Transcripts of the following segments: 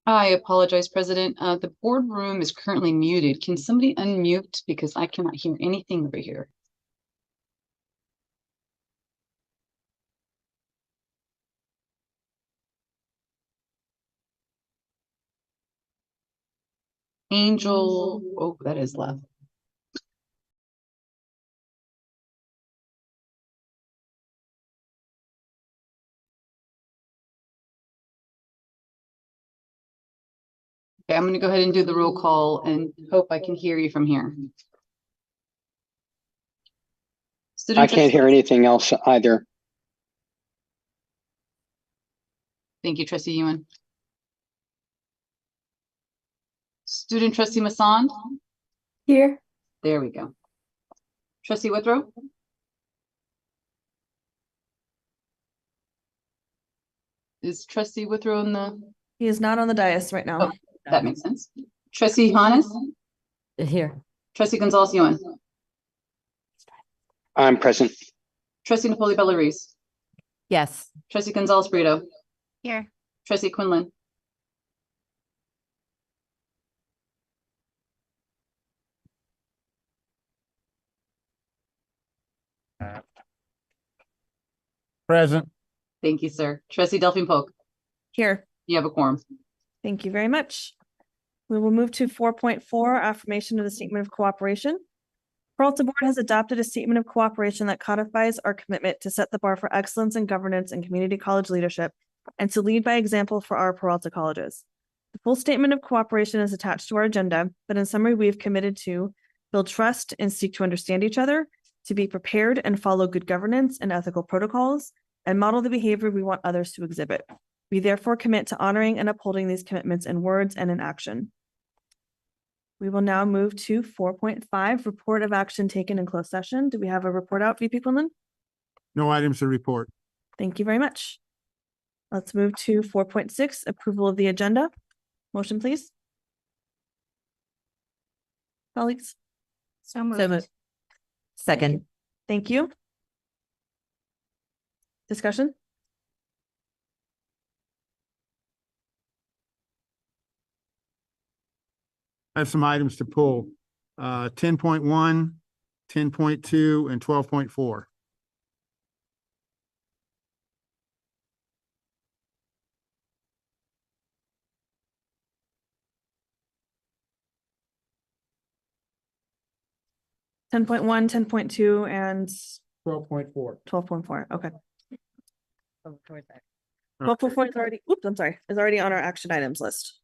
I apologize, President. The boardroom is currently muted. Can somebody unmute because I cannot hear anything over here? Angel, oh, that is left. Okay, I'm going to go ahead and do the roll call and hope I can hear you from here. I can't hear anything else either. Thank you, Trustee Ewan. Student Trustee Masson? Here. There we go. Trustee Withrow? Is Trustee Withrow in the... He is not on the dais right now. Oh, that makes sense. Trustee Hannes? Here. Trustee Gonzalez Ewan? I'm present. Trustee Napoli Bellarice? Yes. Trustee Gonzalez Brito? Here. Trustee Quinlan? Present. Thank you, sir. Trustee Delphine Polk? Here. You have a quorum. Thank you very much. We will move to 4.4, affirmation of the statement of cooperation. Peralta Board has adopted a statement of cooperation that codifies our commitment to set the bar for excellence in governance and community college leadership and to lead by example for our Peralta colleges. The full statement of cooperation is attached to our agenda, but in summary, we have committed to build trust and seek to understand each other, to be prepared and follow good governance and ethical protocols, and model the behavior we want others to exhibit. We therefore commit to honoring and upholding these commitments in words and in action. We will now move to 4.5, report of action taken in closed session. Do we have a report out, VP Quinlan? No items to report. Thank you very much. Let's move to 4.6, approval of the agenda. Motion, please. Colleagues? So moved. So moved. Second. Thank you. Discussion? I have some items to pull. 10.1, 10.2, and 12.4. Ten 10.1, 10.2, and 12.4. 12.4. Okay. Okay. 12.4 is already, oops, I'm sorry, is already on our action items list.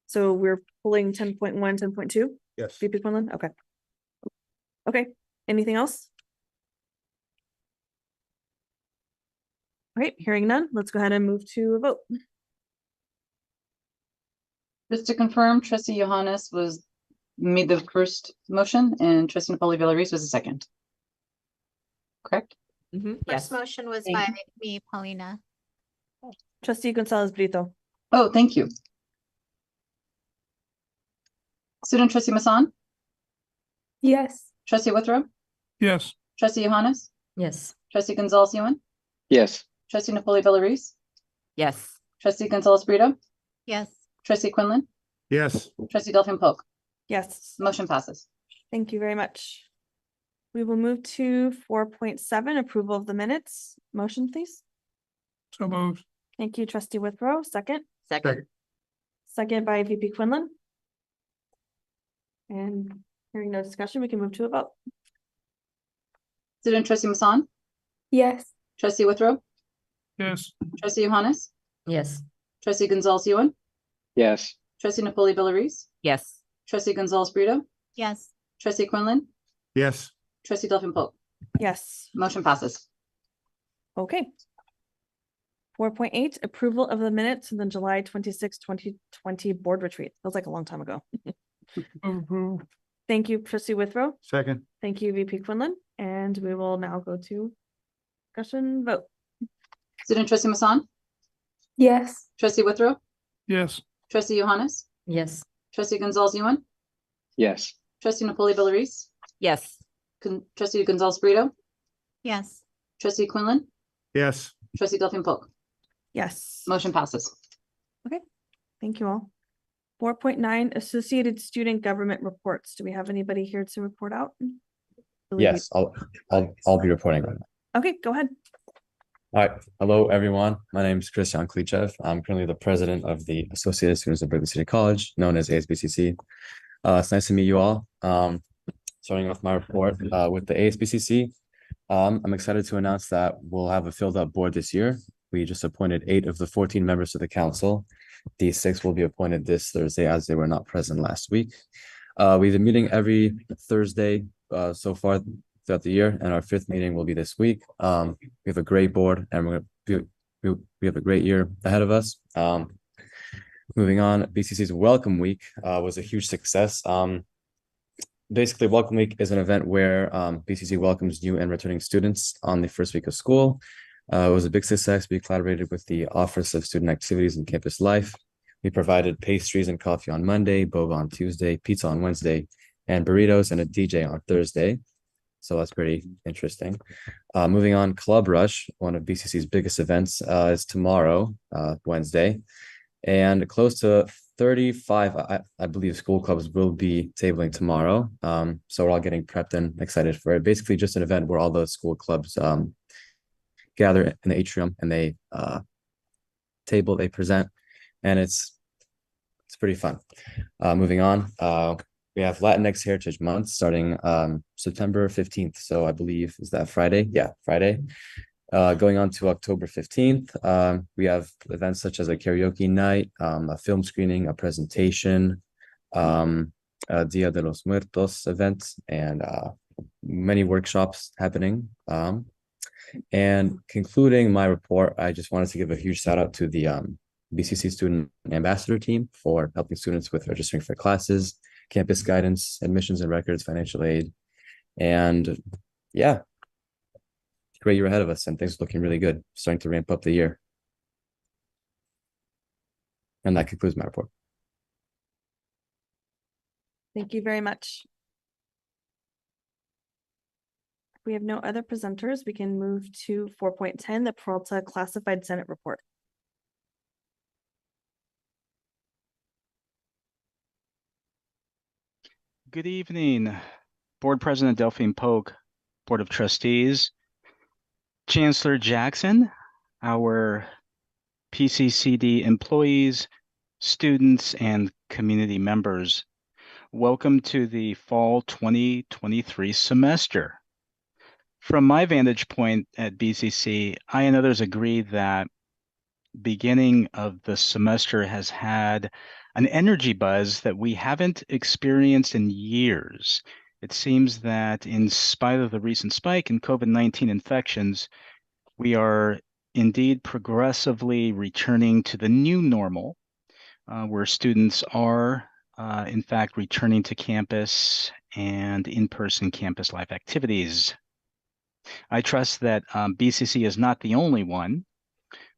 So we're pulling 10.1, 10.2, Yes. VP Quinlan? Okay. Okay, anything else? All right, hearing none, let's go ahead and move to a vote. Just to confirm, Trustee Johannes made the first motion and Trustee Napoli Bellarice was the second. Correct? Yes. First motion was Thank by you. me, Paulina. Trustee Gonzalez Brito. Oh, thank you. Student Trustee Masson? Yes. Trustee Withrow? Yes. Trustee Johannes? Yes. Trustee Gonzalez Ewan? Yes. Trustee Napoli Bellarice? Yes. Trustee Gonzalez Brito? Yes. Trustee Quinlan? Yes. Trustee Delphine Polk? Yes. Motion passes. Thank you very much. We will move to 4.7, approval of the minutes. Motion, please. So moved. Thank you, Trustee Withrow. Second. Second. Second by VP Quinlan. And hearing no discussion, we can move to a vote. Student Trustee Masson? Yes. Trustee Withrow? Yes. Trustee Johannes? Yes. Trustee Gonzalez Ewan? Yes. Trustee Napoli Bellarice? Yes. Trustee Gonzalez Brito? Yes. Trustee Quinlan? Yes. Trustee Delphine Polk? Yes. Motion passes. Okay. 4.8, approval of the minutes of the July 26, 2020 board retreat. Feels like a long time ago. Approved. Thank you, Trustee Withrow. Second. Thank you, VP Quinlan. And we will now go to discussion vote. Student Trustee Masson? Yes. Trustee Withrow? Yes. Trustee Johannes? Yes. Trustee Gonzalez Ewan? Yes. Trustee Napoli Bellarice? Yes. Trustee Gonzalez Brito? Yes. Trustee Quinlan? Yes. Trustee Delphine Polk? Yes. Motion passes. Thank you all. 4.9, Associated Student Government Reports. Do we have anybody here to report out? Believe we- Yes, I'll be reporting on that. Okay, go ahead. All right. Hello, everyone. My name is Christian Klichev. I'm currently the president of the Associated Students of Berkeley City College, known as ASBCC. It's nice to meet you all. Starting off my report with the ASBCC, I'm excited to announce that we'll have a filled up board this year. We just appointed 8 of the 14 members to the council. These 6 will be appointed this Thursday as they were not present last week. We've been meeting every Thursday so far throughout the year, and our 5th meeting will be this week. We have a great board, and we have a great year ahead of us. Moving on, BCC's Welcome Week was a huge success. Basically, Welcome Week is an event where BCC welcomes new and returning students on the first week of school. It was a big success. We collaborated with the Office of Student Activities and Campus Life. We provided pastries and coffee on Monday, boba on Tuesday, pizza on Wednesday, and burritos and a DJ on Thursday. So that's pretty interesting. Moving on, Club Rush, one of BCC's biggest events, is tomorrow, Wednesday. And close to 35, I believe, school clubs will be tabling tomorrow. So we're all getting prepped and excited for it. Basically, just an event where all the school clubs gather in the atrium and they they present, and it's pretty fun. Moving on, we have Latinx Heritage Month starting September 15th. So I believe, is that Friday? Yeah, Friday. Going on to October 15th, we have events such as a karaoke night, a film screening, a presentation, a Dia de los Muertos event, and many workshops happening. And concluding my report, I just wanted to give a huge shout out to the BCC Student Ambassador team for helping students with registering for classes, campus guidance, admissions and records, financial aid. And yeah, great year ahead of us, and things are looking really good, starting to ramp up the year. And that concludes my report. Thank you very much. If we have no other presenters, we can move to 4.10, the Peralta Classified Senate Report. Good evening, Board President Delphine Polk, Board of Trustees, Chancellor Jackson, our PCCD employees, students, and community members. Welcome to the fall 2023 semester. From my vantage point at BCC, I and others agree that beginning of the semester has had an energy buzz that we haven't experienced in years. It seems that in spite of the recent spike in COVID-19 infections, we are indeed progressively returning to the new normal, where students are, in fact, returning to campus and in-person campus life activities. I trust that BCC is not the only one,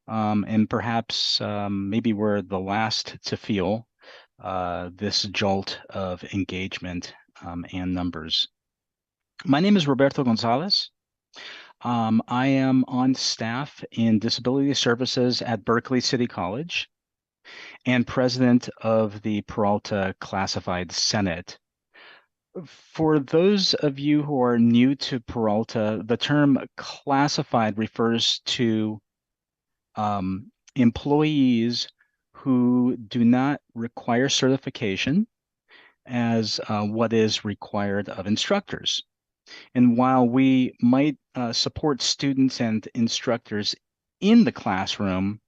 and perhaps maybe we're the last to feel this jolt of engagement and numbers. My name is Roberto Gonzalez. I am on staff in Disability Services at Berkeley City College and president of the Peralta Classified Senate. For those of you who are new to Peralta, the term classified refers to employees who do not require certification as what is required of instructors. And while we might support students and instructors in the classroom,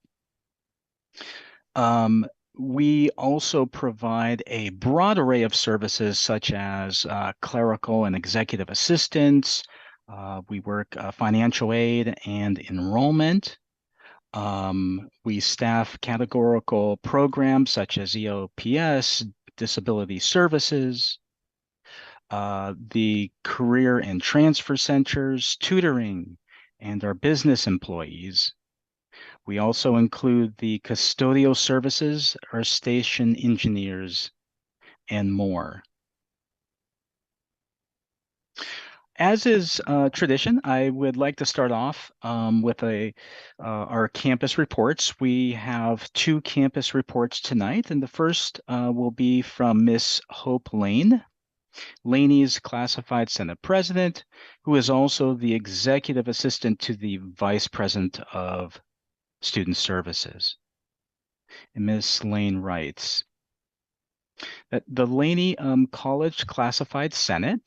we also provide a broad array of services such as clerical and executive assistance. We work financial aid and enrollment. We staff categorical programs such as EOPS, disability services, the career and transfer centers, tutoring, and our business employees. We also include the custodial services, our station engineers, and more. As is tradition, I would like to start off with our campus reports. We have 2 campus reports tonight, and the first will be from Miss Hope Lane, Laney's Classified Senate President, who is also the Executive Assistant to the Vice President of Student Services. And Ms. Lane writes that the Laney College Classified Senate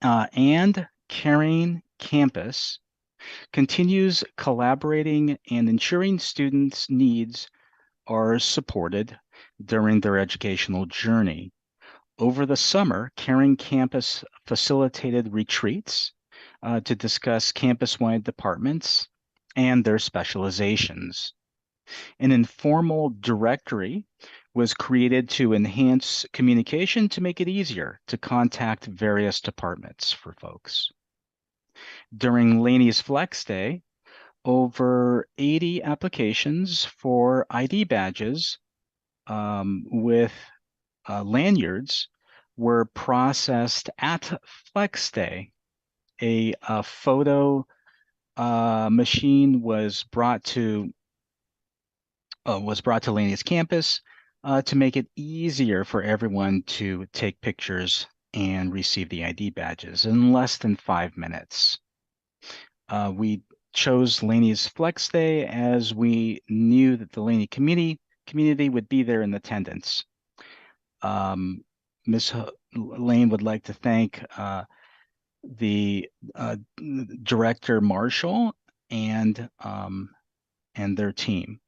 and Caring Campus continues collaborating and ensuring students' needs are supported during their educational journey. Over the summer, Caring Campus facilitated retreats to discuss campus-wide departments and their specializations. An informal directory was created to enhance communication to make it easier to contact various departments for folks. During Laney's Flex Day, over 80 applications for ID badges with lanyards were processed at Flex Day. A photo machine was brought to Laney's campus to make it easier for everyone to take pictures and receive the ID badges in less than 5 minutes. We chose Laney's Flex Day as we knew that the Laney community would be there in attendance. Ms. Lane would like to thank the Director Marshall and their team.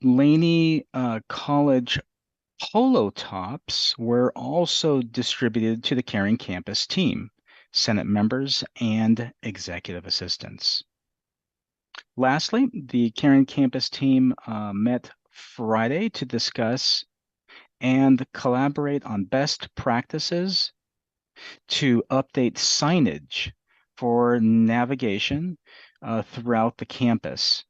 Laney College polo tops were also distributed to the Caring Campus team, Senate members, and executive assistants. Lastly, the Caring Campus team met Friday to discuss and collaborate on best practices to update signage for navigation throughout the campus,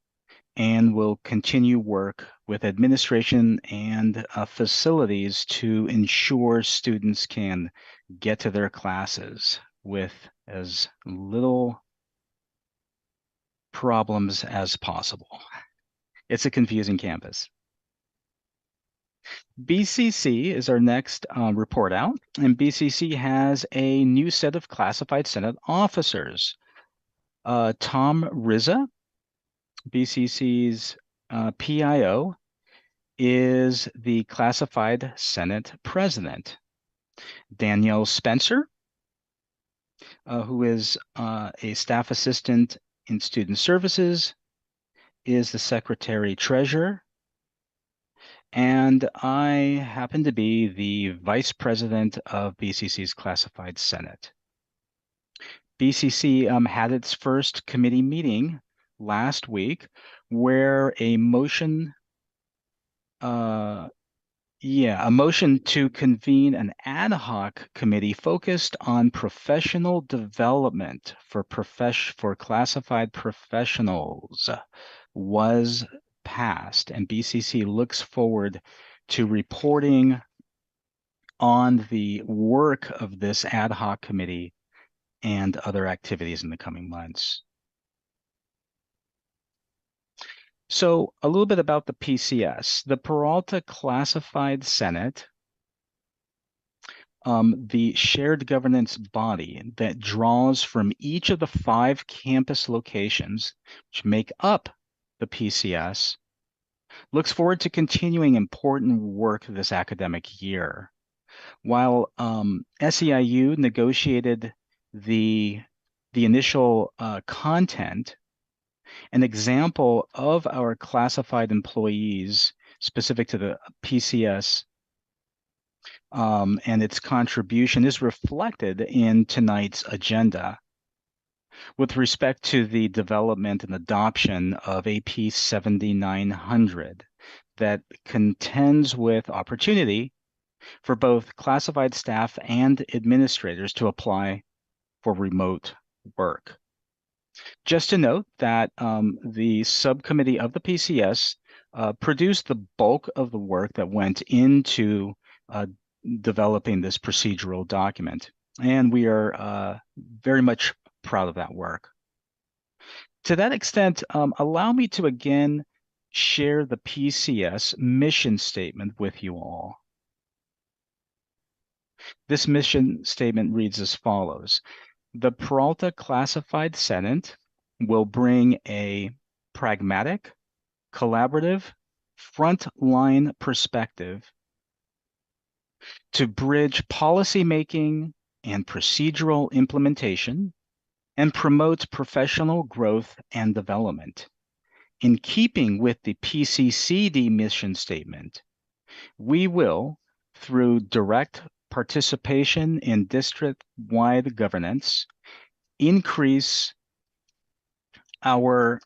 and will continue work with administration and facilities to ensure students can get to their classes with as little problems as possible. It's a confusing campus. BCC is our next report out, and BCC has a new set of classified Senate officers. Tom Rizza, BCC's PIO, is the classified Senate president. Danielle Spencer, who is a staff assistant in student services, is the secretary treasurer. And I happen to be the vice president of BCC's classified Senate. BCC had its first committee meeting last week, where a motion to convene an ad hoc committee focused on professional development for classified professionals was passed, and BCC looks forward to reporting on the work of this ad hoc committee and other activities in the coming months. So a little bit about the PCS, the Peralta Classified Senate, the shared governance body that draws from each of the 5 campus locations which make up the PCS, looks forward to continuing important work this academic year. While SEIU negotiated the initial content, an example of our classified employees specific to the PCS and its contribution is reflected in tonight's agenda. With respect to the development and adoption of AP 7900 that contends with opportunity for both classified staff and administrators to apply for remote work. Just to note that the subcommittee of the PCS produced the bulk of the work that went into developing this procedural document. And we are very much proud of that work. To that extent, allow me to again share the PCS mission statement with you all. This mission statement reads as follows. The Peralta Classified Senate will bring a pragmatic, collaborative, frontline perspective to bridge policymaking and procedural implementation and promote professional growth and development. In keeping with the PCCD mission statement, we will, through direct participation in district-wide governance, increase our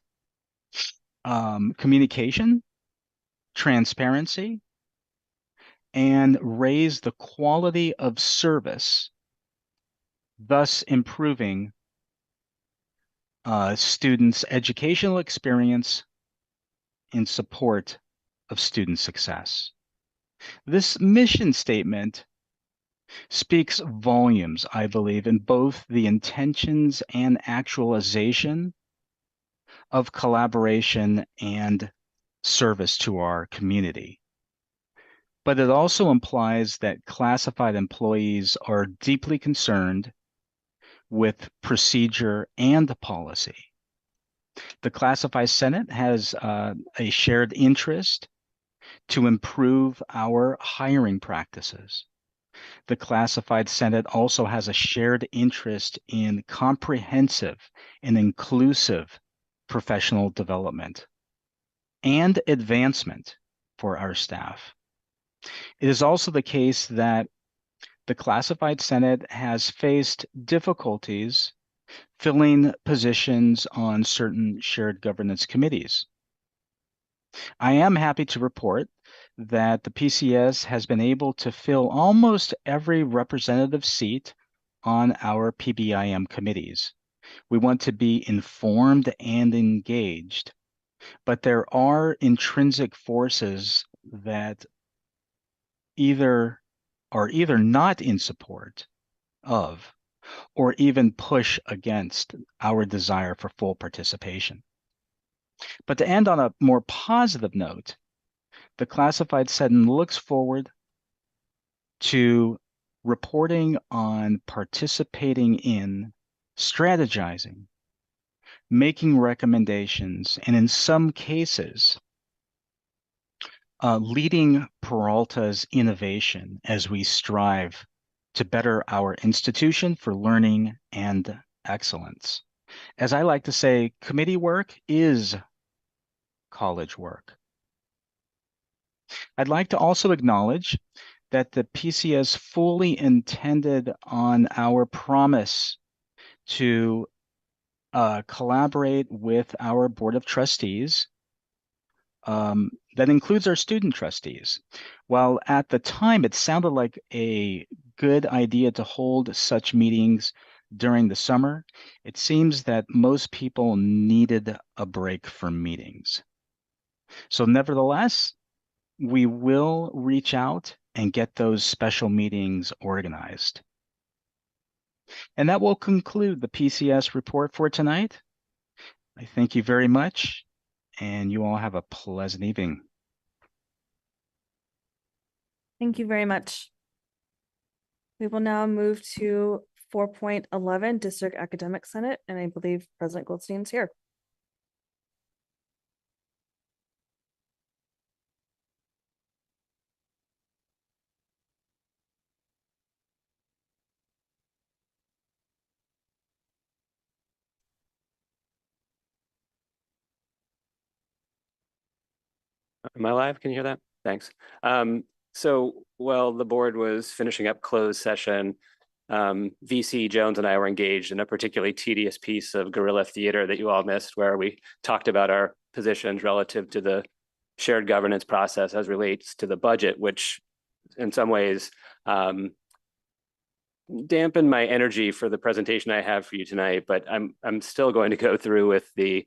communication, transparency, and raise the quality of service, thus improving students' educational experience in support of student success. This mission statement speaks volumes, I believe, in both the intentions and actualization of collaboration and service to our community. But it also implies that classified employees are deeply concerned with procedure and policy. The Classified Senate has a shared interest to improve our hiring practices. The Classified Senate also has a shared interest in comprehensive and inclusive professional development and advancement for our staff. It is also the case that the Classified Senate has faced difficulties filling positions on certain shared governance committees. I am happy to report that the PCS has been able to fill almost every representative seat on our PBIM committees. We want to be informed and engaged, but there are intrinsic forces that are either not in support of or even push against our desire for full participation. But to end on a more positive note, the Classified Senate looks forward to reporting on participating in, strategizing, making recommendations, and in some cases, leading Peralta's innovation as we strive to better our institution for learning and excellence. As I like to say, committee work is college work. I'd like to also acknowledge that the PCS fully intended on our promise to collaborate with our Board of Trustees. That includes our student trustees. While at the time it sounded like a good idea to hold such meetings during the summer, it seems that most people needed a break from meetings. So nevertheless, we will reach out and get those special meetings organized. And that will conclude the PCS report for tonight. I thank you very much, and you all have a pleasant evening. Thank you very much. We will now move to 4.11 District Academic Senate, and I believe President Goldstein's here. Am I live? Can you hear that? Thanks. So while the board was finishing up closed session, VC Jones and I were engaged in a particularly tedious piece of guerrilla theater that you all missed, where we talked about our positions relative to the shared governance process as relates to the budget, which in some ways dampened my energy for the presentation I have for you tonight, but I'm still going to go through with the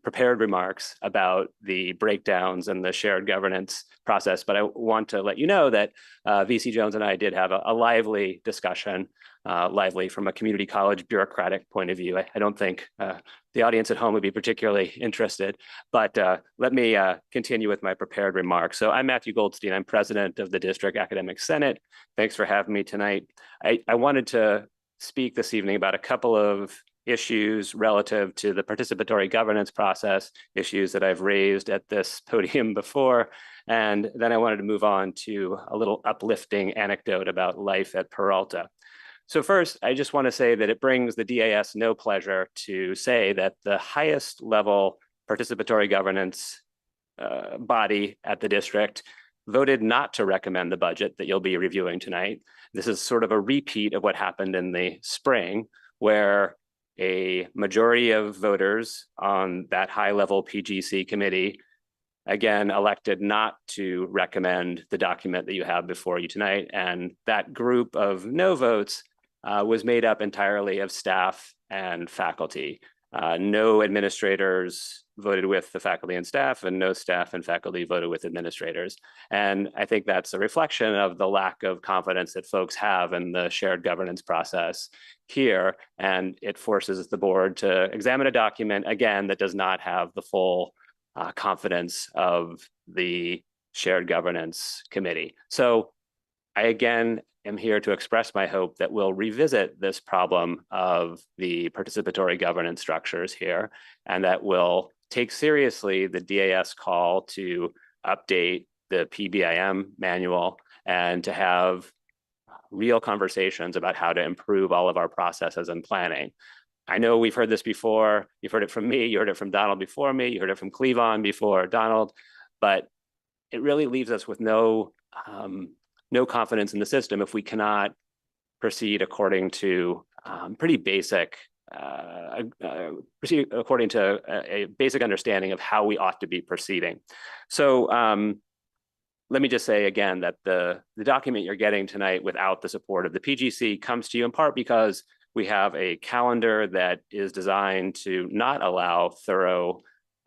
prepared remarks about the breakdowns and the shared governance process, but I want to let you know that VC Jones and I did have a lively discussion, lively from a community college bureaucratic point of view. I don't think the audience at home would be particularly interested, but let me continue with my prepared remarks. So I'm Matthew Goldstein. I'm president of the District Academic Senate. Thanks for having me tonight. I wanted to speak this evening about a couple of issues relative to the participatory governance process, issues that I've raised at this podium before. And then I wanted to move on to a little uplifting anecdote about life at Peralta. So first, I just want to say that it brings the DAS no pleasure to say that the highest level participatory governance body at the district voted not to recommend the budget that you'll be reviewing tonight. This is sort of a repeat of what happened in the spring, where a majority of voters on that high-level PGC committee, again, elected not to recommend the document that you have before you tonight. And that group of no votes was made up entirely of staff and faculty. No administrators voted with the faculty and staff, and no staff and faculty voted with administrators. And I think that's a reflection of the lack of confidence that folks have in the shared governance process here. And it forces the board to examine a document, again, that does not have the full confidence of the shared governance committee. So I, again, am here to express my hope that we'll revisit this problem of the participatory governance structures here, and that we'll take seriously the DAS call to update the PBIM manual and to have real conversations about how to improve all of our processes and planning. I know we've heard this before. You've heard it from me, you heard it from Donald before me, you heard it from Cleavon before Donald, but it really leaves us with no confidence in the system if we cannot proceed according to pretty basic, proceed according to a basic understanding of how we ought to be proceeding. So let me just say again that the document you're getting tonight without the support of the PGC comes to you in part because we have a calendar that is designed to not allow thorough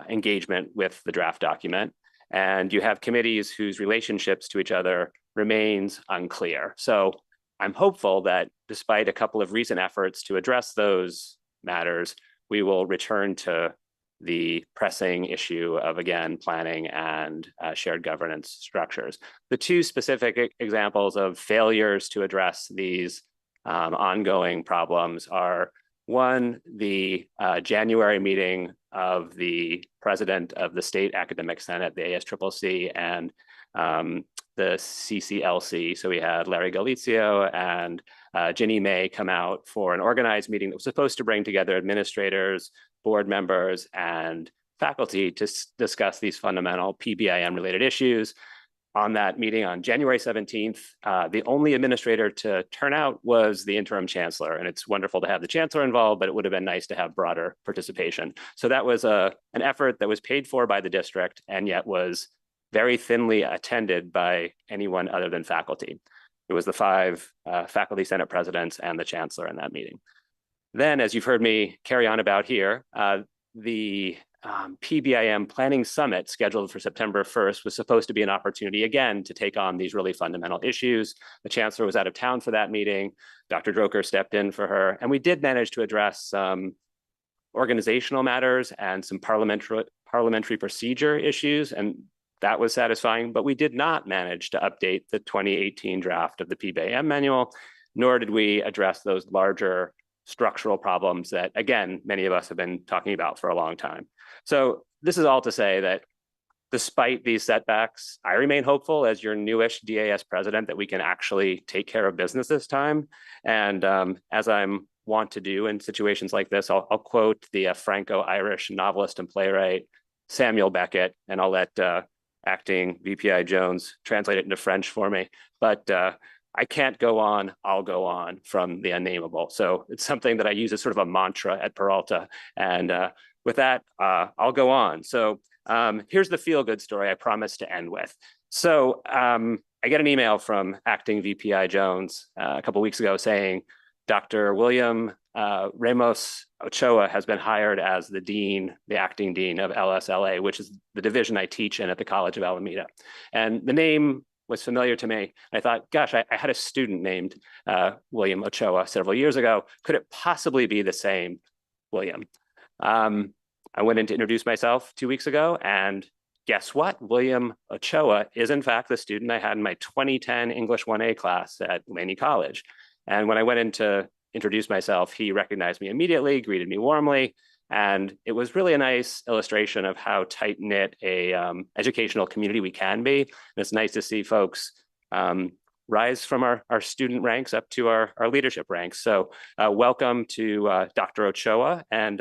engagement with the draft document. And you have committees whose relationships to each other remains unclear. So I'm hopeful that despite a couple of recent efforts to address those matters, we will return to the pressing issue of, again, planning and shared governance structures. The two specific examples of failures to address these ongoing problems are, one, the January meeting of the president of the State Academic Senate, the ASCCC, and the CCLC. So we had Larry Galizio and Ginny May come out for an organized meeting that was supposed to bring together administrators, board members, and faculty to discuss these fundamental PBIM related issues. On that meeting on January 17th, the only administrator to turn out was the interim chancellor. And it's wonderful to have the chancellor involved, but it would have been nice to have broader participation. So that was an effort that was paid for by the district and yet was very thinly attended by anyone other than faculty. It was the 5 faculty senate presidents and the chancellor in that meeting. Then, as you've heard me carry on about here, the PBIM Planning Summit scheduled for September 1st was supposed to be an opportunity again to take on these really fundamental issues. The chancellor was out of town for that meeting. Dr. Droker stepped in for her, and we did manage to address some organizational matters and some parliamentary procedure issues, and that was satisfying, but we did not manage to update the 2018 draft of the PBIM manual, nor did we address those larger structural problems that, again, many of us have been talking about for a long time. So this is all to say that despite these setbacks, I remain hopeful as your newish DAS president that we can actually take care of business this time. And as I'm wont to do in situations like this, I'll quote the Franco-Irish novelist and playwright Samuel Beckett, and I'll let acting VPI Jones translate it into French for me. But I can't go on, I'll go on from the unnameable. So it's something that I use as sort of a mantra at Peralta. And with that, I'll go on. So here's the feel-good story I promised to end with. So I get an email from acting VPI Jones a couple of weeks ago saying, Dr. William Ramos Ochoa has been hired as the dean, the acting dean of LSLA, which is the division I teach in at the College of Alameda. And the name was familiar to me. I thought, gosh, I had a student named William Ochoa several years ago. Could it possibly be the same William? I went in to introduce myself 2 weeks ago, and guess what? William Ochoa is in fact the student I had in my 2010 English 1A class at Laney College. And when I went in to introduce myself, he recognized me immediately, greeted me warmly, and it was really a nice illustration of how tight-knit a educational community we can be. And it's nice to see folks rise from our student ranks up to our leadership ranks. So welcome to Dr. Ochoa, and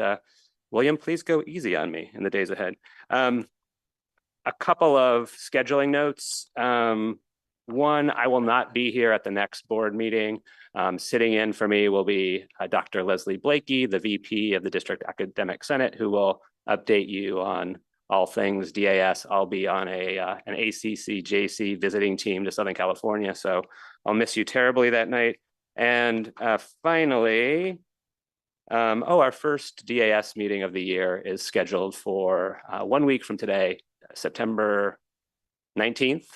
William, please go easy on me in the days ahead. A couple of scheduling notes. One, I will not be here at the next board meeting. Sitting in for me will be Dr. Leslie Blakey, the VP of the District Academic Senate, who will update you on all things DAS. I'll be on an ACC JC visiting team to Southern California, so I'll miss you terribly that night. And finally, our first DAS meeting of the year is scheduled for 1 week from today, September 19th,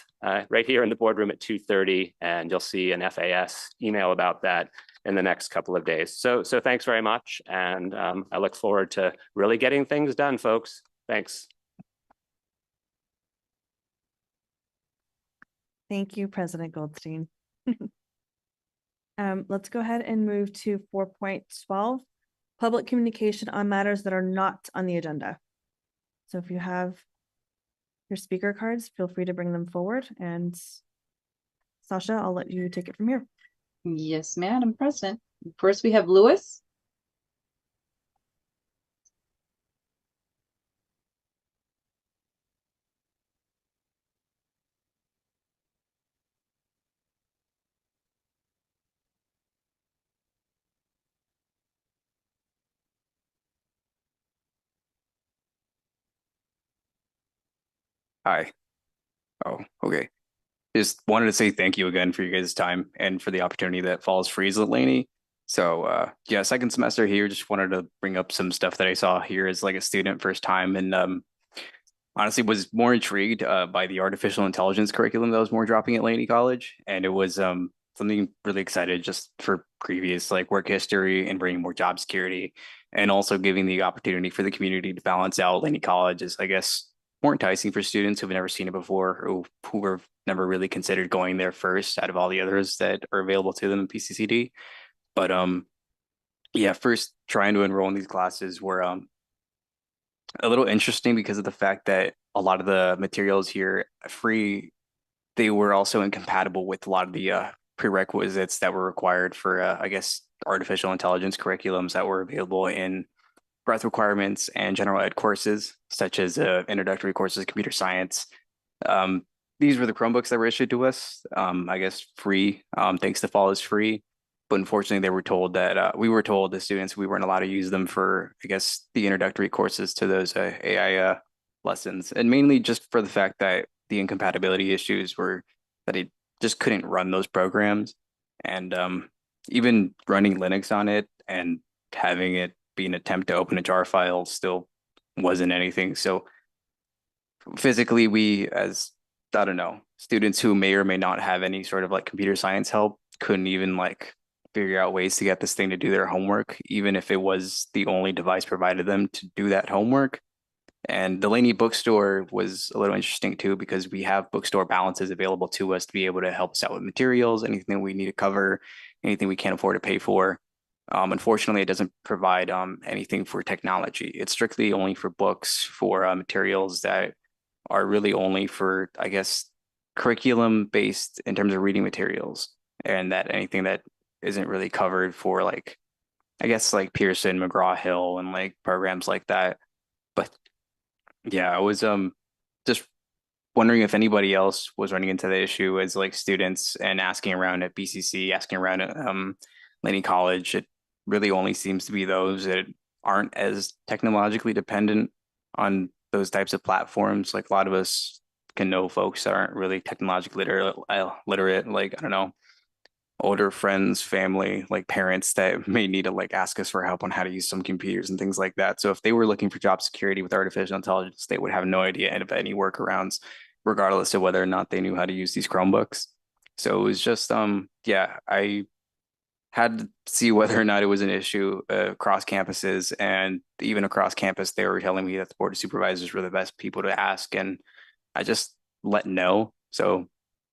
right here in the boardroom at 2:30, and you'll see an FAS email about that in the next couple of days. So thanks very much, and I look forward to really getting things done, folks. Thanks. Thank you, President Goldstein. Let's go ahead and move to 4.12, public communication on matters that are not on the agenda. So if you have your speaker cards, feel free to bring them forward, and Sasha, I'll let you take it from here. Yes, Madam President. First, we have Lewis. Hi. Oh, okay. Just wanted to say thank you again for your guys' time and for the opportunity that falls freeze at Laney. So yeah, second semester here, just wanted to bring up some stuff that I saw here as like a student first time, and honestly was more intrigued by the artificial intelligence curriculum that was more dropping at Laney College. And it was something really excited just for previous like work history and bringing more job security, and also giving the opportunity for the community to balance out Laney College is, I guess, more enticing for students who've never seen it before, or who were never really considered going there first out of all the others that are available to them in PCCD. But yeah, first trying to enroll in these classes were a little interesting because of the fact that a lot of the materials here free, they were also incompatible with a lot of the prerequisites that were required for I guess artificial intelligence curriculums that were available in breadth requirements and general ed courses, such as introductory courses, computer science. These were the Chromebooks that were issued to us, I guess free, thanks to fall is free. But unfortunately, they were told that we were told as students we weren't allowed to use them for, I guess, the introductory courses to those AI lessons. And mainly just for the fact that the incompatibility issues were that it just couldn't run those programs. And even running Linux on it and having it be an attempt to open a jar file still wasn't anything. So physically, we as, I don't know, students who may or may not have any sort of like computer science help couldn't even like figure out ways to get this thing to do their homework, even if it was the only device provided them to do that homework. And the Laney bookstore was a little interesting too, because we have bookstore balances available to us to be able to help us out with materials, anything we need to cover, anything we can't afford to pay for. Unfortunately, it doesn't provide anything for technology. It's strictly only for books, for materials that are really only for, I guess, curriculum based in terms of reading materials, and that anything that isn't really covered for like, I guess like Pearson, McGraw-Hill, and like programs like that. But yeah, I was just wondering if anybody else was running into the issue as like students and asking around at BCC, asking around at Laney College. It really only seems to be those that aren't as technologically dependent on those types of platforms. Like a lot of us can know folks that aren't really technologically literate, like, I don't know, older friends, family, like parents that may need to like ask us for help on how to use some computers and things like that. So if they were looking for job security with artificial intelligence, they would have no idea of any workarounds, regardless of whether or not they knew how to use these Chromebooks. So it was just, yeah, I had to see whether or not it was an issue across campuses, and even across campus, they were telling me that the board of supervisors were the best people to ask, and I just let know. So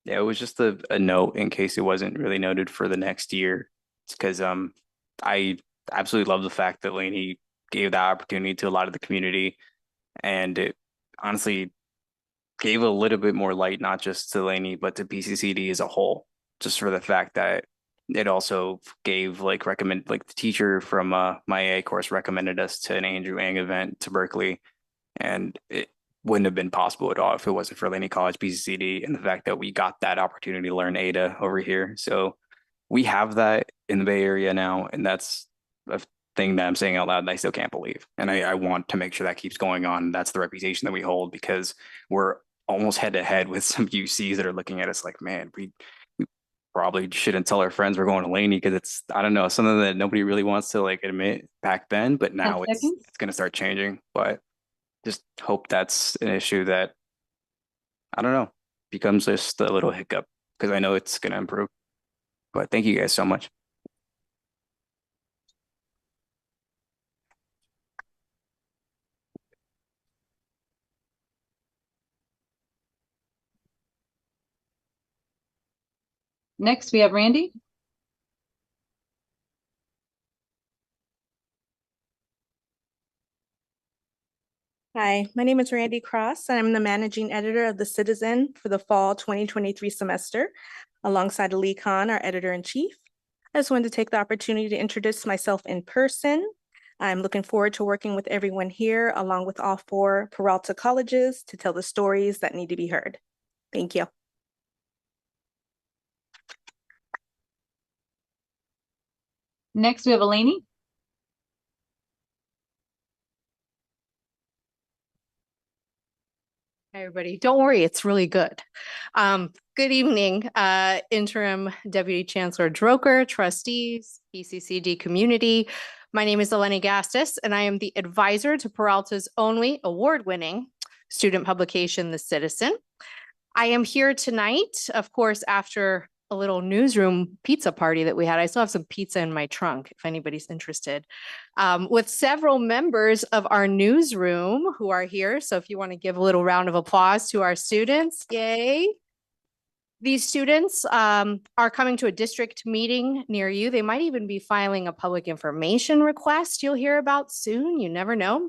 yeah, it was just a note in case it wasn't really noted for the next year. It's because I absolutely love the fact that Laney gave that opportunity to a lot of the community, and it honestly gave a little bit more light, not just to Laney, but to PCCD as a whole, just for the fact that it also gave like the teacher from my AA course recommended us to an Andrew Ang event to Berkeley, and it wouldn't have been possible at all if it wasn't for Laney College, PCCD, and the fact that we got that opportunity to learn Ada over here. So we have that in the Bay Area now, and that's a thing that I'm saying out loud and I still can't believe. And I want to make sure that keeps going on. That's the reputation that we hold, because we're almost head to head with some UCs that are looking at us like, man, we probably shouldn't tell our friends we're going to Laney, because it's, I don't know, something that nobody really wants to like admit back then, but now it's going to start changing. But just hope that's an issue that, I don't know, becomes just a little hiccup, because I know it's going to improve. But thank you guys so much. Next, we have Randy. Hi, my name is Randy Cross, and I'm the managing editor of The Citizen for the fall 2023 semester, alongside Lee Khan, our editor-in-chief. I just wanted to take the opportunity to introduce myself in person. I'm looking forward to working with everyone here, along with all 4 Peralta colleges, to tell the stories that need to be heard. Thank you. Next, we have Laney. Hi, everybody. Don't worry, it's really good. Good evening, Interim Deputy Chancellor Droker, trustees, PCCD community. My name is Eleni Gastis, and I am the advisor to Peralta's only award-winning student publication, The Citizen. I am here tonight, of course, after a little newsroom pizza party that we had. I still have some pizza in my trunk if anybody's interested, with several members of our newsroom who are here. So if you want to give a little round of applause to our students, yay. These students are coming to a district meeting near you. They might even be filing a public information request you'll hear about soon. You never know.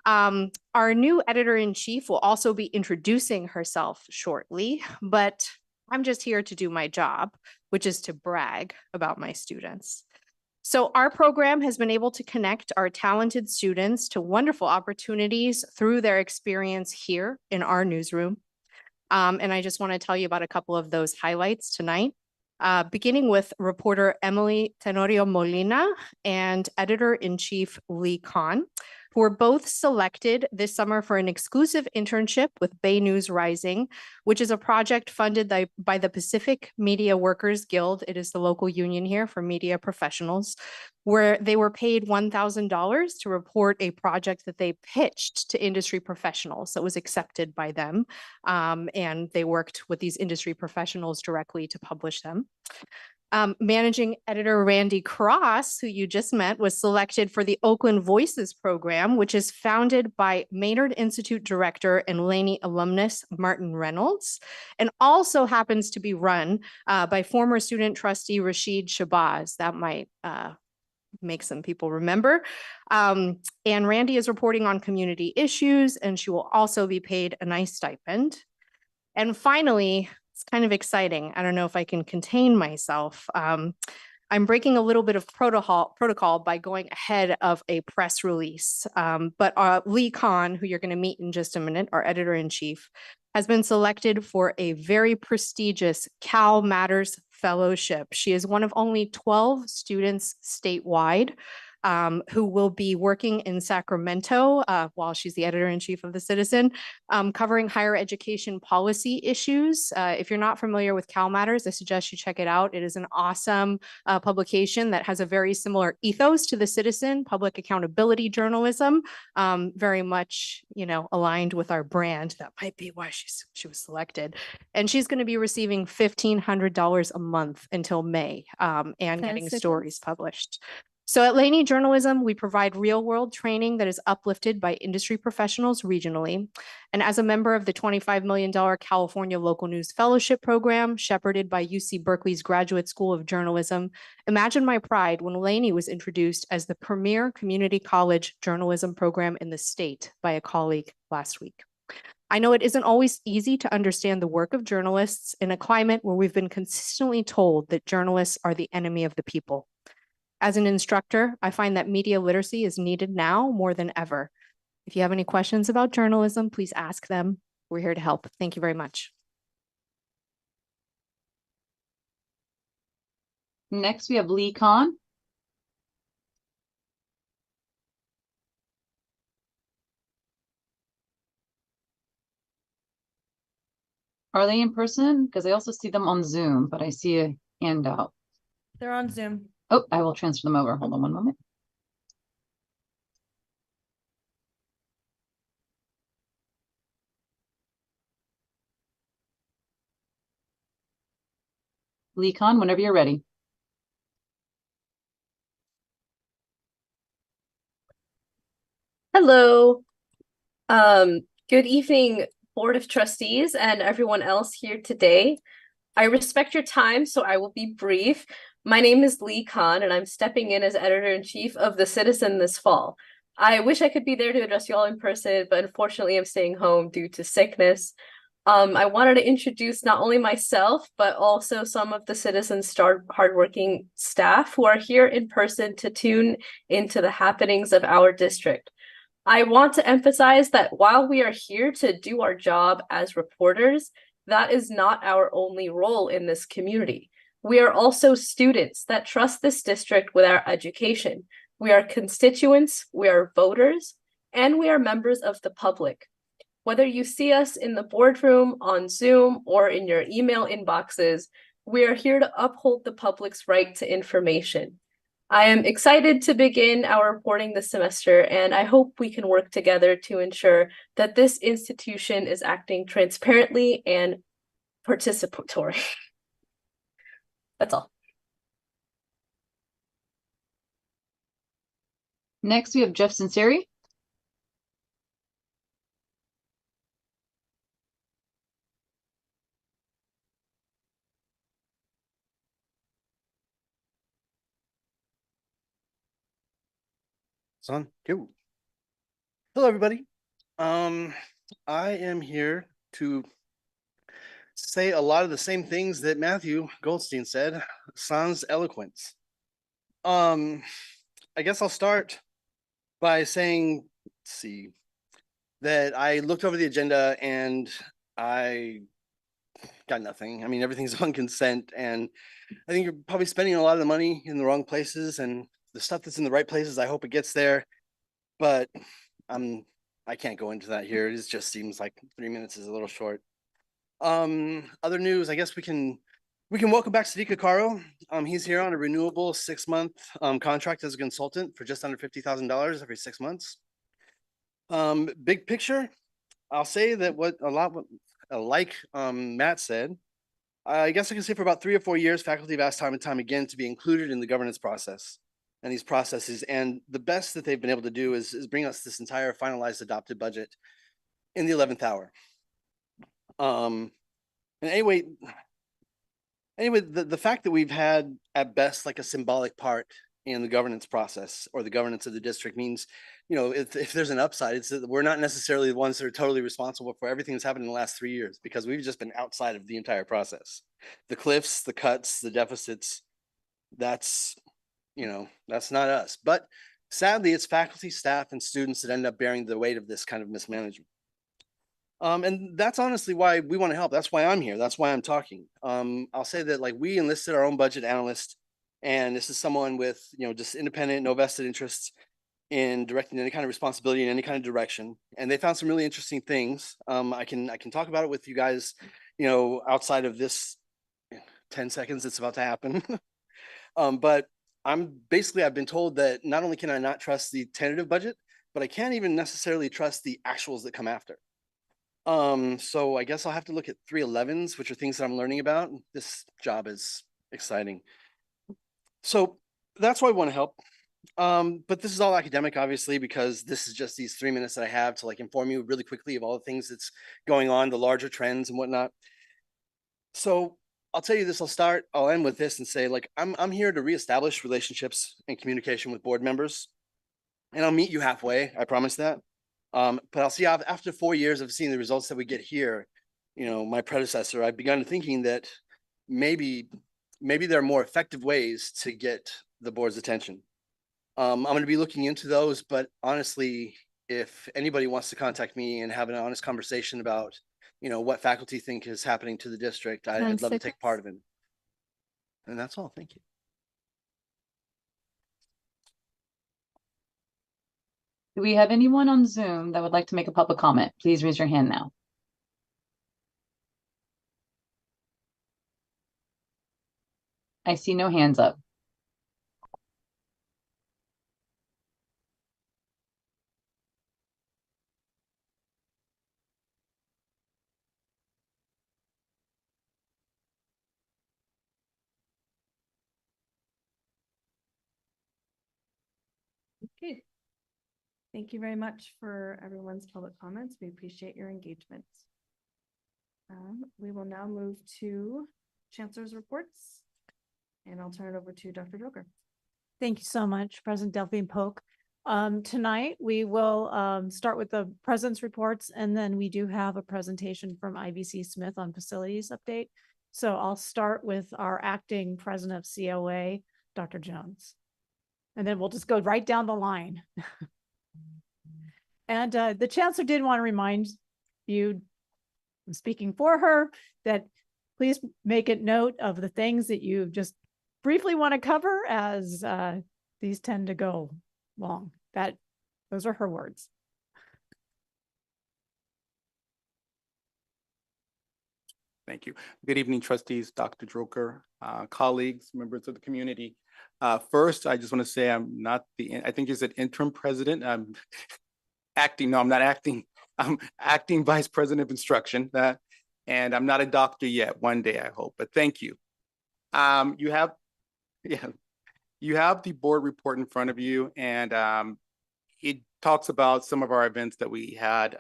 Our new editor-in-chief will also be introducing herself shortly, but I'm just here to do my job, which is to brag about my students. So our program has been able to connect our talented students to wonderful opportunities through their experience here in our newsroom. And I just want to tell you about a couple of those highlights tonight, beginning with reporter Emily Tenorio Molina and editor-in-chief Lee Khan, who were both selected this summer for an exclusive internship with Bay News Rising, which is a project funded by the Pacific Media Workers Guild. It is the local union here for media professionals, where they were paid $1,000 to report a project that they pitched to industry professionals that was accepted by them. And they worked with these industry professionals directly to publish them. Managing editor Randy Cross, who you just met, was selected for the Oakland Voices program, which is founded by Maynard Institute director and Laney alumnus Martin Reynolds, and also happens to be run by former student trustee Rashid Shabazz. That might make some people remember. And Randy is reporting on community issues, and she will also be paid a nice stipend. And finally, it's kind of exciting. I don't know if I can contain myself. I'm breaking a little bit of protocol by going ahead of a press release. But Lee Khan, who you're going to meet in just a minute, our editor-in-chief, has been selected for a very prestigious Cal Matters Fellowship. She is one of only 12 students statewide who will be working in Sacramento while she's the editor-in-chief of the Citizen, covering higher education policy issues. If you're not familiar with Cal Matters, I suggest you check it out. It is an awesome publication that has a very similar ethos to the Citizen, public accountability journalism, very much, aligned with our brand. That might be why she was selected. And she's going to be receiving $1,500 a month until May, and getting stories published. So at Laney Journalism, we provide real-world training that is uplifted by industry professionals regionally. And as a member of the $25 million California Local News Fellowship Program, shepherded by UC Berkeley's Graduate School of Journalism, imagine my pride when Laney was introduced as the premier community college journalism program in the state by a colleague last week. I know it isn't always easy to understand the work of journalists in a climate where we've been consistently told that journalists are the enemy of the people. As an instructor, I find that media literacy is needed now more than ever. If you have any questions about journalism, please ask them. We're here to help. Thank you very much. Next, we have Lee Kahn. Are they in person? Because I also see them on Zoom, but I see a handout. They're on Zoom. Oh, I will transfer them over. Hold on one moment. Lee Kahn, whenever you're ready. Hello. Good evening, Board of Trustees and everyone else here today. I respect your time, so I will be brief. My name is Lee Kahn, and I'm stepping in as editor-in-chief of The Citizen this fall. I wish I could be there to address you all in person, but unfortunately I'm staying home due to sickness. I wanted to introduce not only myself, but also some of the Citizen's hardworking staff who are here in person to tune into the happenings of our district. I want to emphasize that while we are here to do our job as reporters, that is not our only role in this community. We are also students that trust this district with our education. We are constituents, we are voters, and we are members of the public. Whether you see us in the boardroom, on Zoom, or in your email inboxes, we are here to uphold the public's right to information. I am excited to begin our reporting this semester, and I hope we can work together to ensure that this institution is acting transparently and participatory. That's all. Next, we have Jeff Sinceri. It's on. Go. Hello, everybody. I am here to say a lot of the same things that Matthew Goldstein said, sans eloquence. I guess I'll start by saying, let's see, that I looked over the agenda and I got nothing. I mean, everything's on consent, and I think you're probably spending a lot of the money in the wrong places, and the stuff that's in the right places, I hope it gets there, but I can't go into that here. It just seems like 3 minutes is a little short. Other news, I guess we can welcome back Sadiq Caro. He's here on a renewable 6-month contract as a consultant for just under $50,000 every 6 months. Big picture, I'll say that like Matt said, I guess I can say for about 3 or 4 years, faculty have asked time and time again to be included in the governance process and these processes. And the best that they've been able to do is bring us this entire finalized adopted budget in the 11th hour. And anyway, the fact that we've had at best like a symbolic part in the governance process or the governance of the district means, if there's an upside, it's that we're not necessarily the ones that are totally responsible for everything that's happened in the last 3 years, because we've just been outside of the entire process. The cliffs, the cuts, the deficits, that's not us. But sadly, it's faculty, staff, and students that end up bearing the weight of this kind of mismanagement. And that's honestly why we want to help. That's why I'm here. That's why I'm talking. I'll say that we enlisted our own budget analyst And this is someone with, just independent, no vested interests in directing any kind of responsibility in any kind of direction. And they found some really interesting things. I can talk about it with you guys, outside of this 10 seconds that's about to happen. But I've been told that not only can I not trust the tentative budget, but I can't even necessarily trust the actuals that come after. So I guess I'll have to look at 311s, which are things that I'm learning about. This job is exciting. So that's why I want to help. But this is all academic, obviously, because this is just these 3 minutes that I have to inform you really quickly of all the things that's going on, the larger trends and whatnot. So I'll tell you this, I'll end with this and say, I'm here to reestablish relationships and communication with board members, and I'll meet you halfway. I promise that. But I'll see after 4 years of seeing the results that we get here, my predecessor, I've begun thinking that maybe there are more effective ways to get the board's attention. I'm going to be looking into those, but honestly, if anybody wants to contact me and have an honest conversation about, what faculty think is happening to the district, I'd love to take part of it. And that's all. Thank you. Do we have anyone on Zoom that would like to make a public comment? Please raise your hand now. I see no hands up. Okay. Thank you very much for everyone's public comments. We appreciate your engagement. We will now move to Chancellor's reports, and I'll turn it over to Dr. Joker. Thank you so much, President Delphine Polk. Tonight, we will start with the president's reports, and then we do have a presentation from IVC Smith on facilities update. So I'll start with our acting president of COA, Dr. Jones. And then we'll just go right down the line. And the chancellor did want to remind you, I'm speaking for her, that please make a note of the things that you just briefly want to cover, as these tend to go long. Those are her words. Thank you. Good evening, trustees, Dr. Droker, colleagues, members of the community. First, I just want to say I'm not I think you said interim president. I'm acting, no, I'm not acting. I'm acting vice president of instruction. And I'm not a doctor yet, one day I hope, but thank you. You have the board report in front of you, and it talks about some of our events that we had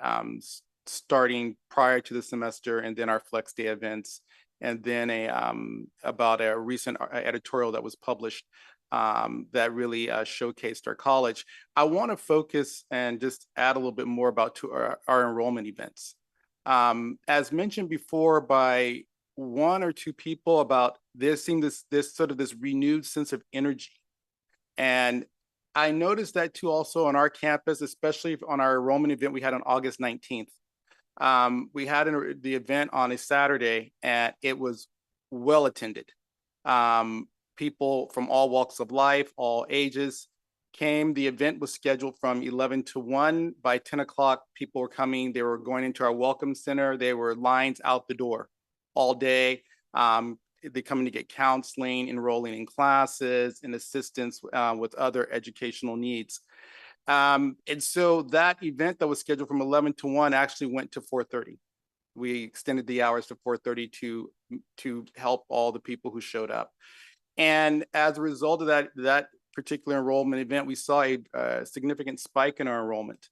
starting prior to the semester, and then our flex day events, and then about a recent editorial that was published that really showcased our college. I want to focus and just add a little bit more about our enrollment events. As mentioned before by one or two people, about this seeing this renewed sense of energy. And I noticed that too also on our campus, especially on our enrollment event we had on August 19th. We had the event on a Saturday, and it was well attended. People from all walks of life, all ages came. The event was scheduled from 11 to 1. By 10 o'clock, people were coming. They were going into our welcome center. There were lines out the door all day. They're coming to get counseling, enrolling in classes, and assistance with other educational needs. And so that event that was scheduled from 11 to 1 actually went to 4:30. We extended the hours to 4:30 to help all the people who showed up. And as a result of that particular enrollment event, we saw a significant spike in our enrollment.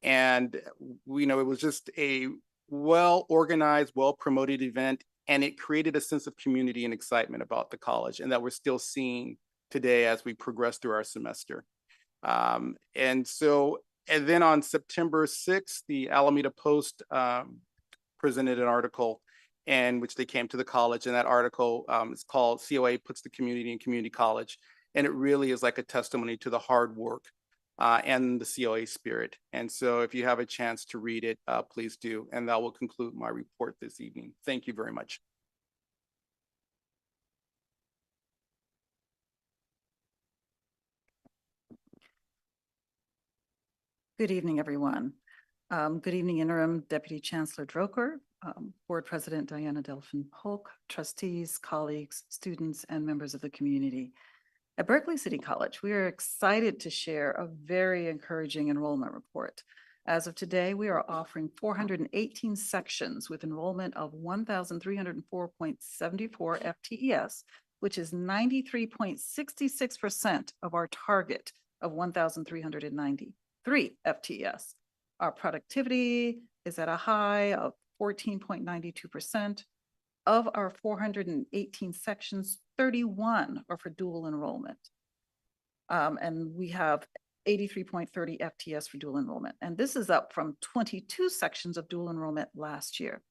And we know it was just a well-organized, well-promoted event, and it created a sense of community and excitement about the college, and that we're still seeing today as we progress through our semester. And then on September 6th, the Alameda Post presented an article in which they came to the college, and that article is called COA Puts the Community in Community College. And it really is like a testimony to the hard work and the COA spirit. And so if you have a chance to read it, please do. And that will conclude my report this evening. Thank you very much. Good evening, everyone. Good evening, Interim Deputy Chancellor Droker, Board President Diana Delphin Polk, trustees, colleagues, students, and members of the community. At Berkeley City College, we are excited to share a very encouraging enrollment report. As of today, we are offering 418 sections with enrollment of 1,304.74 FTES, which is 93.66% of our target of 1,393 FTES. Our productivity is at a high of 14.92%. Of our 418 sections, 31 are for dual enrollment. And we have 83.30 FTS for dual enrollment. And this is up from 22 sections of dual enrollment last year.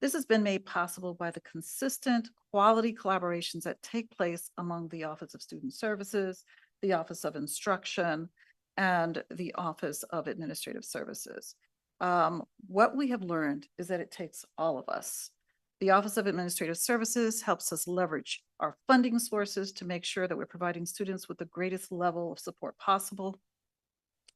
This has been made possible by the consistent quality collaborations that take place among the Office of Student Services, the Office of Instruction, and the Office of Administrative Services. What we have learned is that it takes all of us. The Office of Administrative Services helps us leverage our funding sources to make sure that we're providing students with the greatest level of support possible.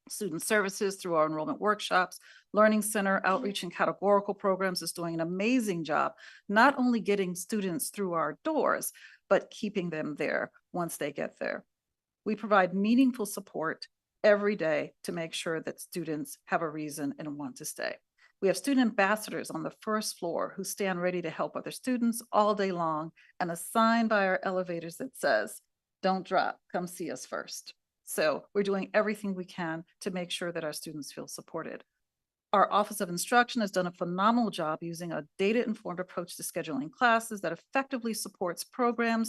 Student Services, through our enrollment workshops, Learning Center, outreach and categorical programs, is doing an amazing job, not only getting students through our doors, but keeping them there once they get there. We provide meaningful support every day to make sure that students have a reason and want to stay. We have student ambassadors on the first floor who stand ready to help other students all day long, and a sign by our elevators that says, "Don't drop, come see us first." So we're doing everything we can to make sure that our students feel supported. Our Office of Instruction has done a phenomenal job using a data-informed approach to scheduling classes that effectively supports program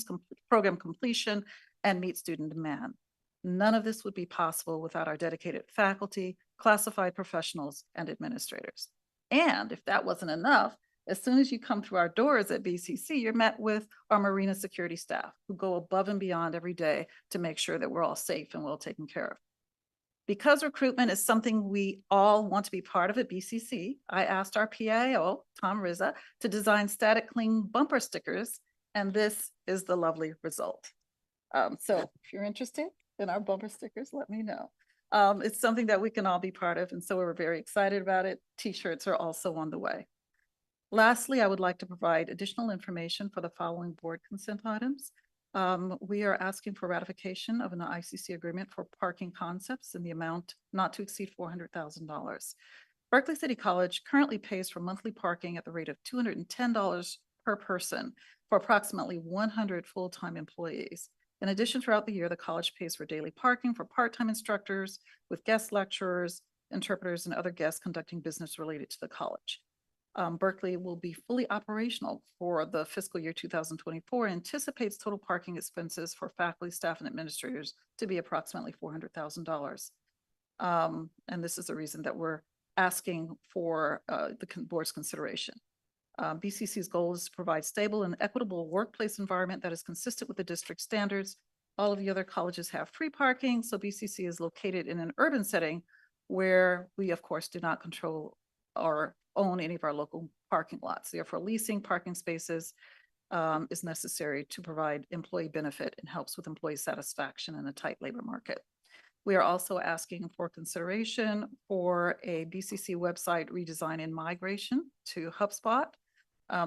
completion and meets student demand. None of this would be possible without our dedicated faculty, classified professionals, and administrators. And if that wasn't enough, as soon as you come through our doors at BCC, you're met with our marina security staff who go above and beyond every day to make sure that we're all safe and well taken care of. Because recruitment is something we all want to be part of at BCC, I asked our PIO, Tom Rizza, to design static cling bumper stickers, and this is the lovely result. So if you're interested in our bumper stickers, let me know. It's something that we can all be part of, and so we're very excited about it. T-shirts are also on the way. Lastly, I would like to provide additional information for the following board consent items. We are asking for ratification of an ICC agreement for parking concepts in the amount not to exceed $400,000. Berkeley City College currently pays for monthly parking at the rate of $210 per person for approximately 100 full-time employees. In addition, throughout the year, the college pays for daily parking for part-time instructors with guest lecturers, interpreters, and other guests conducting business related to the college. Berkeley will be fully operational for the fiscal year 2024 and anticipates total parking expenses for faculty, staff, and administrators to be approximately $400,000. And this is the reason that we're asking for the board's consideration. BCC's goal is to provide stable and equitable workplace environment that is consistent with the district standards. All of the other colleges have free parking, so BCC is located in an urban setting where we, of course, do not control or own any of our local parking lots. Therefore, leasing parking spaces is necessary to provide employee benefit and helps with employee satisfaction in a tight labor market. We are also asking for consideration for a BCC website redesign and migration to HubSpot.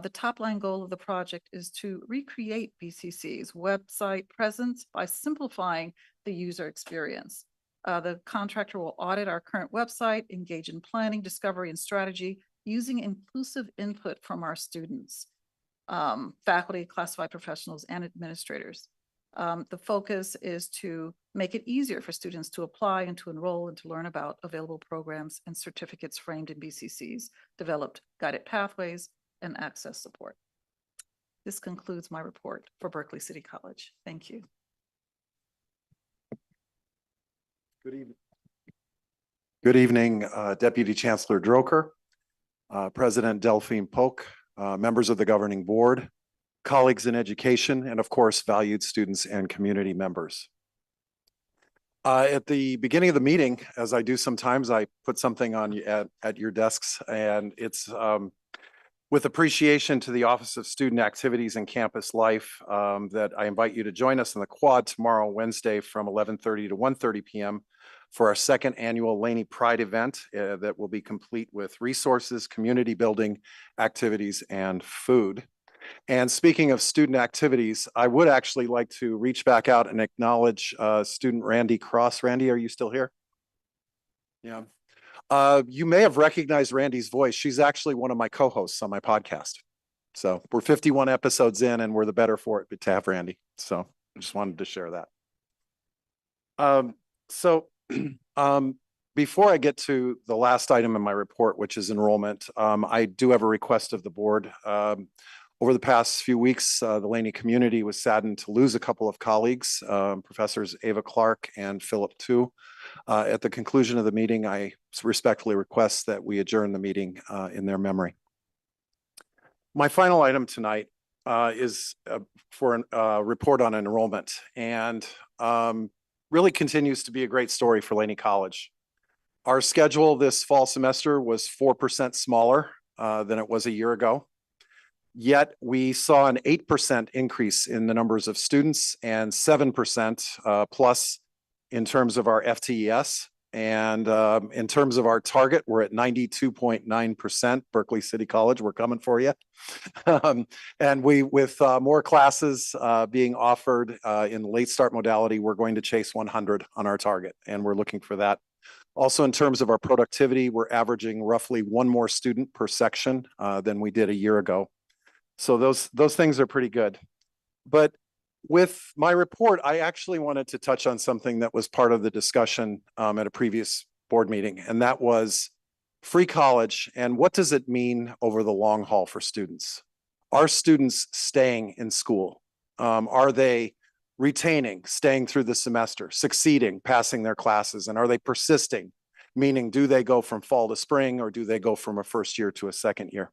The top line goal of the project is to recreate BCC's website presence by simplifying the user experience. The contractor will audit our current website, engage in planning, discovery, and strategy using inclusive input from our students, faculty, classified professionals, and administrators. The focus is to make it easier for students to apply and to enroll and to learn about available programs and certificates framed in BCC's developed guided pathways and access support. This concludes my report for Berkeley City College. Thank you. Good evening. Good evening, Deputy Chancellor Droker, President Delphine Polk, members of the governing board, colleagues in education, and of course, valued students and community members. At the beginning of the meeting, as I do sometimes, I put something on at your desks, and it's with appreciation to the Office of Student Activities and Campus Life that I invite you to join us in the quad tomorrow, Wednesday, from 11:30 to 1:30 p.m. for our second annual Laney Pride event that will be complete with resources, community building activities, and food. And speaking of student activities, I would actually like to reach back out and acknowledge student Randy Cross. Randy, are you still here? Yeah. You may have recognized Randy's voice. She's actually one of my co-hosts on my podcast. So we're 51 episodes in and we're the better for it to have Randy. So I just wanted to share that. Before I get to the last item in my report, which is enrollment, I do have a request of the board. Over the past few weeks, the Laney community was saddened to lose a couple of colleagues, Professors Ava Clark and Philip Tu. At the conclusion of the meeting, I respectfully request that we adjourn the meeting in their memory. My final item tonight is for a report on enrollment, and really continues to be a great story for Laney College. Our schedule this fall semester was 4% smaller than it was a year ago. Yet we saw an 8% increase in the numbers of students and 7% plus in terms of our FTES. And in terms of our target, we're at 92.9%. Berkeley City College, we're coming for you. And with more classes being offered in late start modality, we're going to chase 100 on our target, and we're looking for that. Also, in terms of our productivity, we're averaging roughly one more student per section than we did a year ago. So those things are pretty good. But with my report, I actually wanted to touch on something that was part of the discussion at a previous board meeting, and that was free college and what does it mean over the long haul for students? Are students staying in school? Are they retaining, staying through the semester, succeeding, passing their classes, and are they persisting? Meaning, do they go from fall to spring or do they go from a first year to a second year?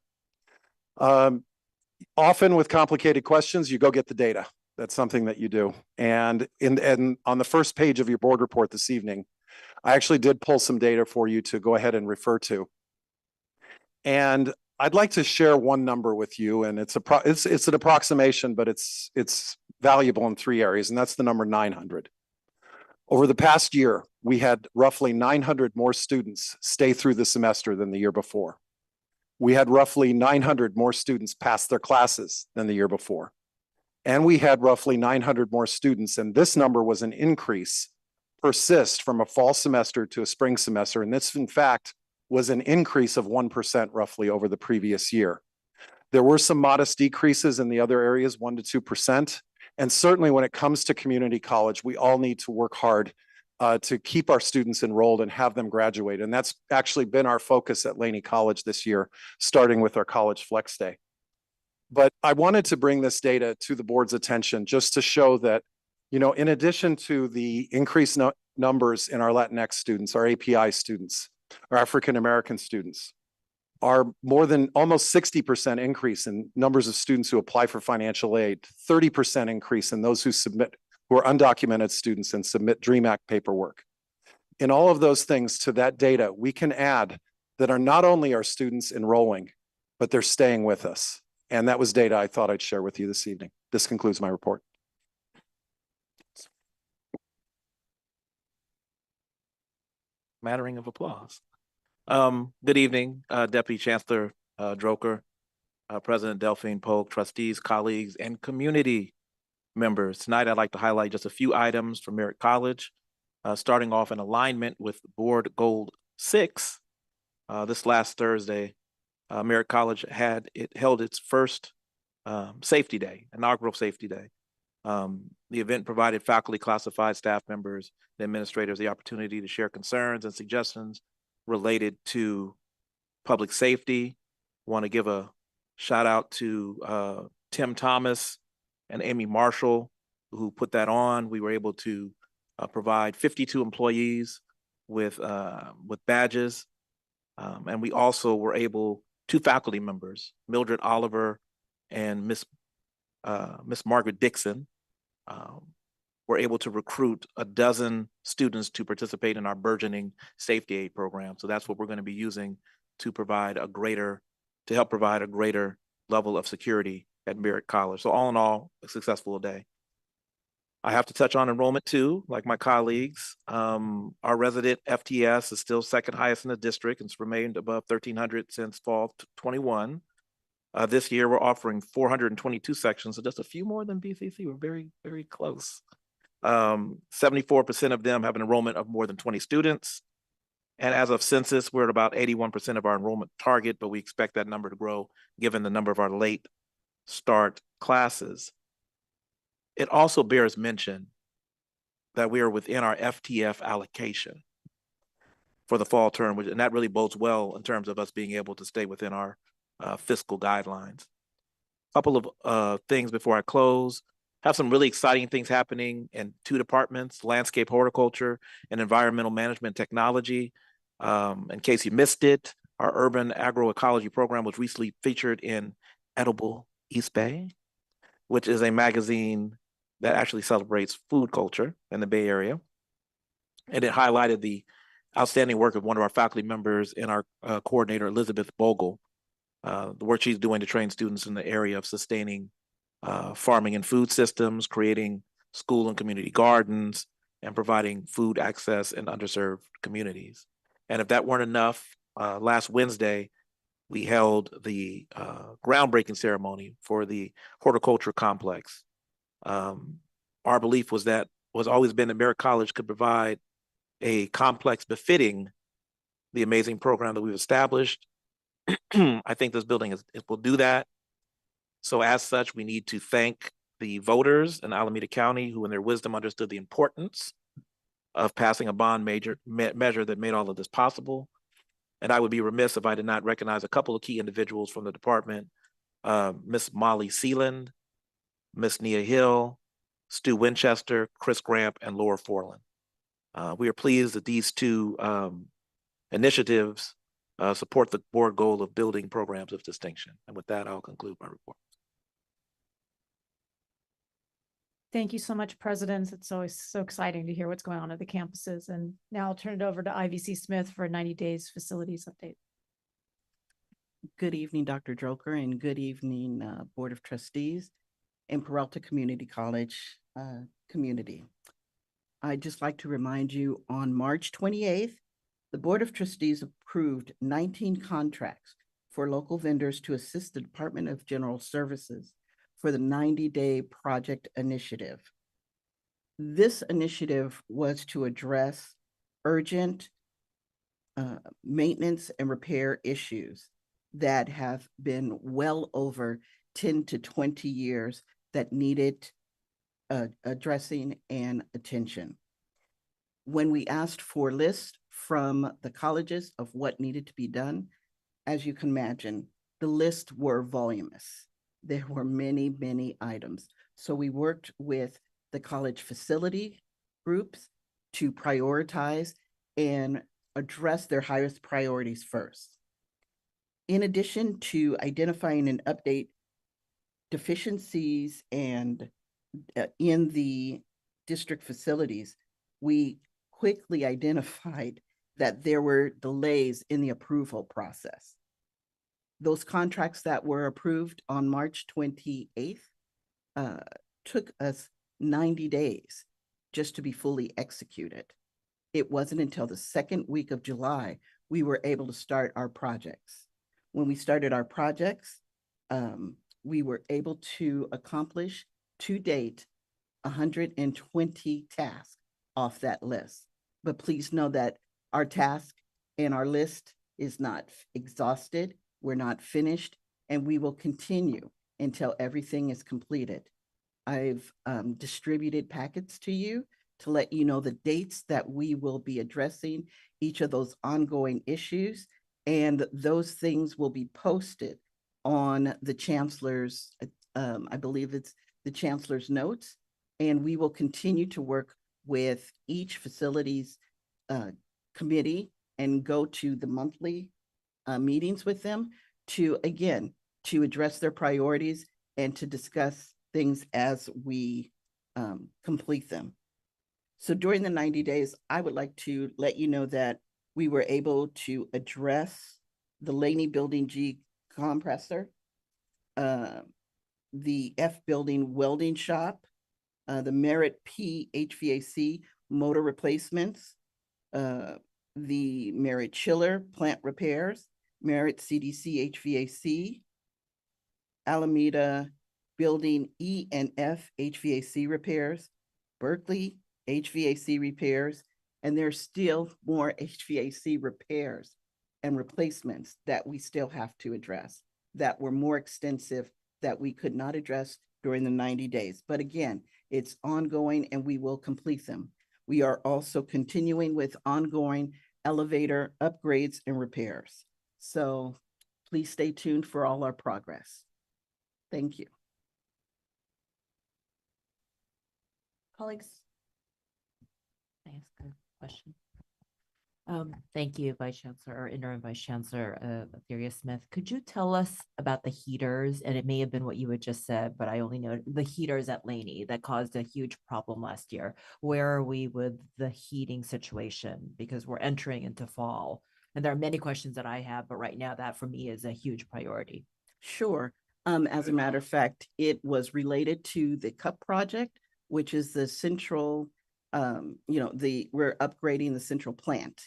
Often with complicated questions, you go get the data. That's something that you do. And on the first page of your board report this evening, I actually did pull some data for you to go ahead and refer to. And I'd like to share one number with you, and it's an approximation, but it's valuable in three areas, and that's the number 900. Over the past year, we had roughly 900 more students stay through the semester than the year before. We had roughly 900 more students pass their classes than the year before. And we had roughly 900 more students, and this number was an increase, persist from a fall semester to a spring semester. And this, in fact, was an increase of 1% roughly over the previous year. There were some modest decreases in the other areas, 1% to 2%. And certainly when it comes to community college, we all need to work hard to keep our students enrolled and have them graduate. And that's actually been our focus at Laney College this year, starting with our College Flex Day. But I wanted to bring this data to the board's attention just to show that, you know, in addition to the increased numbers in our Latinx students, our API students, our African-American students, are more than almost 60% increase in numbers of students who apply for financial aid, 30% increase in those who are undocumented students and submit DREAM Act paperwork. In all of those things to that data, we can add that are not only our students enrolling, but they're staying with us. And that was data I thought I'd share with you this evening. This concludes my report. Mattering of applause. Good evening, Deputy Chancellor Droker, President Delphine Polk, trustees, colleagues, and community members. Tonight, I'd like to highlight just a few items from Merritt College, starting off in alignment with Board Goal 6. This last Thursday, Merritt College held its first safety day, inaugural safety day. The event provided faculty, classified staff members, and administrators the opportunity to share concerns and suggestions related to public safety. I want to give a shout out to Tim Thomas and Amy Marshall, who put that on. We were able to provide 52 employees with badges. And we also were able, 2 faculty members, Mildred Oliver and Miss Margaret Dixon, were able to recruit 12 students to participate in our burgeoning safety aid program. So that's what we're going to be using to help provide a greater level of security at Merritt College. So all in all, a successful day. I have to touch on enrollment too, like my colleagues. Our resident FTS is still second highest in the district and it's remained above 1,300 since fall 21. This year, we're offering 422 sections, so just a few more than BCC. We're very, very close. 74% of them have an enrollment of more than 20 students. And as of census, we're at about 81% of our enrollment target, but we expect that number to grow given the number of our late start classes. It also bears mention that we are within our FTF allocation for the fall term, and that really bodes well in terms of us being able to stay within our fiscal guidelines. A couple of things before I close. Have some really exciting things happening in 2 departments, landscape horticulture and environmental management technology. In case you missed it, our urban agroecology program was recently featured in Edible East Bay, which is a magazine that actually celebrates food culture in the Bay Area. And it highlighted the outstanding work of one of our faculty members and our coordinator, Elizabeth Bogle, the work she's doing to train students in the area of sustaining farming and food systems, creating school and community gardens, and providing food access in underserved communities. And if that weren't enough, last Wednesday, we held the groundbreaking ceremony for the horticulture complex. Our belief was always been that Merritt College could provide a complex befitting the amazing program that we've established. I think this building will do that. So as such, we need to thank the voters in Alameda County who in their wisdom understood the importance of passing a bond measure that made all of this possible. And I would be remiss if I did not recognize a couple of key individuals from the department, Miss Molly Sealand, Miss Nia Hill, Stu Winchester, Chris Gramp, and Laura Forland. We are pleased that these 2 initiatives support the board goal of building programs of distinction. And with that, I'll conclude my report. Thank you so much, President. It's always so exciting to hear what's going on at the campuses. And now I'll turn it over to IVC Smith for a 90 days facilities update. Good evening, Dr. Droker, and good evening, Board of Trustees and Peralta Community College community. I'd just like to remind you on March 28th, the Board of Trustees approved 19 contracts for local vendors to assist the Department of General Services for the 90-day project initiative. This initiative was to address urgent maintenance and repair issues that have been well over 10 to 20 years that needed addressing and attention. When we asked for lists from the colleges of what needed to be done, as you can imagine, the lists were voluminous. There were many, many items. So we worked with the college facility groups to prioritize and address their highest priorities first. In addition to identifying and update deficiencies and in the district facilities, we quickly identified that there were delays in the approval process. Those contracts that were approved on March 28th took us 90 days just to be fully executed. It wasn't until the second week of July we were able to start our projects. When we started our projects, we were able to accomplish to date 120 tasks off that list. But please know that our task and our list is not exhausted. We're not finished, and we will continue until everything is completed. I've distributed packets to you to let you know the dates that we will be addressing each of those ongoing issues, and those things will be posted on the chancellor's, I believe it's the chancellor's notes, and we will continue to work with each facilities committee and go to the monthly meetings with them to, again, to address their priorities and to discuss things as we complete them. So during the 90 days, I would like to let you know that we were able to address the Laney Building G compressor, the F Building welding shop, the Merritt HVAC motor replacements, the Merritt chiller plant repairs, Merritt CDC HVAC, Alameda Building E and F HVAC repairs, Berkeley HVAC repairs, and there's still more HVAC repairs and replacements that we still have to address that were more extensive that we could not address during the 90 days. But again, it's ongoing and we will complete them. We are also continuing with ongoing elevator upgrades and repairs. So please stay tuned for all our progress. Thank you. Colleagues? Can I ask a question? Thank you, Vice Chancellor or Interim Vice Chancellor Etheria Smith. Could you tell us about the heaters? And it may have been what you had just said, but I only know the heaters at Laney that caused a huge problem last year. Where are we with the heating situation? Because we're entering into fall. And there are many questions that I have, but right now that for me is a huge priority. Sure. As a matter of fact, it was related to the CUP project, which is the central, we're upgrading the central plant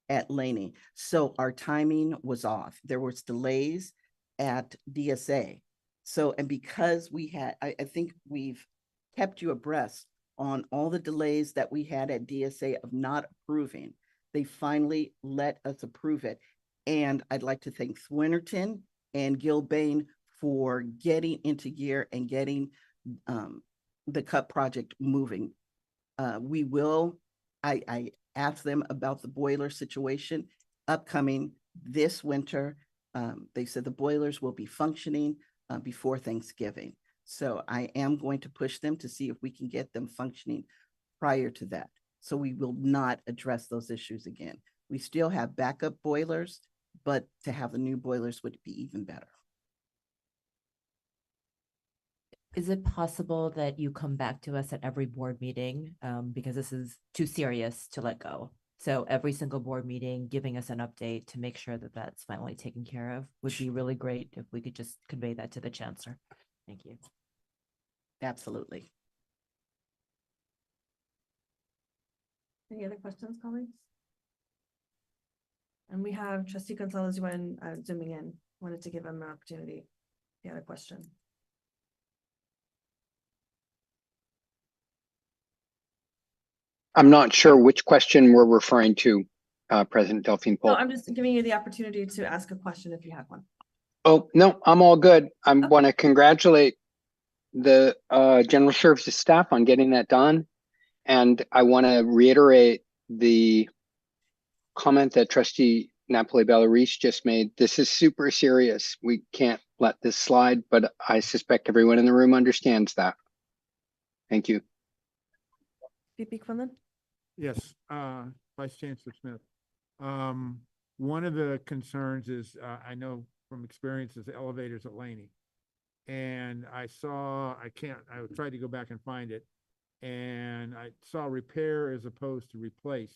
at Laney. So our timing was off. There was delays at DSA. So, and because we had, I think we've kept you abreast on all the delays that we had at DSA of not approving. They finally let us approve it. And I'd like to thank Swinnerton and Gil Bain for getting into gear and getting the CUP project moving. I asked them about the boiler situation upcoming this winter. They said the boilers will be functioning before Thanksgiving. So I am going to push them to see if we can get them functioning prior to that. So we will not address those issues again. We still have backup boilers, but to have the new boilers would be even better. Is it possible that you come back to us at every board meeting? Because this is too serious to let go. So every single board meeting, giving us an update to make sure that that's finally taken care of would be really great if we could just convey that to the chancellor. Thank you. Absolutely. Any other questions, colleagues? And we have Trustee Gonzalez when zooming in. Wanted to give him an opportunity. The other question. I'm not sure which question we're referring to, President Delphine No, Polk. I'm just giving you the opportunity to ask a question if you have one. Oh, no, I'm all good. I want to congratulate the General Services staff on getting that done. And I want to reiterate the comment that Trustee Napoli-Bellarice just made. This is super serious. We can't let this slide, but I suspect everyone in the room understands that. Thank you. VP Quinlan? Yes, Vice Chancellor Smith. One of the concerns is, I know from experience, is elevators at Laney. And I tried to go back and find it. And I saw repair as opposed to replace.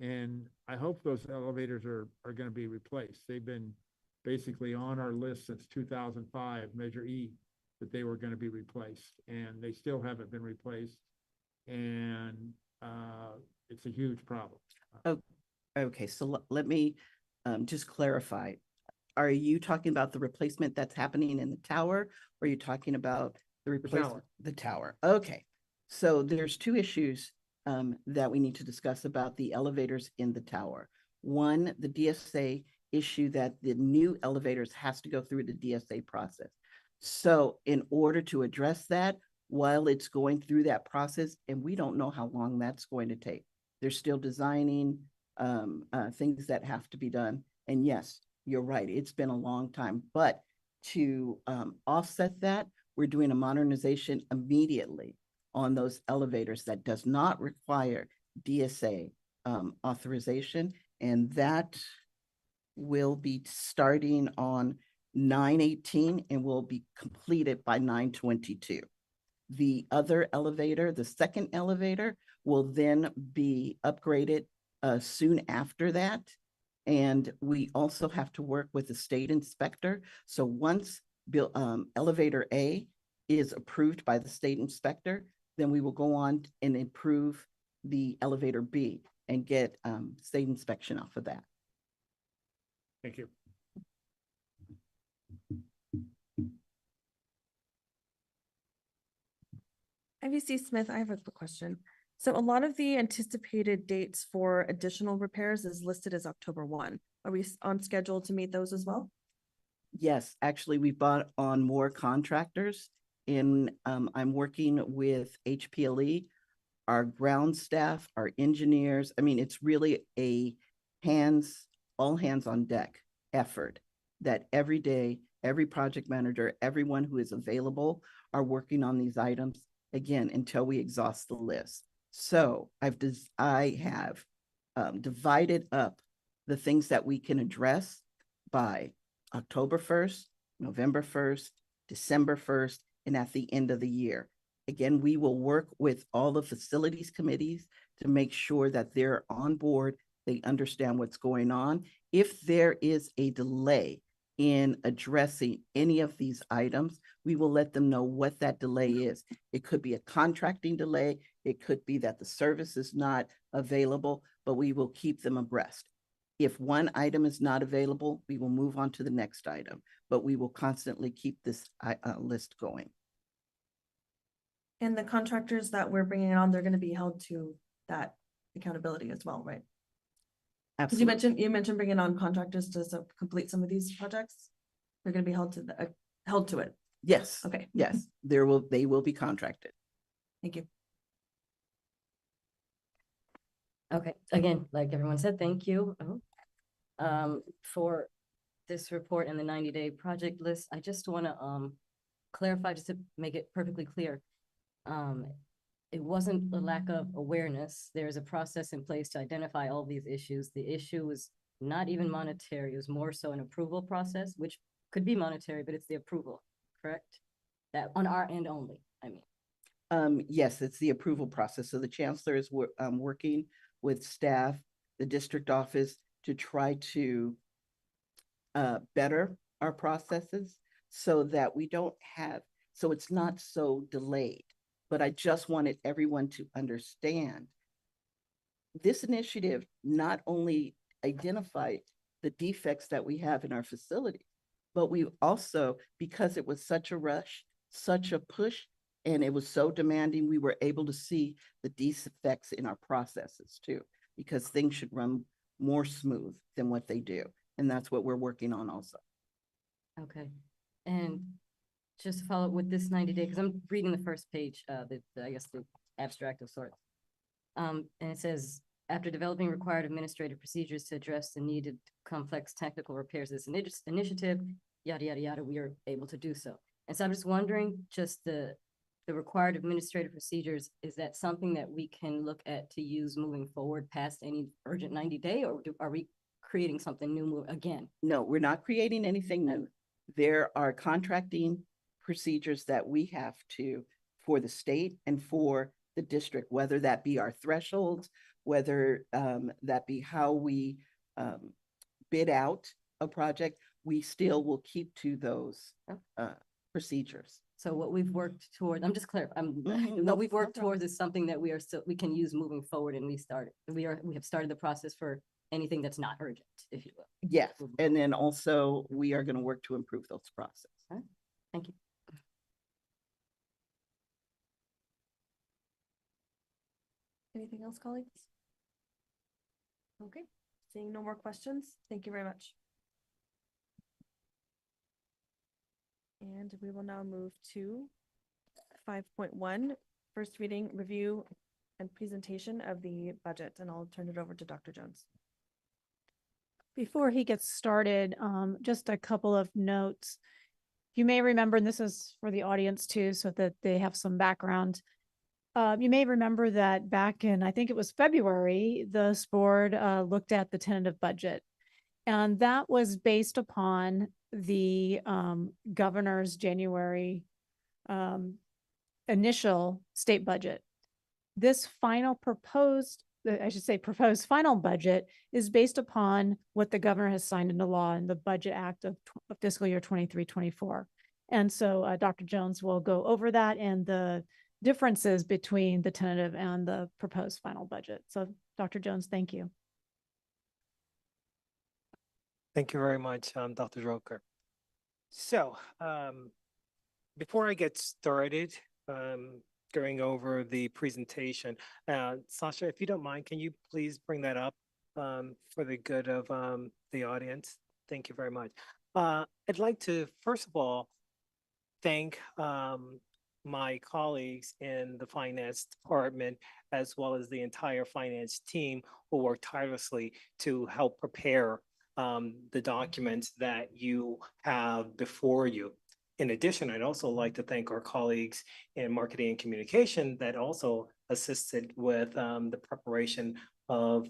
And I hope those elevators are going to be replaced. They've been basically on our list since 2005, Measure E, that they were going to be replaced. And they still haven't been replaced. And it's a huge problem. Oh, okay. So let me just clarify. Are you talking about the replacement that's happening in the tower? Or are you talking about the replacement? The tower. Okay. So there's two issues that we need to discuss about the elevators in the tower. One, the DSA issue that the new elevators has to go through the DSA process. So in order to address that, while it's going through that process, and we don't know how long that's going to take. They're still designing things that have to be done. And yes, you're right, it's been a long time. But to offset that, we're doing a modernization immediately on those elevators that does not require DSA authorization. And that will be starting on 9/18 and will be completed by 9/22. The other elevator, the second elevator, will then be upgraded soon after that. And we also have to work with the state inspector. So once elevator A is approved by the state inspector, then we will go on and improve the elevator B and get state inspection off of that. Thank you. IVC Smith, I have a quick question. So a lot of the anticipated dates for additional repairs is listed as October 1. Are we on schedule to meet those as well? Yes, actually, we brought on more contractors and I'm working with HPLE, our ground staff, our engineers. I mean, it's really a all hands on deck effort that every day, every project manager, everyone who is available are working on these items again until we exhaust the list. So I have divided up the things that we can address by October 1st, November 1st, December 1st, and at the end of the year. Again, we will work with all the facilities committees to make sure that they're on board, they understand what's going on. If there is a delay in addressing any of these items, we will let them know what that delay is. It could be a contracting delay. It could be that the service is not available, but we will keep them abreast. If one item is not available, we will move on to the next item, but we will constantly keep this list going. And the contractors that we're bringing on, they're going to be held to that accountability as well, right? Because Absolutely. you mentioned bringing on contractors to complete some of these projects. They're going to be held to it. Yes. Okay. Yes, they will be contracted. Thank you. Okay, again, like everyone said, thank you for this report and the 90-day project list. I just want to clarify, just to make it perfectly clear. It wasn't a lack of awareness. There's a process in place to identify all these issues. The issue was not even monetary. It was more so an approval process, which could be monetary, but it's the approval, correct? That on our end only, I mean. Yes, it's the approval process. So the chancellor is working with staff, the district office, to try to better our processes so that we don't have, so it's not so delayed. But I just wanted everyone to understand this initiative not only identified the defects that we have in our facility, but we also, because it was such a rush, such a push, and it was so demanding, we were able to see the defects in our processes too, because things should run more smooth than what they do. And that's what we're working on also. Okay. And just to follow up with this 90-day, because I'm reading the first page, I guess the abstract of sorts. And it says, after developing required administrative procedures to address the needed complex technical repairs, this initiative, yada, yada, yada, we are able to do so. And so I'm just wondering, just the required administrative procedures, is that something that we can look at to use moving forward past any urgent 90-day, or are we creating something new again? No, we're not creating anything new. There are contracting procedures that we have to, for the state and for the district, whether that be our thresholds, whether that be how we bid out a project, we still will keep to those procedures. So what we've worked toward, I'm just clear, what we've worked towards is something that we can use moving forward, and we have started the process for anything that's not urgent, if you will. Yes, and then also we are going to work to improve those processes. All right. Thank you. Anything else, colleagues? Okay, seeing no more questions, thank you very much. And we will now move to 5.1, first reading, review, and presentation of the budget, and I'll turn it over to Dr. Jones. Before he gets started, just a couple of notes. You may remember, and this is for the audience too, so that they have some background. You may remember that back in, I think it was February, the board looked at the tentative budget. And that was based upon the governor's January initial state budget. This final proposed final budget is based upon what the governor has signed into law in the Budget Act of fiscal year 23-24. And so Dr. Jones will go over that, and the differences between the tentative and the proposed final budget. So Dr. Jones, thank you. Thank you very much, Dr. Drucker. So, before I get started, going over the presentation, Sasha, if you don't mind, can you please bring that up for the good of the audience? Thank you very much. I'd like to, first of all, thank my colleagues in the finance department, as well as the entire finance team who worked tirelessly to help prepare the documents that you have before you. In addition, I'd also like to thank our colleagues in marketing and communication that also assisted with the preparation of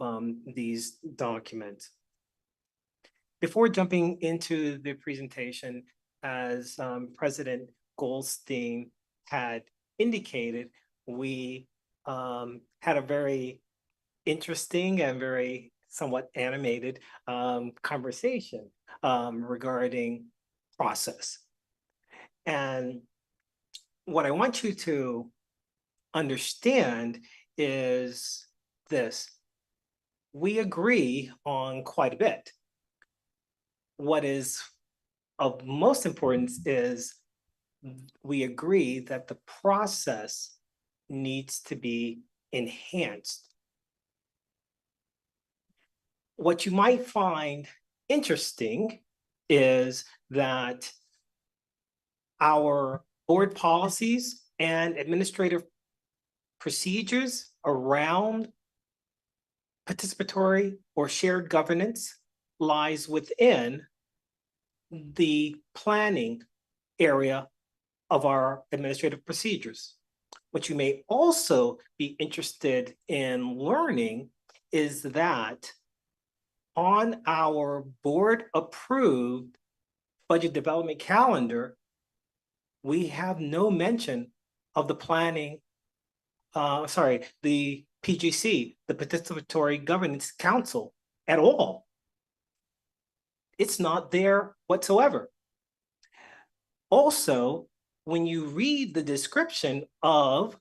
these documents. Before jumping into the presentation, as President Goldstein had indicated, we had a very interesting and very somewhat animated conversation regarding process. And what I want you to understand is this: we agree on quite a bit. What is of most importance is we agree that the process needs to be enhanced. What you might find interesting is that our board policies and administrative procedures around participatory or shared governance lies within the planning area of our administrative procedures. What you may also be interested in learning is that on our board-approved budget development calendar, we have no mention of the planning, the PGC, the Participatory Governance Council, at all. It's not there whatsoever. Also, when you read the description of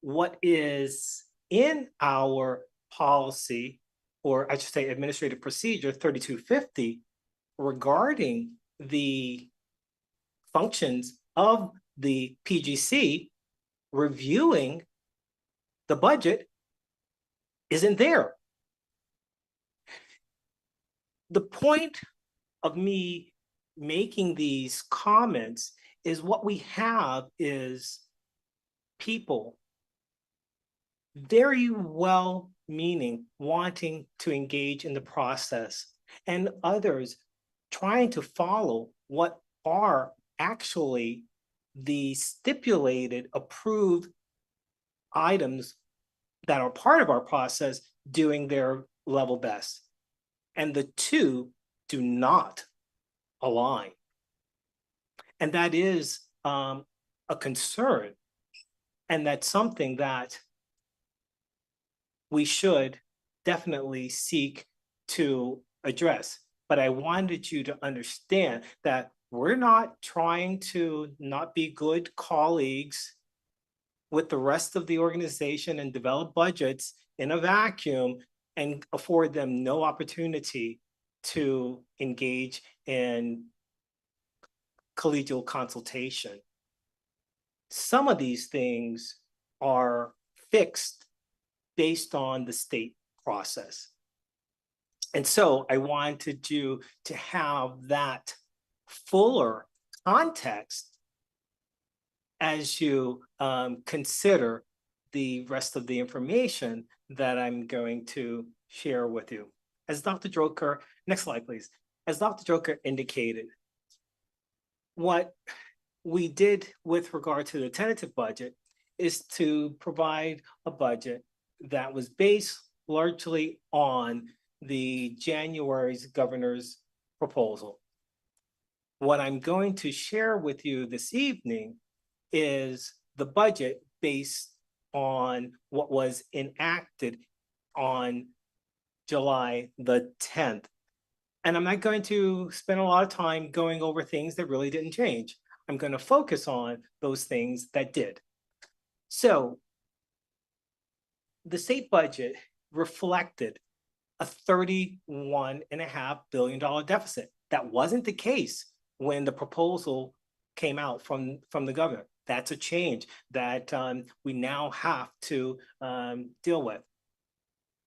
what is in our policy, or I should say Administrative Procedure 3250, regarding the functions of the PGC, reviewing the budget isn't there. The point of me making these comments is what we have is people very well-meaning, wanting to engage in the process, and others trying to follow what are actually the stipulated approved items that are part of our process, doing their level best. And the two do not align. And that is a concern. And that's something that we should definitely seek to address. But I wanted you to understand that we're not trying to not be good colleagues with the rest of the organization and develop budgets in a vacuum and afford them no opportunity to engage in collegial consultation. Some of these things are fixed based on the state process. And so I wanted you to have that fuller context as you consider the rest of the information that I'm going to share with you. As Dr. Drucker, next slide, please. As Dr. Drucker indicated, what we did with regard to the tentative budget is to provide a budget that was based largely on the January's governor's proposal. What I'm going to share with you this evening is the budget based on what was enacted on July the 10th. And I'm not going to spend a lot of time going over things that really didn't change. I'm going to focus on those things that did. So the state budget reflected a $31.5 billion deficit. That wasn't the case when the proposal came out from the governor. That's a change that we now have to deal with.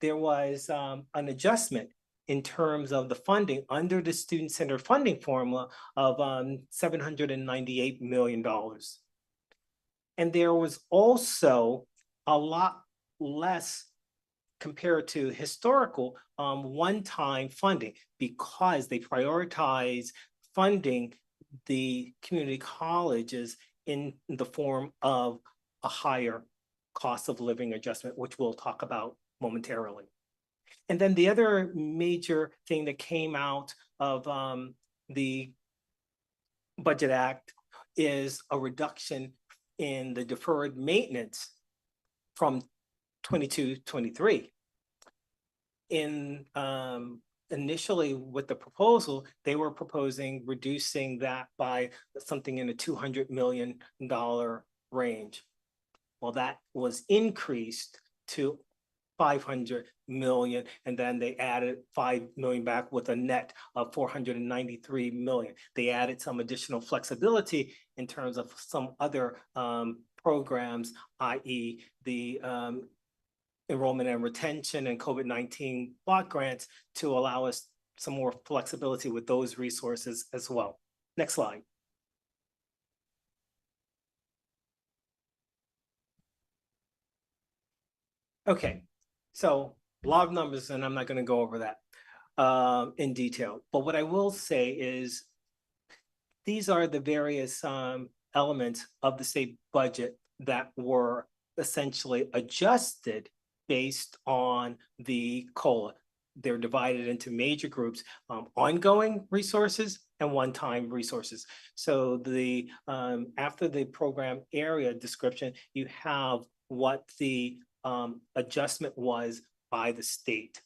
There was an adjustment in terms of the funding under the student-centered funding formula of $798 million. And there was also a lot less compared to historical one-time funding because they prioritize funding the community colleges in the form of a higher cost of living adjustment, which we'll talk about momentarily. And then the other major thing that came out of the Budget Act is a reduction in the deferred maintenance from 22-23. In initially with the proposal, they were proposing reducing that by something in the $200 million range. Well, that was increased to 500 million, and then they added 5 million back with a net of 493 million. They added some additional flexibility in terms of some other programs, i.e. the enrollment and retention and COVID-19 block grants to allow us some more flexibility with those resources as well. Next slide. Okay, so a lot of numbers, and I'm not going to go over that in detail. But what I will say is these are the various elements of the state budget that were essentially adjusted based on the COLA. They're divided into major groups, ongoing resources and one-time resources. So the after the program area description, you have what the adjustment was by the state.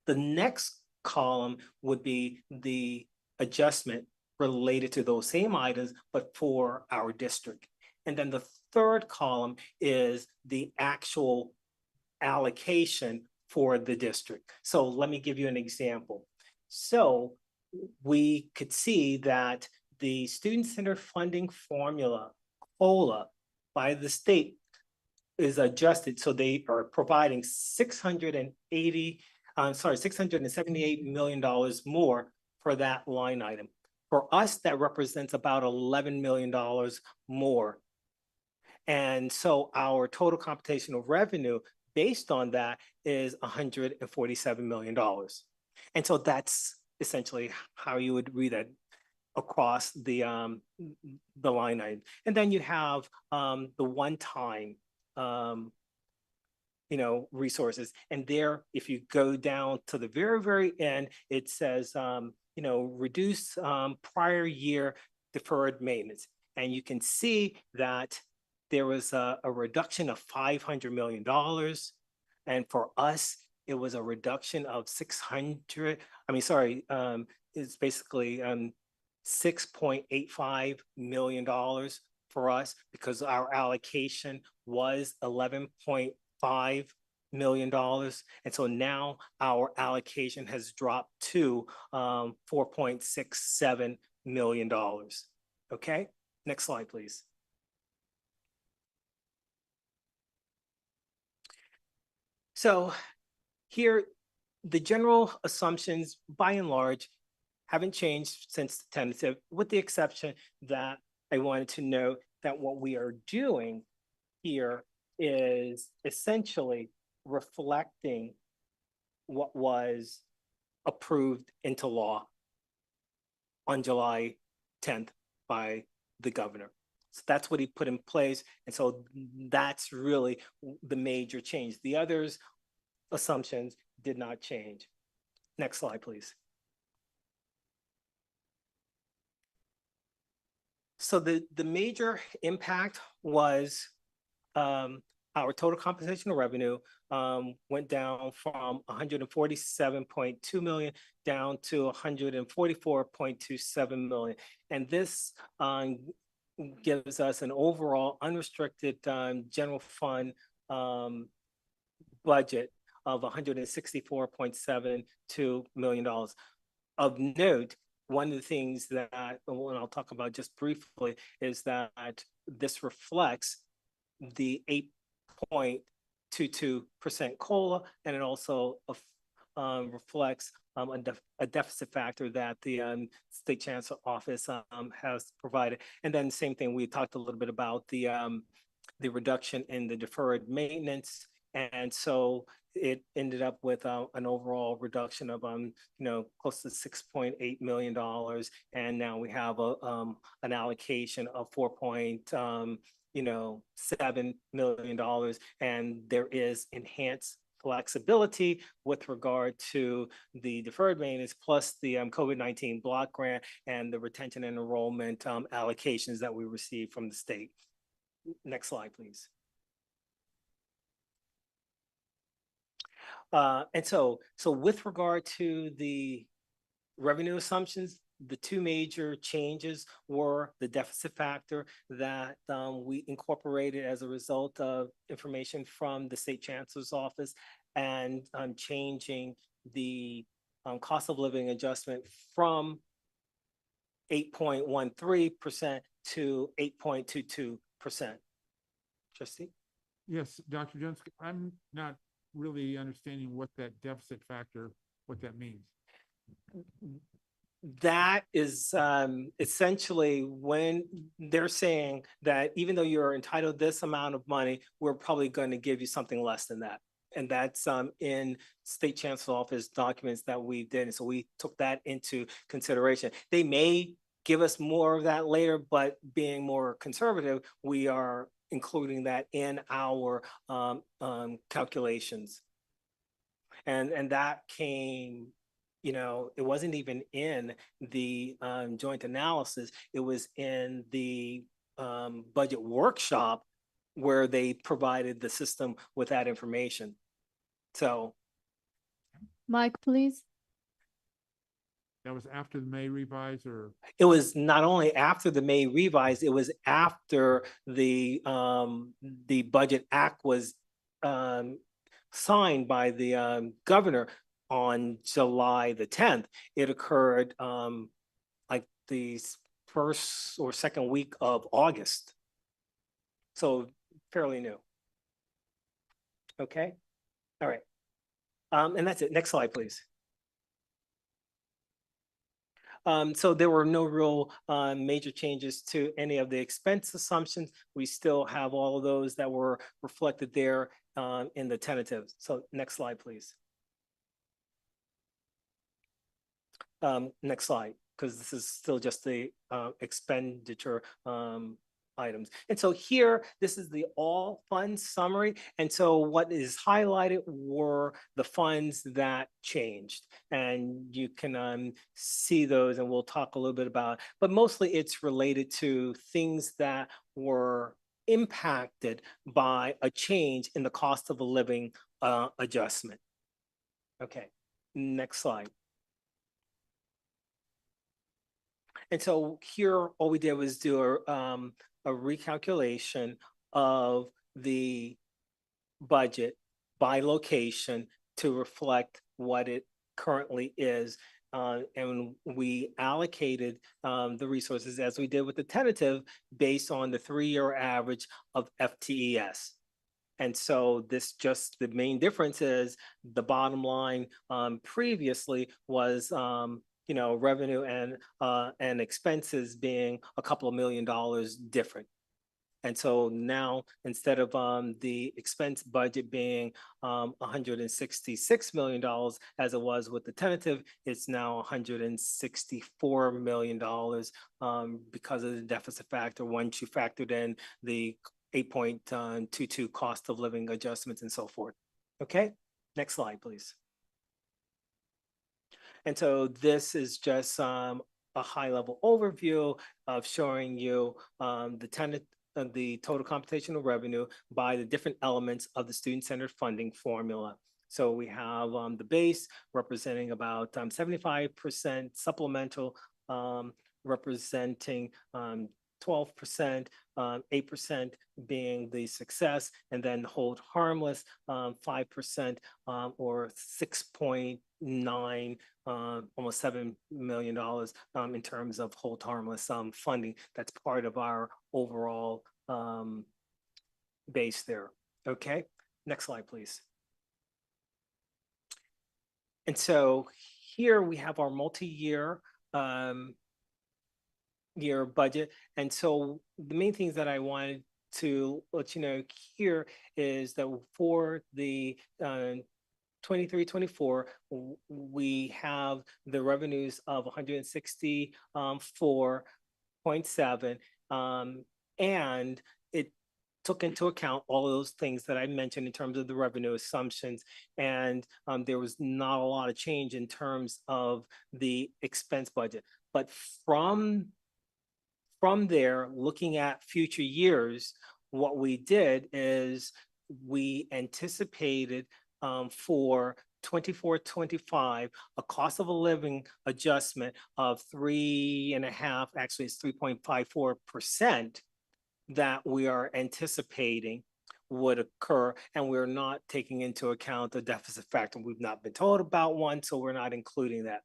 The next column would be the adjustment related to those same items, but for our district. And then the third column is the actual allocation for the district. So let me give you an example. So we could see that the student-centered funding formula, COLA, by the state is adjusted. So they are providing $678 million more for that line item. For us, that represents about $11 million more. And so our total computational revenue based on that is $147 million. And so that's essentially how you would read it across the line item. And then you have the one-time resources. And there, if you go down to the very, very end, it says, reduce prior year deferred maintenance. And you can see that there was a reduction of $500 million. And for us, it was a reduction of it's basically $6.85 million for us because our allocation was $11.5 million. And so now our allocation has dropped to $4.67 million. Okay, next slide, please. So here, the general assumptions, by and large, haven't changed since the tentative, with the exception that I wanted to note that what we are doing here is essentially reflecting what was approved into law on July 10th by the governor. So that's what he put in place. And so that's really the major change. The others assumptions did not change. Next slide, please. So the major impact was our total compensation revenue went down from 147.2 million down to 144.27 million. And this gives us an overall unrestricted general fund budget of $164.72 million. Of note, one of the things that, and I'll talk about just briefly, is that this reflects the 8.22% COLA, and it also reflects a deficit factor that the State Chancellor Office has provided. And then same thing, we talked a little bit about the reduction in the deferred maintenance. And so it ended up with an overall reduction of close to $6.8 million. And now we have an allocation of $4.7 million. And there is enhanced flexibility with regard to the deferred maintenance plus the COVID-19 block grant and the retention and enrollment allocations that we received from the state. Next slide, please. And so with regard to the revenue assumptions, the two major changes were the deficit factor that we incorporated as a result of information from the State Chancellor's Office, and changing the cost of living adjustment from 8.13% to 8.22%. Trustee? Yes, Dr. Jones, I'm not really understanding what that deficit factor, what that means. That is essentially when they're saying that even though you're entitled this amount of money, we're probably going to give you something less than that. And that's in State Chancellor's Office documents that we did. And so we took that into consideration. They may give us more of that later, but being more conservative, we are including that in our calculations. And that came, it wasn't even in the joint analysis. It was in the budget workshop where they provided the system with that information. So. Mike, please. That was after the May revise, or? It was not only after the May revise, it was after the Budget Act was signed by the governor on July the 10th. It occurred like the first or second week of August. So fairly new. Okay. All right. And that's it. Next slide, please. So there were no real major changes to any of the expense assumptions. We still have all of those that were reflected there in the tentative. So next slide, please. Next slide, because this is still just the expenditure items. And so here, this is the all funds summary. And so what is highlighted were the funds that changed. And you can see those, and we'll talk a little bit about, but mostly it's related to things that were impacted by a change in the cost of a living adjustment. Okay, next slide. And so here, all we did was do a recalculation of the budget by location to reflect what it currently is. And we allocated the resources, as we did with the tentative, based on the 3-year average of FTES. And so this just, the main difference is the bottom line previously was revenue and expenses being a couple of $1 million different. And so now, instead of the expense budget being $166 million as it was with the tentative, it's now $164 million because of the deficit factor once you factored in the 8.22 cost of living adjustments and so forth. Okay, next slide, please. And so this is just a high-level overview of showing you the total computational revenue by the different elements of the student-centered funding formula. So we have the base representing about 75%, supplemental representing 12%, 8% being the success, and then hold harmless, 5%, or 6.9, almost $7 million in terms of hold harmless funding. That's part of our overall base there. Okay, next slide, please. And so here we have our multi-year budget. And so the main things that I wanted to let you know here is that for the 23-24, we have the revenues of 164.7, and it took into account all of those things that I mentioned in terms of the revenue assumptions. And there was not a lot of change in terms of the expense budget. But from there, looking at future years, what we did is we anticipated for 24-25 a cost of a living adjustment of 3.5, actually it's 3.54%, that we are anticipating would occur, and we're not taking into account the deficit factor. We've not been told about one, so we're not including that.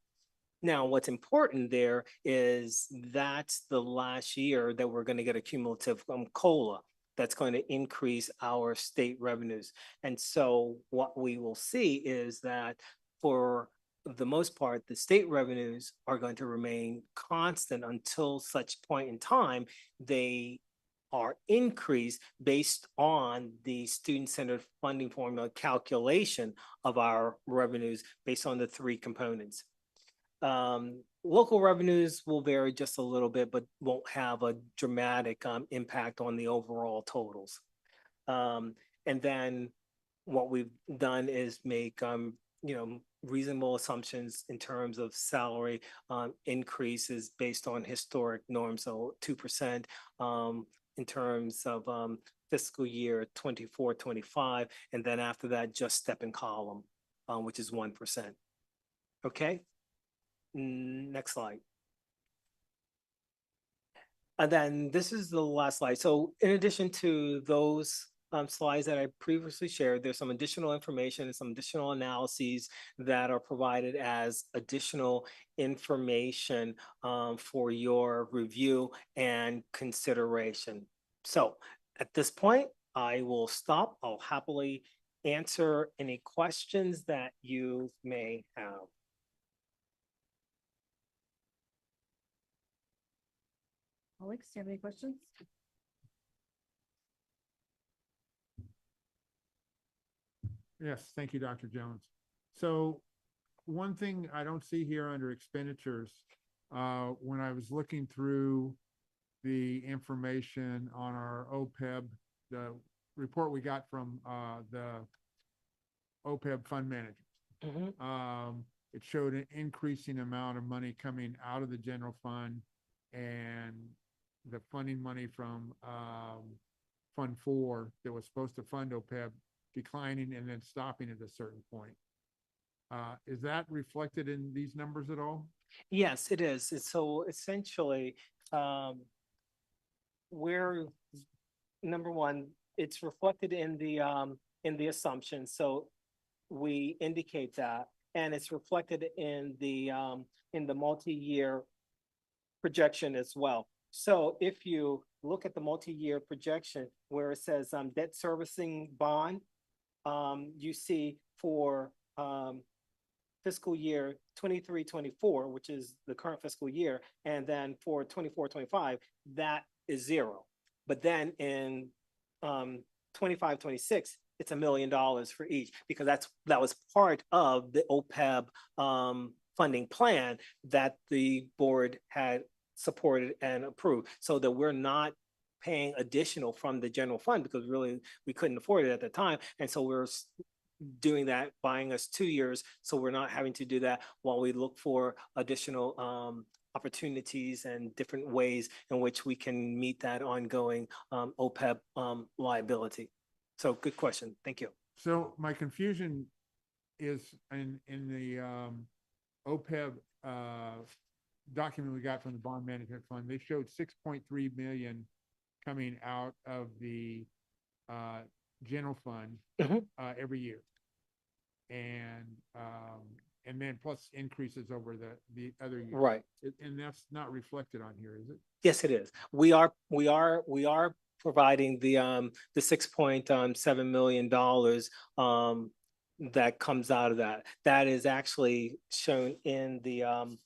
Now, what's important there is that's the last year that we're going to get a cumulative COLA that's going to increase our state revenues. And so what we will see is that for the most part, the state revenues are going to remain constant until such point in time they are increased based on the student-centered funding formula calculation of our revenues based on the three components. Local revenues will vary just a little bit, but won't have a dramatic impact on the overall totals. And then what we've done is make reasonable assumptions in terms of salary increases based on historic norms, so 2%. In terms of fiscal year 24-25, and then after that, just step in column, which is 1%. Okay, next slide. And then this is the last slide. So in addition to those slides that I previously shared, there's some additional information and some additional analyses that are provided as additional information for your review and consideration. So at this point, I will stop. I'll happily answer any questions that you may have. Alex, do you have any questions? Yes, thank you, Dr. Jones. So one thing I don't see here under expenditures, when I was looking through the information on our OPEB, the report we got from the OPEB fund managers, it showed an increasing amount of money coming out of the general fund, and the funding money from Fund 4 that was supposed to fund OPEB declining and then stopping at a certain point. Is that reflected in these numbers at all? Yes, it is. So essentially, we're number one, it's reflected in the assumption. So we indicate that, and it's reflected in the multi-year projection as well. So if you look at the multi-year projection where it says debt servicing bond, you see for fiscal year 23-24, which is the current fiscal year, and then for 24-25, that is zero. But then in 25-26, it's $1 million for each, because that was part of the OPEB funding plan that the board had supported and approved, so that we're not paying additional from the general fund, because really we couldn't afford it at the time. And so we're doing that, buying us 2 years, so we're not having to do that while we look for additional opportunities and different ways in which we can meet that ongoing OPEB liability. So good question. Thank you. So my confusion is in the OPEB document we got from the bond management fund, they showed 6.3 million coming out of the general fund every year. And then plus increases over the other years. Right. And that's not reflected on here, is it? Yes, it is. We are providing the $6.7 million that comes out of that. That is actually shown in the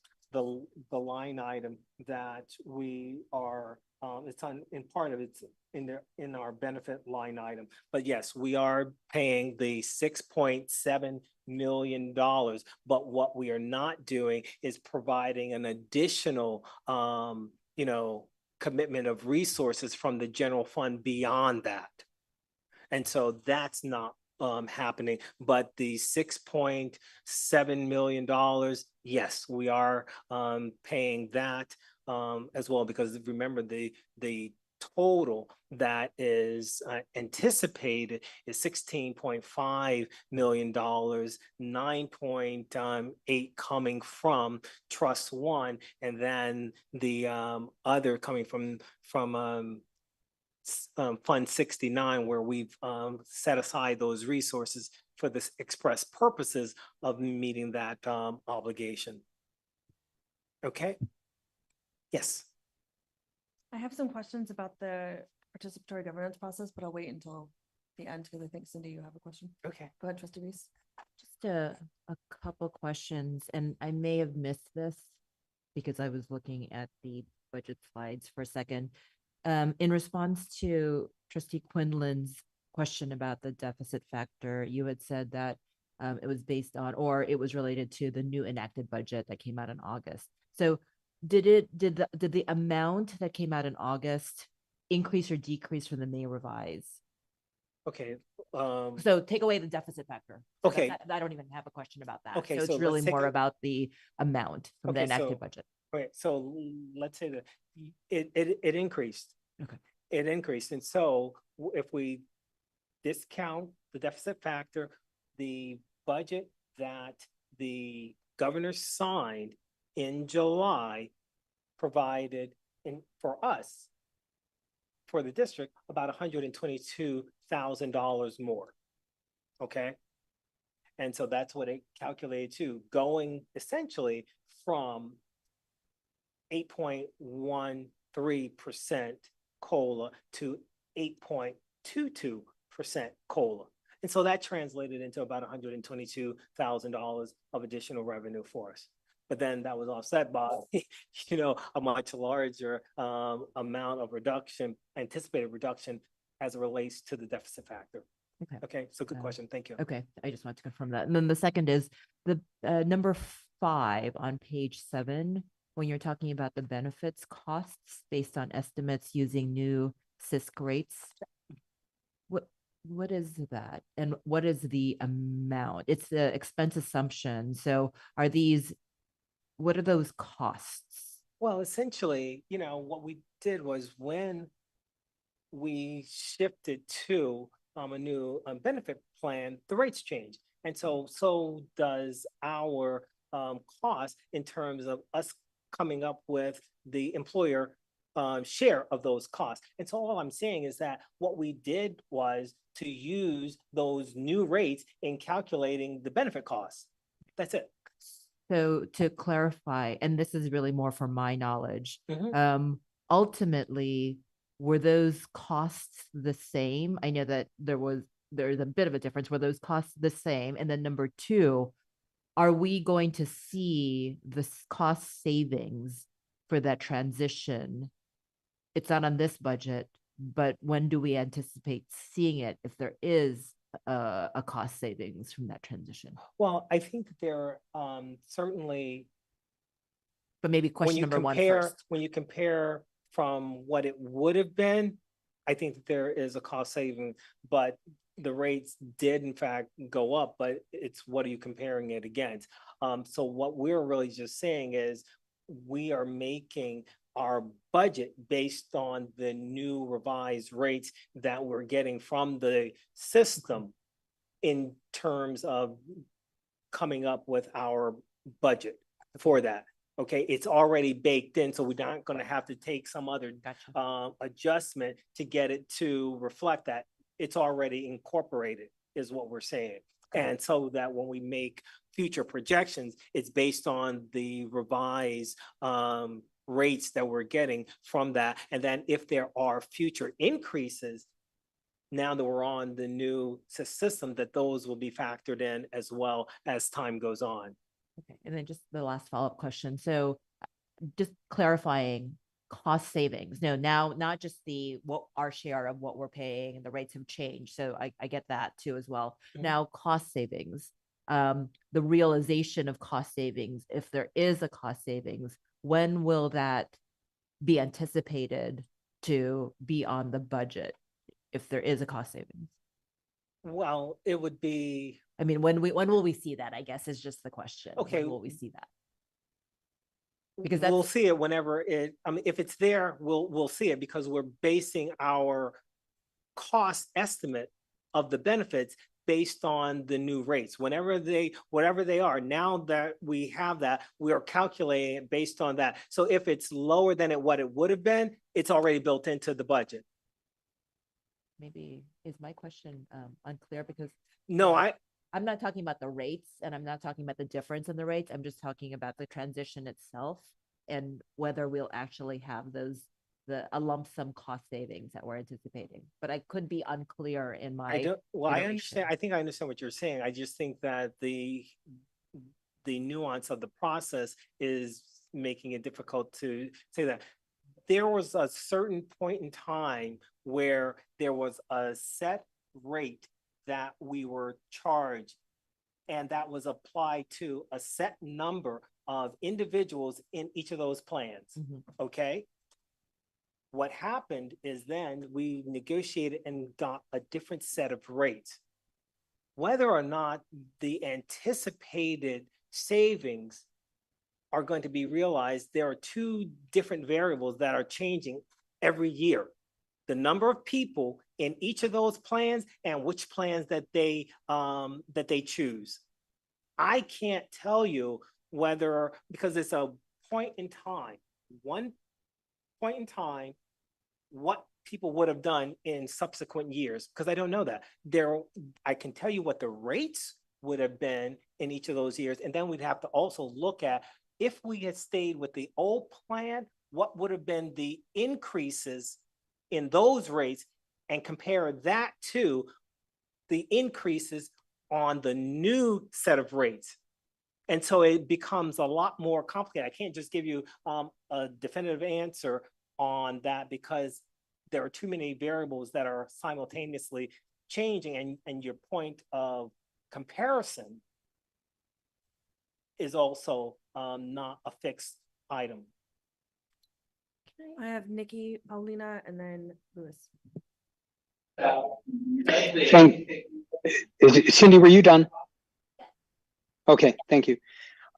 line item that we are, it's on, in part of it's in our benefit line item. But yes, we are paying the $6.7 million, but what we are not doing is providing an additional commitment of resources from the general fund beyond that. And so that's not happening, but the $6.7 million, yes, we are paying that as well, because remember the total that is anticipated is $16.5 million, 9.8 coming from Trust One, and then the other coming from Fund 69, where we've set aside those resources for the express purposes of meeting that obligation. Okay. Yes. I have some questions about the participatory governance process, but I'll wait until the end because I think Cindy, you have a question. Okay. Go ahead, Trustee Reese. Just a couple questions, and I may have missed this because I was looking at the budget slides for a second. In response to Trustee Quinlan's question about the deficit factor, you had said that it was based on, or it was related to the new enacted budget that came out in August. So did the amount that came out in August increase or decrease from the May revise? Okay. So take away the deficit factor. So Okay. I don't even have a question about that. Okay, So so it's really let's take more a- about the amount from the Okay, enacted so- budget. Okay, so let's say that it increased. Okay. It increased, and so if we discount the deficit factor, the budget that the governor signed in July provided for us, for the district, about $122,000 more. Okay. And so that's what it calculated to, going essentially from 8.13% COLA to 8.22% COLA. And so that translated into about $122,000 of additional revenue for us. But then that was offset by, a much larger amount of reduction, anticipated reduction as it relates to the deficit factor. Okay. Okay, so good question. Thank you. Okay, I just want to confirm that. And then the second is the number 5 on page 7, when you're talking about the benefits costs based on estimates using new CISC rates. What is that? And what is the amount? It's the expense assumption. So what are those costs? Well, essentially, what we did was when we shifted to a new benefit plan, the rates change. And so does our cost in terms of us coming up with the employer share of those costs. And so all I'm saying is that what we did was to use those new rates in calculating the benefit costs. That's it. So to clarify, and this is really more for my knowledge, Mhm. Ultimately, were those costs the same? I know that there's a bit of a difference. Were those costs the same? And then number 2, are we going to see the cost savings for that transition? It's not on this budget, but when do we anticipate seeing it if there is a cost savings from that transition? Well, I think that there certainly, but maybe question number 1 first. When you compare from what it would have been, I think that there is a cost saving, but the rates did in fact go up, but it's what are you comparing it against? So what we're really just saying is we are making our budget based on the new revised rates that we're getting from the system in terms of coming up with our budget for that. Okay, it's already baked in, so we're not gonna have to take some other adjustment to get it to reflect that. It's already incorporated, is what we're saying. And so that when we make future projections, it's based on the revised rates that we're getting from that. And then if there are future increases, now that we're on the new system, that those will be factored in as well as time goes on. Okay, and then just the last follow-up question. So just clarifying cost savings. No, now not just what our share of what we're paying and the rates have changed. So I get that too as well. Mhm. Now cost savings, the realization of cost savings, if there is a cost savings, when will that be anticipated to be on the budget if there is a cost savings? Well, it would be, I mean, when will we see that, I guess, is just the question. Okay. When will we see that? Because we'll that's, see it whenever if it's there, we'll see it because we're basing our cost estimate of the benefits based on the new rates. Whatever they are, now that we have that, we are calculating it based on that. So if it's lower than what it would have been, it's already built into the budget. maybe is my question unclear because No, I'm not talking about the rates and I'm not talking about the difference in the rates. I'm just talking about the transition itself and whether we'll actually have a lump sum cost savings that we're anticipating. But I could be unclear in my. I understand. I think I understand what you're saying. I just think that the nuance of the process is making it difficult to say that. There was a certain point in time where there was a set rate that we were charged, and that was applied to a set number of individuals in each of those plans. Okay. What happened is then we negotiated and got a different set of rates. Whether or not the anticipated savings are going to be realized, there are two different variables that are changing every year. The number of people in each of those plans and which plans that they choose. I can't tell you whether, because it's a point in time, one point in time, what people would have done in subsequent years, because I don't know that. I can tell you what the rates would have been in each of those years, and then we'd have to also look at if we had stayed with the old plan, what would have been the increases in those rates and compare that to the increases on the new set of rates. And so it becomes a lot more complicated. I can't just give you a definitive answer on that because there are too many variables that are simultaneously changing, and your point of comparison is also not a fixed item. I have Nikki, Paulina, and then Louis. Cindy, were you done? Okay, thank you.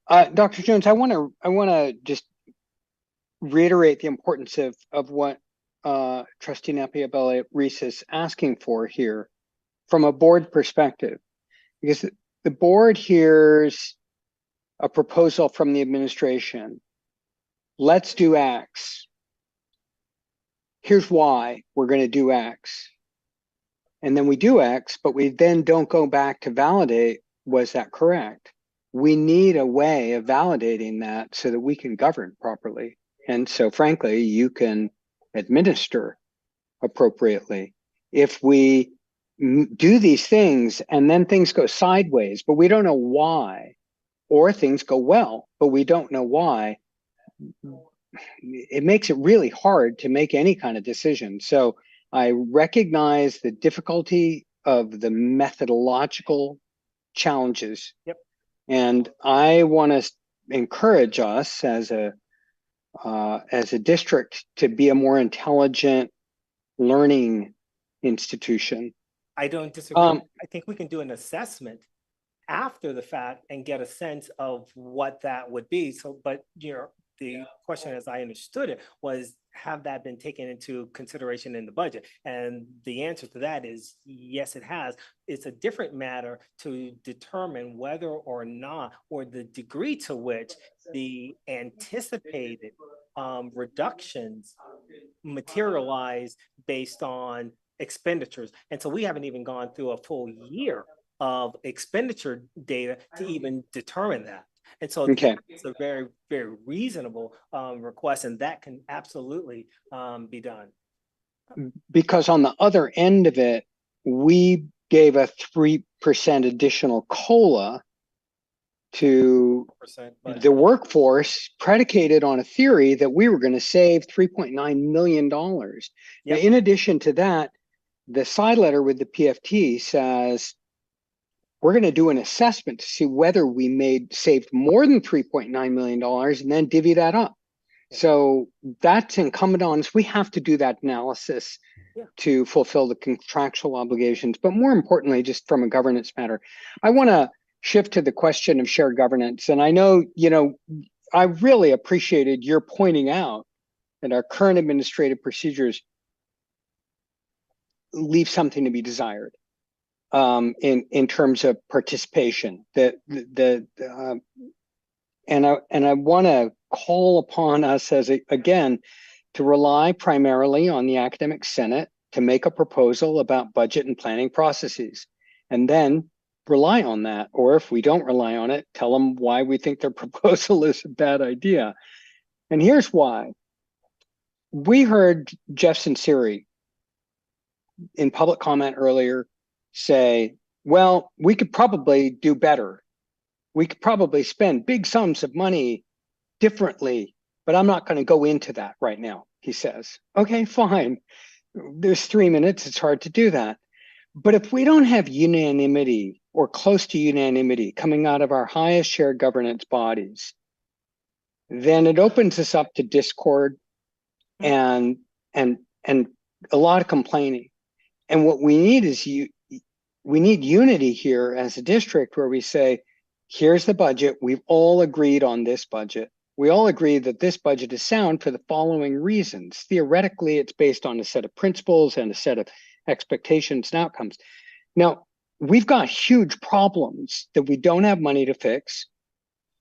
Dr. Jones, I want to just reiterate the importance of what Trustee Napia-Bella-Reese is asking for here from a board perspective, because the board hears a proposal from the administration. Let's do X. Here's why we're going to do X. And then we do X, but we then don't go back to validate, was that correct? We need a way of validating that so that we can govern properly. And so frankly, you can administer appropriately. If we do these things and then things go sideways, but we don't know why, or things go well, but we don't know why, it makes it really hard to make any kind of decision. So I recognize the difficulty of the methodological challenges. Yep. And I want to encourage us as a district to be a more intelligent learning institution. I don't disagree. I think we can do an assessment after the fact and get a sense of what that would be. So, but the question, as I understood it, was have that been taken into consideration in the budget? And the answer to that is yes, it has. It's a different matter to determine whether or not, or the degree to which the anticipated reductions materialize based on expenditures. And so we haven't even gone through a full year of expenditure data to even determine that. And so Okay. it's a very, very reasonable request, and that can absolutely be done. Because on the other end of it, we gave a 3% additional COLA to the workforce predicated on a theory that we were going to save $3.9 million. Now, in addition to that, the side letter with the PFT says, we're going to do an assessment to see whether we saved more than $3.9 million and then divvy that up. So that's incumbent on us. We have to do that analysis to fulfill the contractual obligations. But more importantly, just from a governance matter, I want to shift to the question of shared governance. And I know, I really appreciated your pointing out that our current administrative procedures leave something to be desired. In terms of participation, and I want to call upon us again to rely primarily on the academic senate to make a proposal about budget and planning processes, and then rely on that. Or if we don't rely on it, tell them why we think their proposal is a bad idea. And here's why. We heard Jeff Sinceri in public comment earlier say, well, we could probably do better. We could probably spend big sums of money differently, but I'm not going to go into that right now, he says. Okay, fine. There's 3 minutes. It's hard to do that. But if we don't have unanimity or close to unanimity coming out of our highest shared governance bodies, then it opens us up to discord and a lot of complaining. And what we need is we need unity here as a district where we say, here's the budget. We've all agreed on this budget. We all agree that this budget is sound for the following reasons. Theoretically, it's based on a set of principles and a set of expectations and outcomes. Now, we've got huge problems that we don't have money to fix.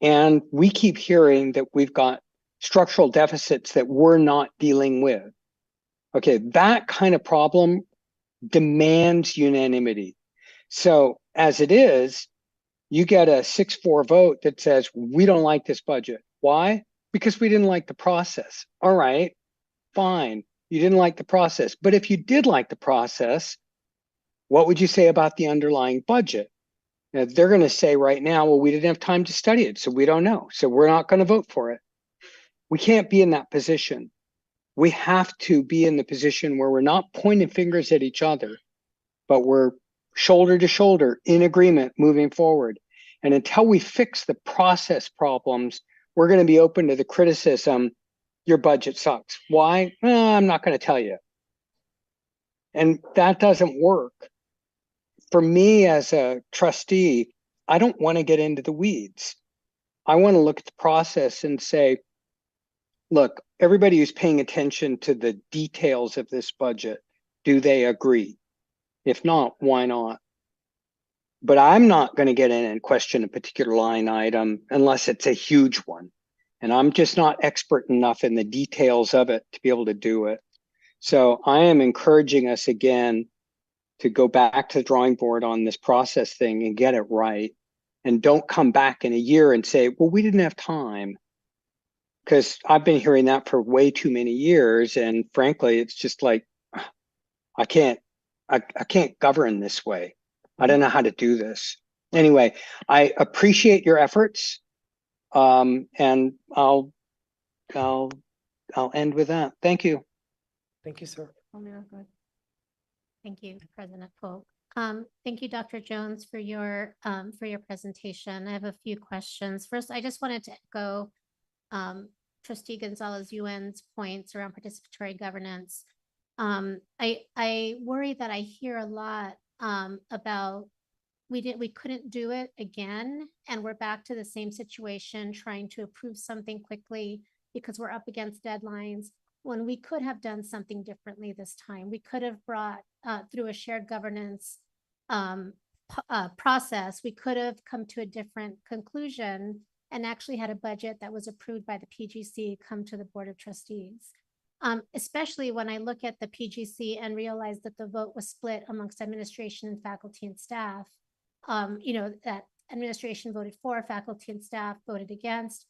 And we keep hearing that we've got structural deficits that we're not dealing with. Okay, that kind of problem demands unanimity. So as it is, you get a 6-4 vote that says, we don't like this budget. Why? Because we didn't like the process. All right, fine. You didn't like the process. But if you did like the process, what would you say about the underlying budget? Now, they're going to say right now, well, we didn't have time to study it, so we don't know. So we're not going to vote for it. We can't be in that position. We have to be in the position where we're not pointing fingers at each other, but we're shoulder to shoulder in agreement moving forward. And until we fix the process problems, we're going to be open to the criticism, your budget sucks. Why? I'm not going to tell you. And that doesn't work. For me as a trustee, I don't want to get into the weeds. I want to look at the process and say, look, everybody who's paying attention to the details of this budget, do they agree? If not, why not? But I'm not going to get in and question a particular line item unless it's a huge one. And I'm just not expert enough in the details of it to be able to do it. So I am encouraging us again to go back to the drawing board on this process thing and get it right. And don't come back in a year and say, well, we didn't have time. Because I've been hearing that for way too many years. And frankly, it's just like, I can't govern this way. I don't know how to do this. Anyway, I appreciate your efforts. And I'll end with that. Thank you. Thank you, sir. Thank you, President Polk. Thank you, Dr. Jones, for your presentation. I have a few questions. First, I just wanted to echo Trustee Gonzalez-Yuen's points around participatory governance. I worry that I hear a lot about we couldn't do it again, and we're back to the same situation, trying to approve something quickly because we're up against deadlines. when we could have done something differently this time. We could have brought through a shared governance process, we could have come to a different conclusion and actually had a budget that was approved by the PGC come to the Board of Trustees. Especially when I look at the PGC and realize that the vote was split amongst administration and faculty and staff. You know, that administration voted for, faculty and staff voted against.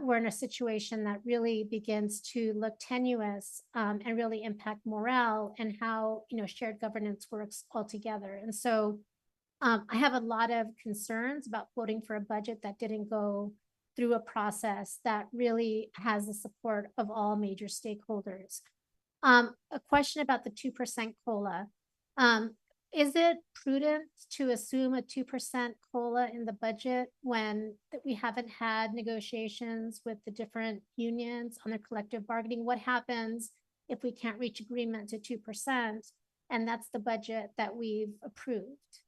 We're in a situation that really begins to look tenuous and really impact morale and how, you know, shared governance works altogether. And so I have a lot of concerns about voting for a budget that didn't go through a process that really has the support of all major stakeholders. A question about the 2% COLA. Is it prudent to assume a 2% COLA in the budget when we haven't had negotiations with the different unions on their collective bargaining? What happens if we can't reach agreement to 2%? And that's the budget that we've approved.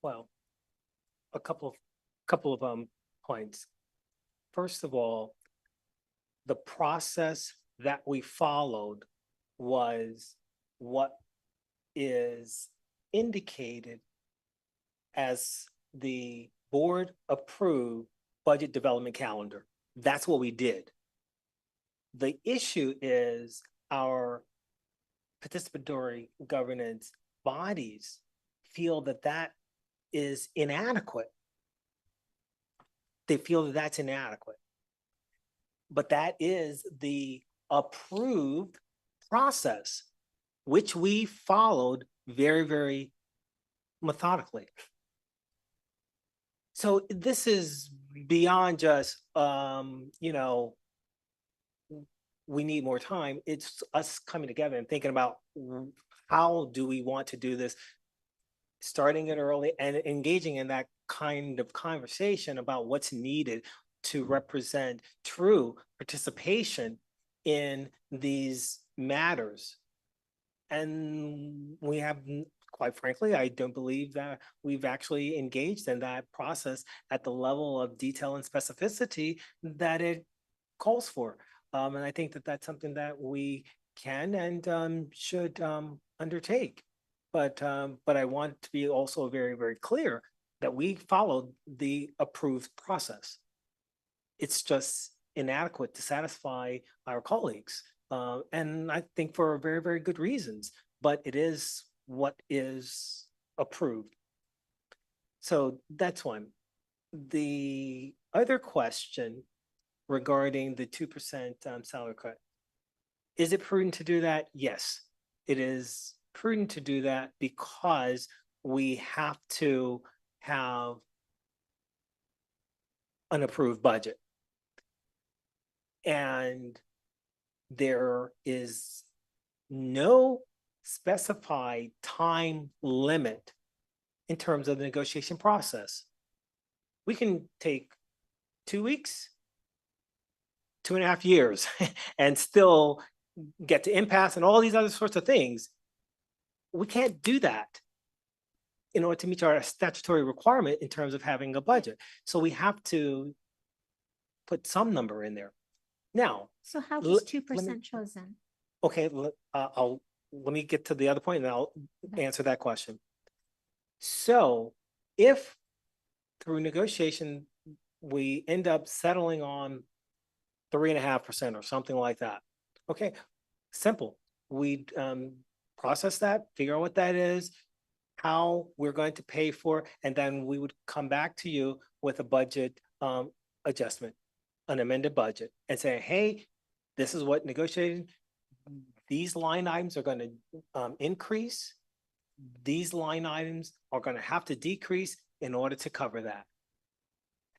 Well, a couple of points. First of all, the process that we followed was what is indicated as the board approved budget development calendar. That's what we did. The issue is our participatory governance bodies feel that that is inadequate. They feel that that's inadequate. But that is the approved process, which we followed very, very methodically. So this is beyond just, you know, we need more time. It's us coming together and thinking about how do we want to do this, starting it early and engaging in that kind of conversation about what's needed to represent true participation in these matters. And we have, quite frankly, I don't believe that we've actually engaged in that process at the level of detail and specificity that it calls for. And I think that that's something that we can and should undertake. But I want to be also very, very clear that we followed the approved process. It's just inadequate to satisfy our colleagues. And I think for very, very good reasons, but it is what is approved. So that's one. The other question regarding the 2% salary cut, is it prudent to do that? Yes, it is prudent to do that because we have to have an approved budget. And there is no specified time limit in terms of the negotiation process. We can take 2 weeks, 2.5 years, and still get to impasse and all these other sorts of things. We can't do that in order to meet our statutory requirement in terms of having a budget. So we have to put some number in there. Now, so how was 2% chosen? Okay, let me get to the other point and I'll answer that question. So if through negotiation, we end up settling on 3.5% or something like that. Okay, simple. We process that, figure out what that is, how we're going to pay for, and then we would come back to you with a budget adjustment, an amended budget, and say, hey, this is what negotiating. These line items are going to increase. These line items are going to have to decrease in order to cover that.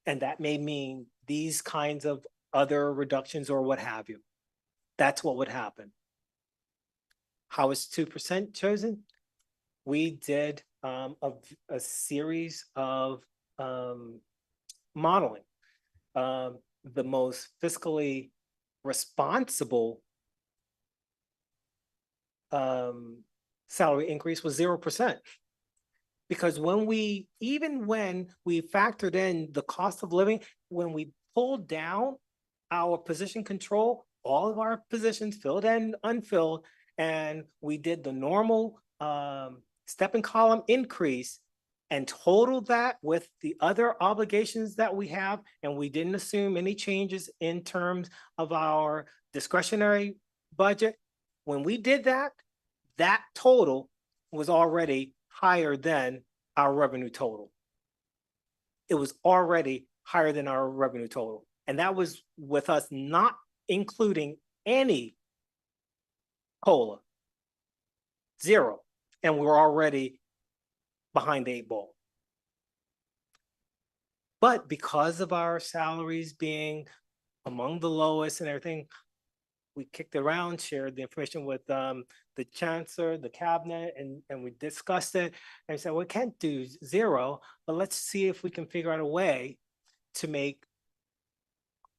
And that may mean these kinds of other reductions or what have you. That's what would happen. How is 2% chosen? We did a series of modeling. The most fiscally responsible salary increase was 0%. Because even when we factored in the cost of living, when we pulled down our position control, all of our positions filled and unfilled, and we did the normal step and column increase and totaled that with the other obligations that we have, and we didn't assume any changes in terms of our discretionary budget. When we did that, that total was already higher than our revenue total. It was already higher than our revenue total. And that was with us not including any COLA, zero. And we're already behind the 8 ball. But because of our salaries being among the lowest and everything, we kicked it around, shared the information with the chancellor, the cabinet, and we discussed it. And we said, well, we can't do zero, but let's see if we can figure out a way to make,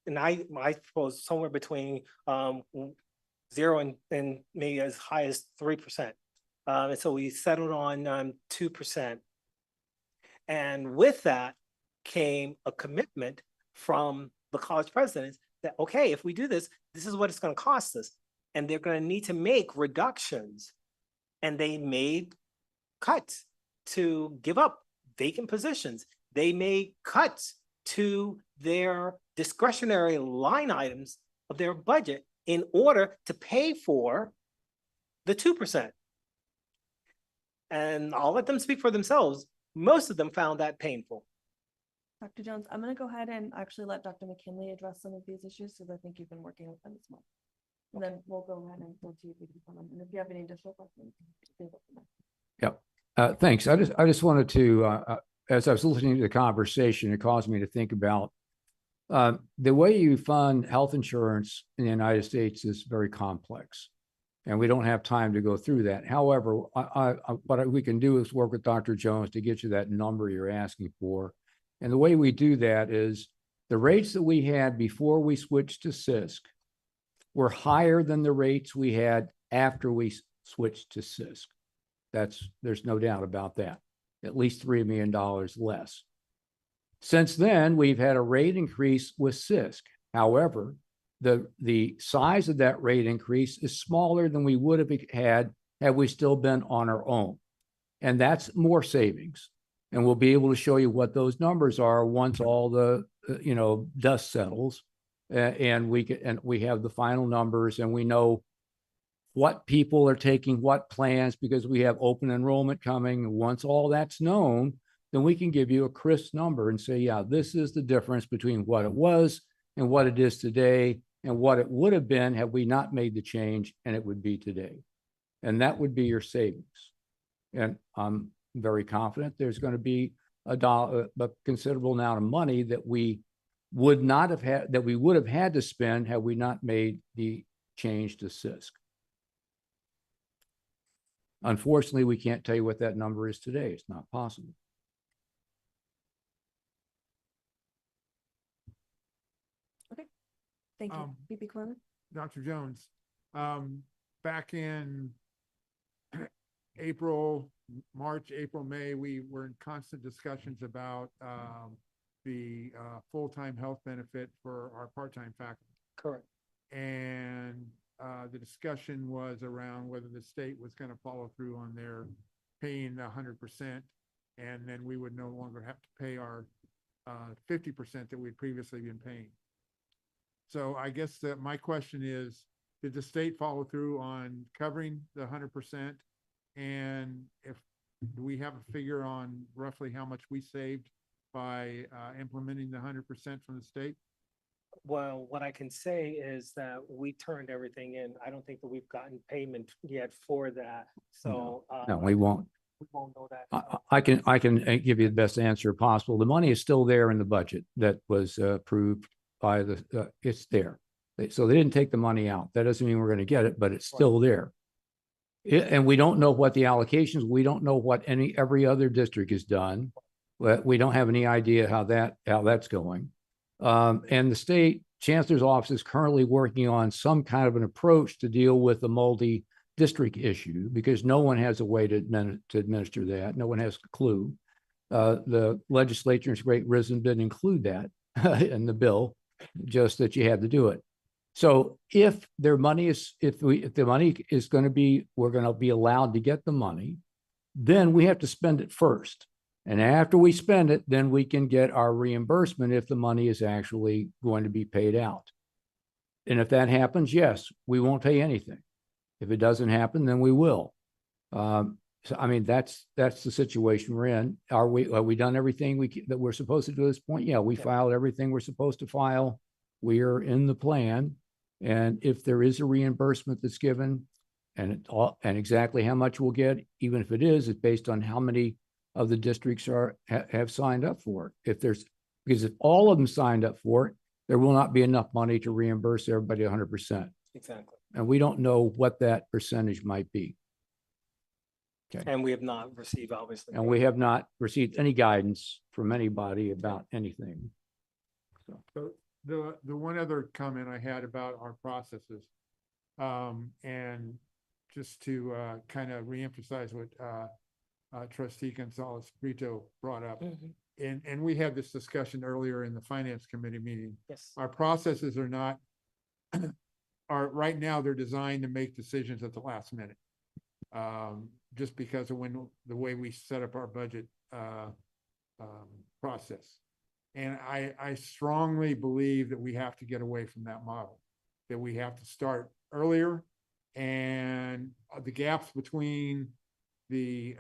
and I suppose somewhere between 0 and maybe as high as 3%. And so we settled on 2%. And with that came a commitment from the college presidents that, okay, if we do this, this is what it's going to cost us. And they're going to need to make reductions. And they made cuts to give up vacant positions. They made cuts to their discretionary line items of their budget in order to pay for the 2%. And I'll let them speak for themselves. Most of them found that painful. Dr. Jones, I'm going to go ahead and actually let Dr. McKinley address some of these issues because I think you've been working with them this month. And then we'll go ahead and go to you. And if you have any additional questions, you can go from there. Yep. Thanks. I just wanted to, as I was listening to the conversation, it caused me to think about the way you fund health insurance in the United States is very complex. And we don't have time to go through that. However, what we can do is work with Dr. Jones to get you that number you're asking for. And the way we do that is the rates that we had before we switched to CISC were higher than the rates we had after we switched to CISC. There's no doubt about that. At least $3 million less. Since then, we've had a rate increase with CISC. However, the size of that rate increase is smaller than we would have had we still been on our own. And that's more savings. And we'll be able to show you what those numbers are once all the dust settles, and we have the final numbers, and we know what people are taking what plans because we have open enrollment coming. And once all that's known, then we can give you a crisp number and say, yeah, this is the difference between what it was and what it is today, and what it would have been had we not made the change, and it would be today. And that would be your savings. And I'm very confident there's going to be a considerable amount of money that we would not have had, that we would have had to spend had we not made the change to CISC. Unfortunately, we can't tell you what that number is today. It's not possible. Okay. Thank you. VP Clement. Dr. Jones, back in March, April, May, we were in constant discussions about the full-time health benefit for our part-time faculty. Correct. And the discussion was around whether the state was going to follow through on their paying 100%, and then we would no longer have to pay our 50% that we'd previously been paying. So I guess that my question is, did the state follow through on covering the 100%? And do we have a figure on roughly how much we saved by implementing the 100% from the state? Well, what I can say is that we turned everything in. I don't think that we've gotten payment yet for that. So no, we won't. We won't know that. I can give you the best answer possible. The money is still there in the budget that was approved by it's there. So they didn't take the money out. That doesn't mean we're going to get it, but it's still there. And we don't know what the allocations, we don't know what every other district has done. We don't have any idea how that's going. And the state chancellor's office is currently working on some kind of an approach to deal with the multi-district issue, because no one has a way to administer that. No one has a clue. The legislature's great wisdom didn't include that in the bill, just that you had to do it. So if their money is, if the money is going to be, we're going to be allowed to get the money, then we have to spend it first. And after we spend it, then we can get our reimbursement if the money is actually going to be paid out. And if that happens, yes, we won't pay anything. If it doesn't happen, then we will. So I mean, that's the situation we're in. Have we done everything that we're supposed to do at this point? Yeah, we filed everything we're supposed to file. We are in the plan. And if there is a reimbursement that's given and exactly how much we'll get, even if it is, it's based on how many of the districts have signed up for it. Because if all of them signed up for it, there will not be enough money to reimburse everybody 100%. Exactly. And we don't know what that percentage might be. Okay. And we have not received, obviously. And we have not received any guidance from anybody about anything. So the one other comment I had about our processes, and just to kind of reemphasize what Trustee Gonzalez Brito brought up, and we had this discussion earlier in the Finance Committee meeting. Yes. Our processes are not, right now they're designed to make decisions at the last minute. Just because of the way we set up our budget process. And I strongly believe that we have to get away from that model, that we have to start earlier, and the gaps between the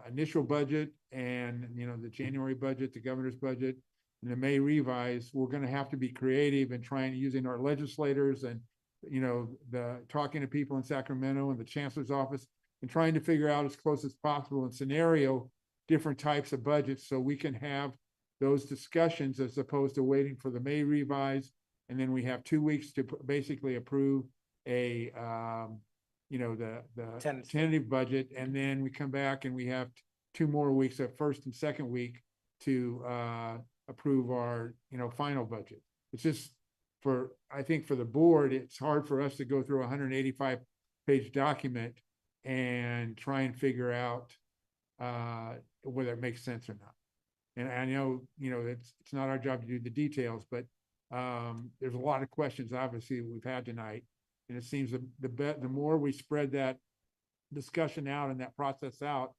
initial budget and, the January budget, the governor's budget, and the May revise, we're going to have to be creative and using our legislators and, talking to people in Sacramento and the chancellor's office, and trying to figure out as close as possible and scenario different types of budgets so we can have those discussions as opposed to waiting for the May revise. And then we have 2 weeks to basically approve the tentative budget. And then we come back and we have 2 more weeks, a first and second week, to approve our, final budget. It's just I think for the board, it's hard for us to go through a 185-page document and try and figure out whether it makes sense or not. And I know, it's not our job to do the details, but there's a lot of questions, obviously, we've had tonight. And it seems the more we spread that discussion out and that process out,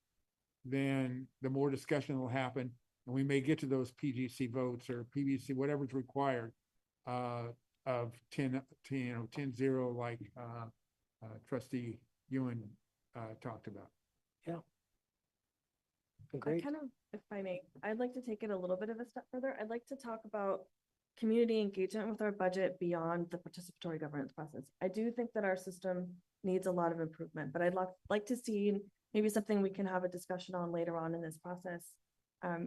then the more discussion will happen. And we may get to those PGC votes or PVC, whatever's required of 10-0, like Trustee Ewan talked about. Yeah. I Agreed. kind of, if I may, I'd like to take it a little bit of a step further. I'd like to talk about community engagement with our budget beyond the participatory governance process. I do think that our system needs a lot of improvement, but I'd like to see maybe something we can have a discussion on later on in this process,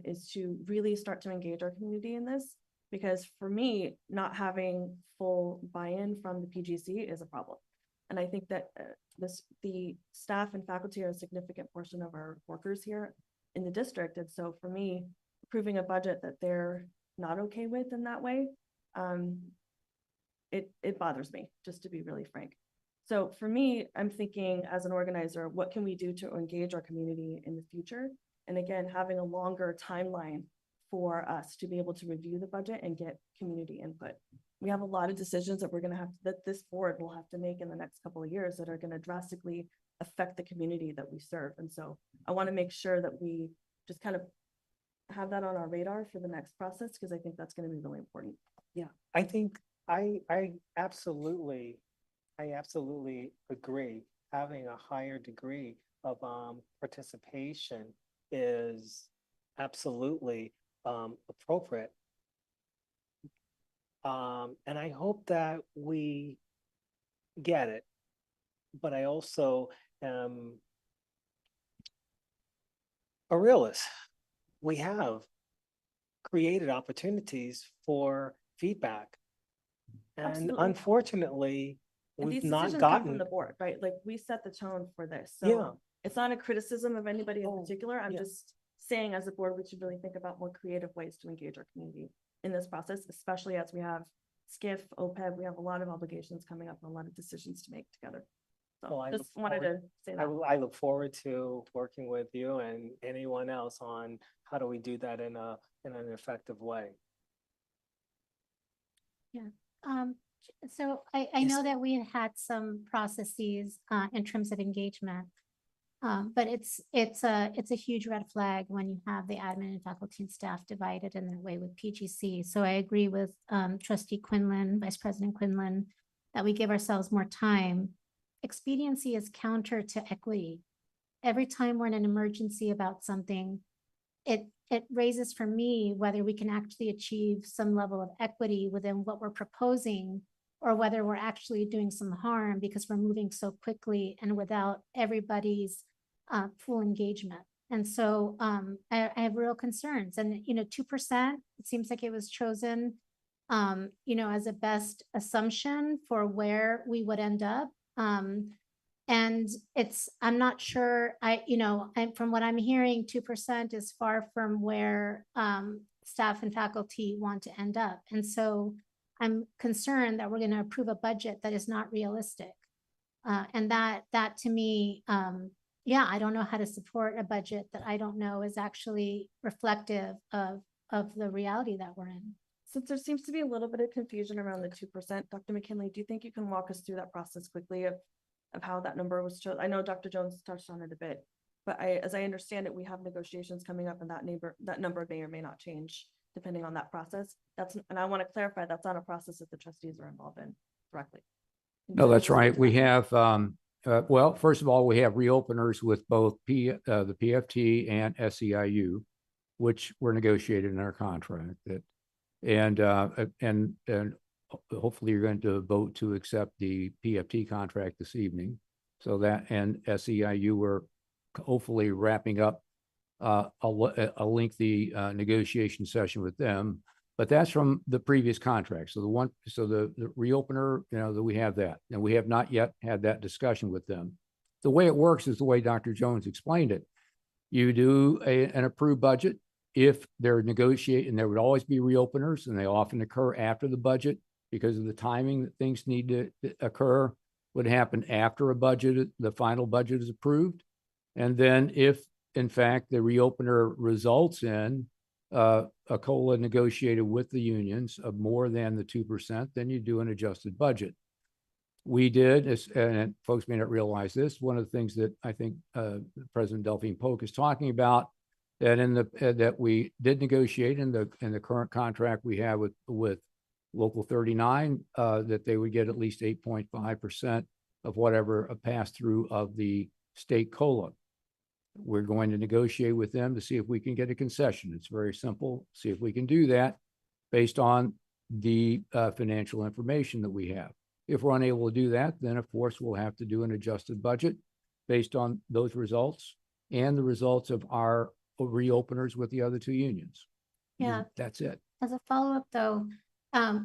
is to really start to engage our community in this. Because for me, not having full buy-in from the PGC is a problem. And I think that the staff and faculty are a significant portion of our workers here in the district. And so for me, approving a budget that they're not okay with in that way, it bothers me, just to be really frank. So for me, I'm thinking as an organizer, what can we do to engage our community in the future? And again, having a longer timeline for us to be able to review the budget and get community input. We have a lot of decisions that that this board will have to make in the next couple of years that are going to drastically affect the community that we serve. And so I want to make sure that we just kind of have that on our radar for the next process, because I think that's going to be really important. Yeah, I think I absolutely agree. Having a higher degree of participation is absolutely appropriate. And I hope that we get it, but I also am a realist. We have created opportunities for feedback, and Absolutely. unfortunately, And we've these not decisions come from gotten. the board, right? Like, we set the tone for this. So Yeah. it's not a criticism of anybody in Oh, particular. I'm yeah. just saying, as a board, we should really think about more creative ways to engage our community in this process, especially as we have SCIF, OPEB, we have a lot of obligations coming up and a lot of decisions to make together. So Well, I just look wanted forward- to say that. I look forward to working with you and anyone else on how do we do that in an effective way. Yeah. So I know that we had some processes in terms of engagement. But it's a huge red flag when you have the admin and faculty and staff divided in that way with PGC. So I agree with Trustee Quinlan, Vice President Quinlan, that we give ourselves more time. Expediency is counter to equity. Every time we're in an emergency about something, it raises for me whether we can actually achieve some level of equity within what we're proposing, or whether we're actually doing some harm because we're moving so quickly and without everybody's full engagement. And so I have real concerns. And, 2%, it seems like it was chosen, as a best assumption for where we would end up. And I'm not sure, from what I'm hearing, 2% is far from where staff and faculty want to end up. And so I'm concerned that we're going to approve a budget that is not realistic. And that to me, I don't know how to support a budget that I don't know is actually reflective of the reality that we're in. Since there seems to be a little bit of confusion around the 2%, Dr. McKinley, do you think you can walk us through that process quickly of how that number was chosen? I know Dr. Jones touched on it a bit, but as I understand it, we have negotiations coming up and that number may or may not change depending on that process. And I want to clarify, that's not a process that the trustees are involved in directly. No, that's right. We have, well, first of all, we have reopeners with both the PFT and SEIU, which were negotiated in our contract. And hopefully you're going to vote to accept the PFT contract this evening. So that, and SEIU, we're hopefully wrapping up a lengthy negotiation session with them, but that's from the previous contract. So the reopener, that we have that, and we have not yet had that discussion with them. The way it works is the way Dr. Jones explained it. You do an approved budget. If they're negotiating, there would always be reopeners, and they often occur after the budget because of the timing that things need to occur would happen after a budget, the final budget is approved. And then if in fact the reopener results in a COLA negotiated with the unions of more than the 2%, then you do an adjusted budget. We did, and folks may not realize this, one of the things that I think President Delphine Polk is talking about, that that we did negotiate in the current contract we have with Local 39, that they would get at least 8.5% of whatever a pass-through of the state COLA. We're going to negotiate with them to see if we can get a concession. It's very simple. See if we can do that based on the financial information that we have. If we're unable to do that, then of course we'll have to do an adjusted budget based on those results and the results of our reopeners with the other two unions. Yeah. That's it. As a follow-up though,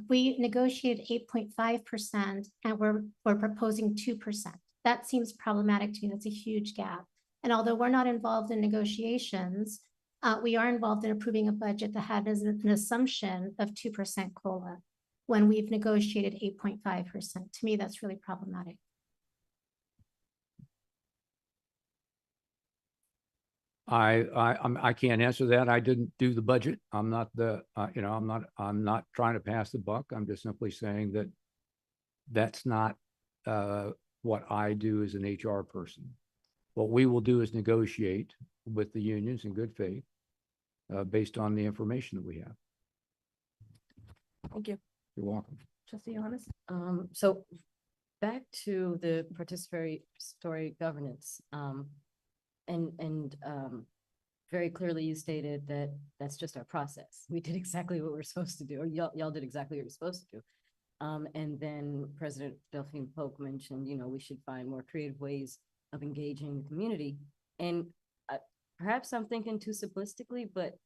we negotiated 8.5% and we're proposing 2%. That seems problematic to me. That's a huge gap. And although we're not involved in negotiations, we are involved in approving a budget that had as an assumption of 2% COLA when we've negotiated 8.5%. To me, that's really problematic. I can't answer that. I didn't do the budget. I'm not I'm not trying to pass the buck. I'm just simply saying that that's not what I do as an HR person. What we will do is negotiate with the unions in good faith based on the information that we have. Thank you. You're welcome. Trustee Johannes? So back to the participatory governance, and very clearly you stated that that's just our process. We did exactly what we're supposed to do, or y'all did exactly what you're supposed to do. And then President Delphine Polk mentioned, we should find more creative ways of engaging the community. And perhaps I'm thinking too simplistically, but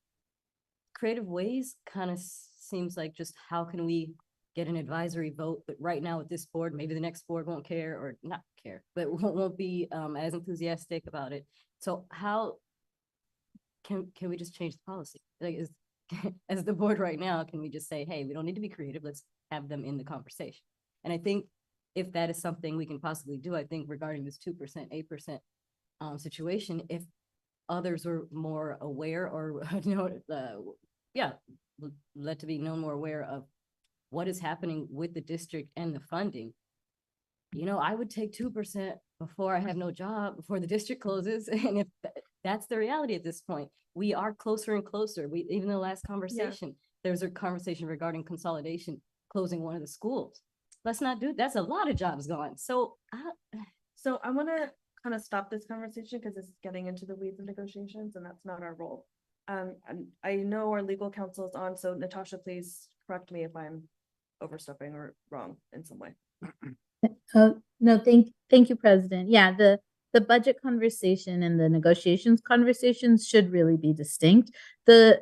creative ways kind of seems like just how can we get an advisory vote, but right now with this board, maybe the next board won't care or not care, but won't be as enthusiastic about it. So how can we just change the policy? Like, as the board right now, can we just say, hey, we don't need to be creative, let's have them in the conversation? And I think if that is something we can possibly do, I think regarding this 2%, 8% situation, if others were more aware or, let to be known more aware of what is happening with the district and the funding. You know, I would take 2% before I have no job, before the district closes. And if that's the reality at this point, we are closer and closer. Even the last conversation, there's a conversation regarding consolidation, closing one of the schools. Let's not do, that's a lot of jobs gone. So I want to kind of stop this conversation because it's getting into the weeds of negotiations and that's not our role. And I know our legal counsel is on, so Natasha, please correct me if I'm overstepping or wrong in some way. No, thank you, President. Yeah, the budget conversation and the negotiations conversations should really be distinct. The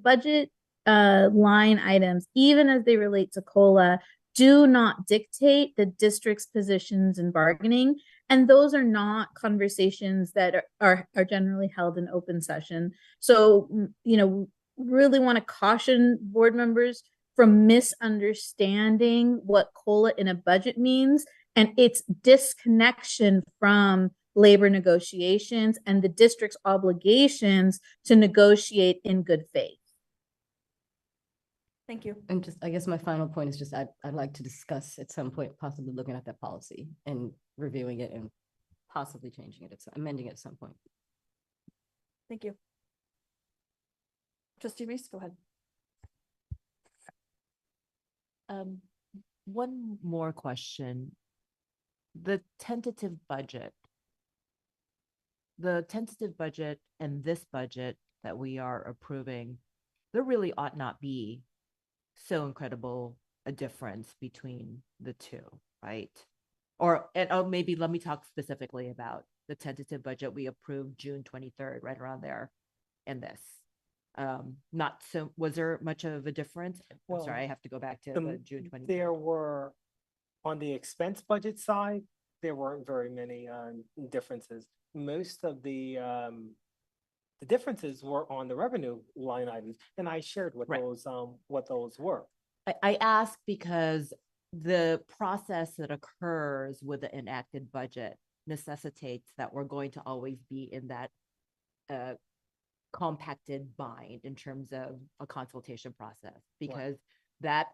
budget line items, even as they relate to COLA, do not dictate the district's positions in bargaining. And those are not conversations that are generally held in open session. So, you know, really want to caution board members from misunderstanding what COLA in a budget means and its disconnection from labor negotiations and the district's obligations to negotiate in good faith. Thank you. And just, I guess my final point is just, I'd like to discuss at some point, possibly looking at that policy and reviewing it and possibly changing it, amending it at some point. Thank you. Trustee Reese, go ahead. One more question. The tentative budget and this budget that we are approving, there really ought not be so incredible a difference between the two, right? Or maybe let me talk specifically about the tentative budget we approved June 23rd, right around there, and this. Not so, was there much of a difference? I'm sorry, I have to go back to the June 23rd. There were, on the expense budget side, there weren't very many differences. Most of the differences were on the revenue line items, and I shared what those were. I ask because the process that occurs with the enacted budget necessitates that we're going to always be in that compacted bind in terms of a consultation process, because that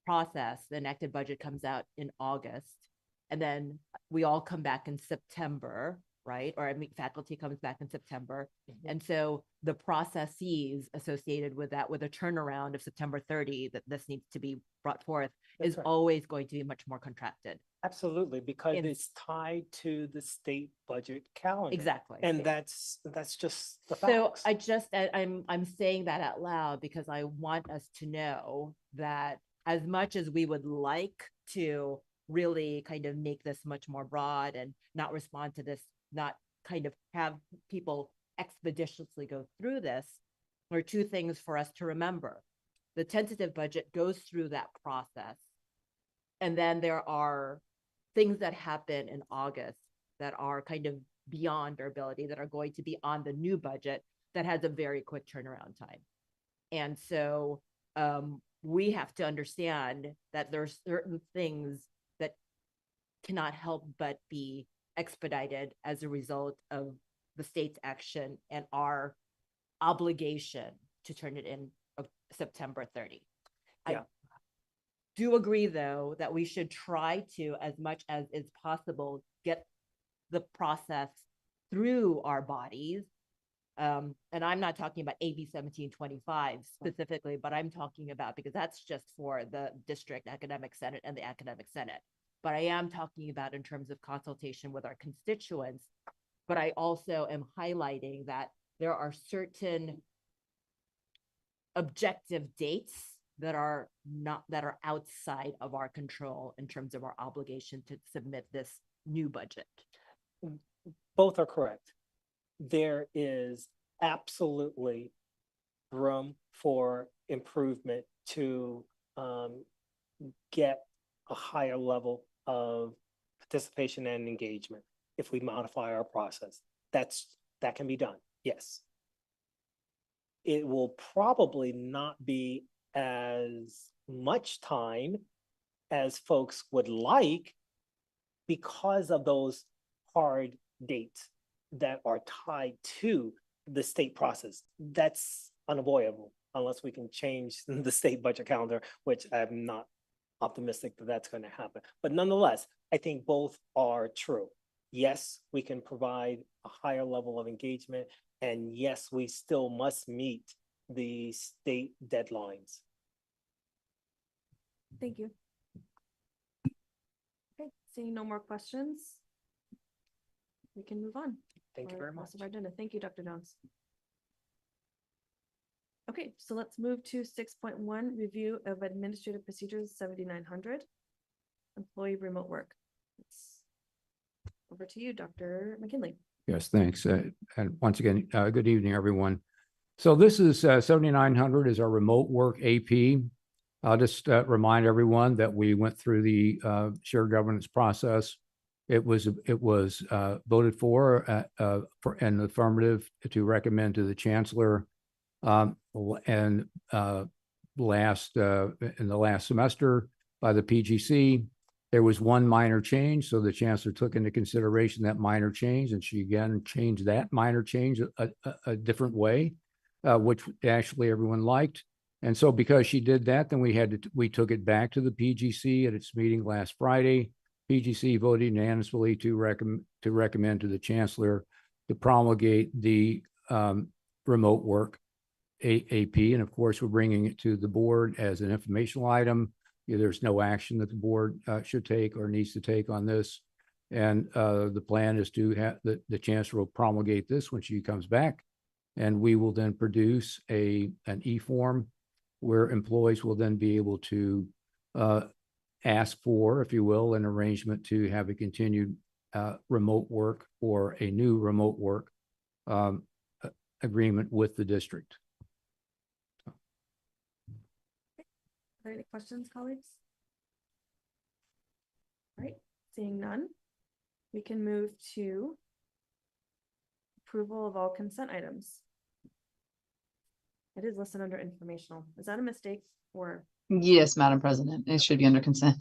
process, the enacted budget, comes out in August, and then we all come back in September, right? Or I mean, faculty comes back in September. And so the processes associated with that, with a turnaround of September 30, that this needs to be brought forth, is always going to be much more contracted. Absolutely, because it's tied to the state budget calendar. Exactly. And that's just the So facts. I'm saying that out loud because I want us to know that as much as we would like to really kind of make this much more broad and not respond to this, not kind of have people expeditiously go through this, there are two things for us to remember. The tentative budget goes through that process. And then there are things that happen in August that are kind of beyond our ability, that are going to be on the new budget that has a very quick turnaround time. And so we have to understand that there's certain things that cannot help but be expedited as a result of the state's action and our obligation to turn it in September 30. I do agree, though, that we should try to, as much as is possible, get the process through our bodies. And I'm not talking about AB 1725 specifically, but I'm talking about, because that's just for the district academic senate and the academic senate. But I am talking about in terms of consultation with our constituents. But I also am highlighting that there are certain objective dates that are outside of our control in terms of our obligation to submit this new budget. Both are correct. There is absolutely room for improvement to get a higher level of participation and engagement if we modify our process. That can be done, yes. It will probably not be as much time as folks would like because of those hard dates that are tied to the state process. That's unavoidable. unless we can change the state budget calendar, which I'm not optimistic that that's going to happen. But nonetheless, I think both are true. Yes, we can provide a higher level of engagement, and yes, we still must meet the state deadlines. Thank you. Okay, seeing no more questions, we can move on. Thank you very much. Our agenda. Thank you, Dr. Jones. Okay, so let's move to 6.1, review of administrative procedures 7900, employee remote work. It's over to you, Dr. McKinley. Yes, thanks. And once again, good evening, everyone. So this is 7900 is our remote work AP. I'll just remind everyone that we went through the shared governance process. It was voted for an affirmative to recommend to the chancellor in the last semester by the PGC. There was one minor change, so the chancellor took into consideration that minor change, and she again changed that minor change a different way, which actually everyone liked. And so because she did that, then we took it back to the PGC at its meeting last Friday. PGC voted unanimously to recommend to the chancellor to promulgate the remote work AP. And of course, we're bringing it to the board as an informational item. There's no action that the board should take or needs to take on this. And the plan is to have the chancellor will promulgate this when she comes back. And we will then produce an e-form where employees will then be able to ask for, if you will, an arrangement to have a continued remote work or a new remote work agreement with the district. Are there any questions, colleagues? All right, seeing none, we can move to approval of all consent items. It is listed under informational. Is that a mistake or? Yes, Madam President, it should be under consent.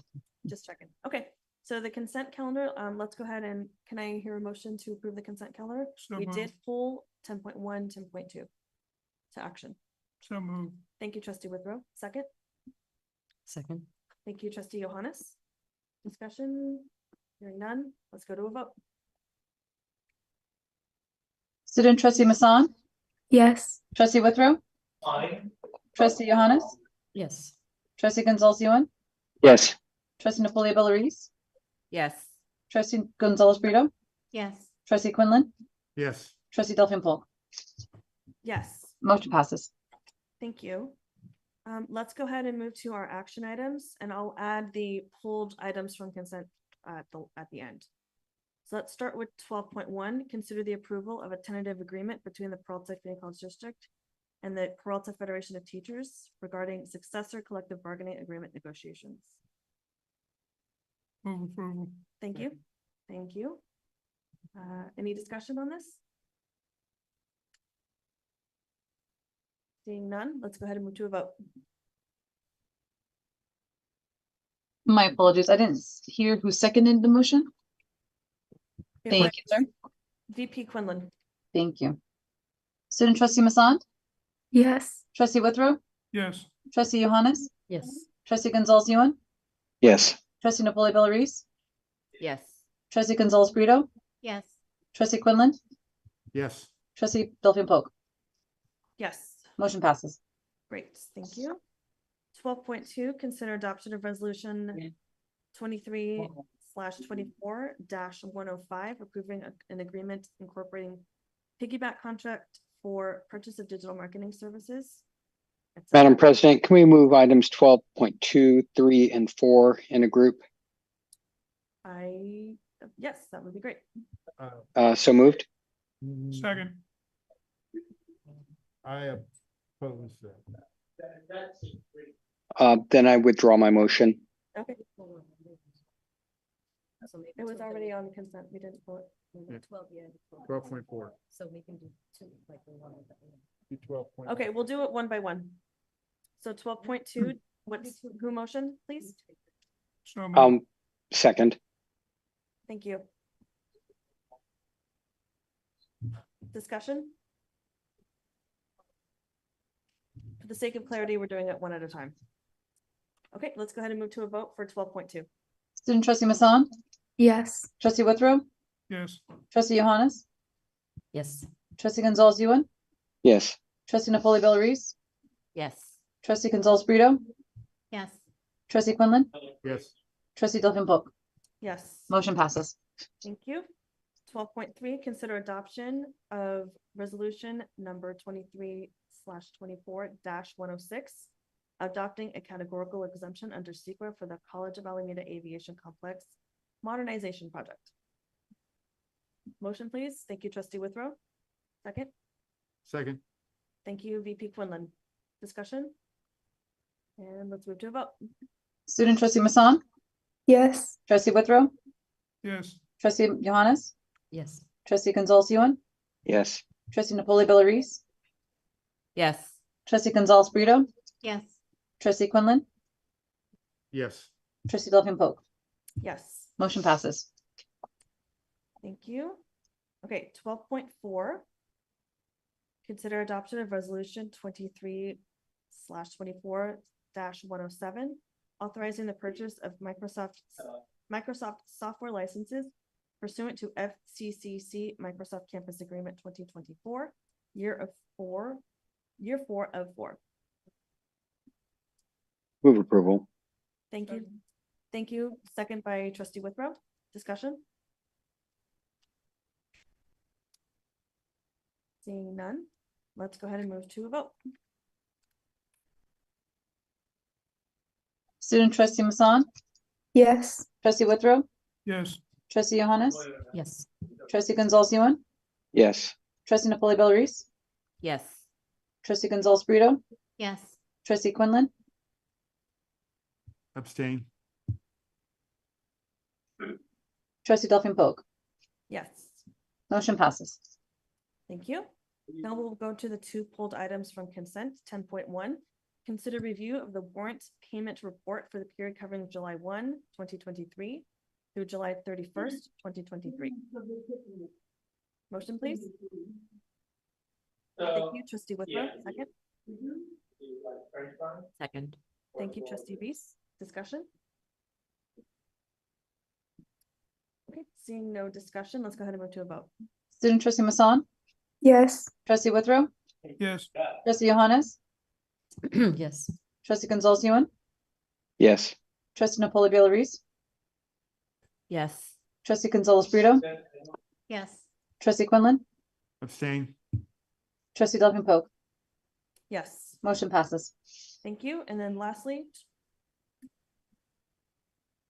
Just checking. Okay, so the consent calendar, let's go ahead and can I hear a motion to approve the consent calendar? We did pull 10.1, 10.2 to action. So moved. Thank you, Trustee Withrow. Second. Second. Thank you, Trustee Johannes. Discussion, hearing none. Let's go to a vote. Student Trustee Masson, Yes. Trustee Withrow, Aye. Trustee Johannes, Yes. Trustee Gonzalez Yuan, Yes. Trustee Napoleon Bellarice, Yes. Trustee Gonzalez Brito, Yes. Trustee Quinlan, Yes. Trustee Delphine Polk. Yes, Motion passes. thank you. Let's go ahead and move to our action items, and I'll add the pulled items from consent at the end. So let's start with 12.1, consider the approval of a tentative agreement between the Peralta Community College District and the Peralta Federation of Teachers regarding successor collective bargaining agreement negotiations. Move approval. Thank you. Thank you. Any discussion on this? Seeing none, let's go ahead and move to a vote. My apologies, I didn't hear who seconded the motion. It Thank was you, sir. VP Quinlan. Thank you. Student Trustee Masson, Yes. Trustee Withrow, Yes. Trustee Johannes, Yes. Trustee Gonzalez Yuan, Yes. Trustee Napoleon Bellarice, Yes. Trustee Gonzalez Brito, Yes. Trustee Quinlan, Yes. Trustee Delphine Polk. Yes. Motion passes. Great, thank you. 12.2, consider adoption of resolution 23/24-105, approving an agreement incorporating piggyback contract for purchase of digital marketing services. Madam President, can we move items 12.2, 3, and 4 in a group? Yes, that would be great. So moved. Second. I oppose that. Then I withdraw my motion. Okay. It was already on consent, we didn't pull it. 12.4. So we can do two, like the one. Do 12. Okay, we'll do it one by one. So 12.2, who motion, please? Second. Thank you. the sake of clarity, we're doing it one at a time. Okay, let's go ahead and move to a vote for 12.2. Student trustee Masson, Yes. trustee Withrow, Yes. trustee Johannes, Yes. trustee Gonzalez Ewan, Yes. trustee Napoli Bellarice, Yes. trustee Gonzalez Brito, Yes. trustee Quinlan, Yes. trustee Delphine Polk. Yes. Motion passes. Thank you. 12.3, consider adoption of resolution number 23/24-106, adopting a categorical exemption under SEQA for the College of Alameda Aviation Complex Modernization Project. Motion, please. Thank you, trustee Withrow. Second. Second. Thank you, VP Quinlan. Discussion? And let's move to a vote. Student trustee Masson, Yes. trustee Withrow, Yes. trustee Johannes, Yes. trustee Gonzalez Ewan, Yes. trustee Napoli Bellarice, Yes. trustee Gonzalez Brito, Yes. trustee Quinlan, Yes. trustee Delphine Polk. Yes. Motion passes. Thank you. Okay, 12.4. Consider adoption of resolution 23/24-107, authorizing the purchase of Microsoft software licenses pursuant to FCCC Microsoft Campus Agreement 2024, year 4 of 4. Move approval. Thank you. Thank you. Second by trustee Withrow. Discussion? Seeing none, let's go ahead and move to a vote. Student trustee Masson, Yes. trustee Withrow, Yes. trustee Johannes, Yes. trustee Gonzalez Ewan, Yes. trustee Napoli Bellarice, Yes. trustee Gonzalez Brito, Yes. trustee Quinlan, Abstain. trustee Delphine Polk. Yes. Motion passes. Thank you. Now we'll go to the two pulled items from consent. 10.1, consider review of the warrant payment report for the period covering July 1, 2023 through July 31st, 2023. Motion, please. Thank you, trustee Withrow. Second. Second. Thank you, trustee Reese. Discussion? Okay, seeing no discussion, let's go ahead and move to a vote. Student trustee Masson, Yes. trustee Withrow, Yes. trustee Johannes, Yes. trustee Gonzalez Ewan, Yes. trustee Napoli Bellarice, Yes. trustee Gonzalez Brito, Yes. trustee Quinlan, Abstain. trustee Delphine Polk. Yes, Motion passes. thank you. And then lastly,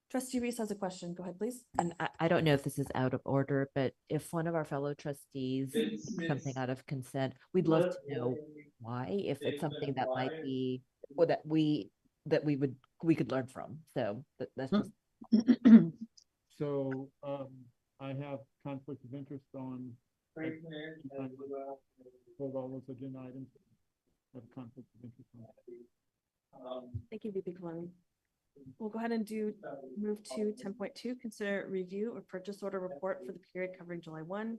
trustee Reese has a question. Go ahead, please. And I don't know if this is out of order, but if one of our fellow trustees takes something out of consent, we'd love to know why, if it's something that might be, or that we could learn from. So that's just. So, I have conflict of interest on. Hold all those agenda items. I have conflict of interest on. Thank you, VP Quinlan. We'll go ahead and move to 10.2, consider review of purchase order report for the period covering July 1,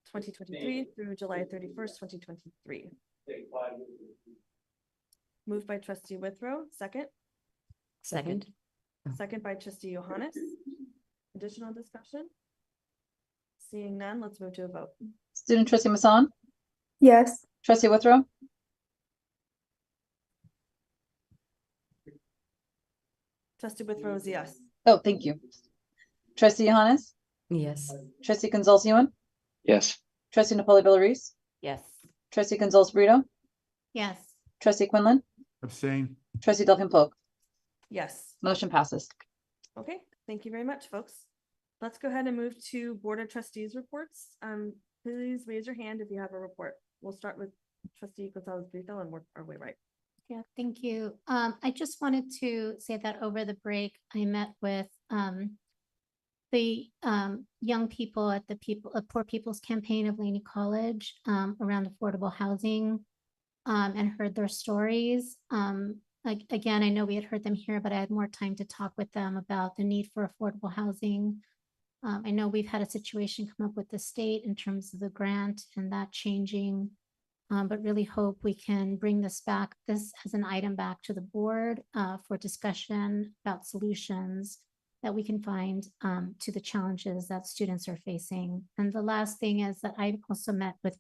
2023 through July 31st, 2023. Moved by trustee Withrow, second. Second. Second by trustee Johannes. Additional discussion? Seeing none, let's move to a vote. Student trustee Masson, Yes. trustee Withrow, Trustee Withrow is yes. oh, thank you. Trustee Johannes, Yes. trustee Gonzalez Ewan, Yes. trustee Napoli Bellarice, Yes. trustee Gonzalez Brito, Yes. trustee Quinlan, Abstain. trustee Delphine Polk. Yes. Motion passes. Okay, thank you very much, folks. Let's go ahead and move to Board of Trustees reports. Please raise your hand if you have a report. We'll start with trustee Gonzalez Brito and work our way right. Yeah, thank you. I just wanted to say that over the break, I met with the young people at the Poor People's Campaign of Laney College around affordable housing and heard their stories. Again, I know we had heard them here, but I had more time to talk with them about the need for affordable housing. I know we've had a situation come up with the state in terms of the grant and that changing. but really hope we can bring this as an item back to the board for discussion about solutions that we can find to the challenges that students are facing. And the last thing is that I also met with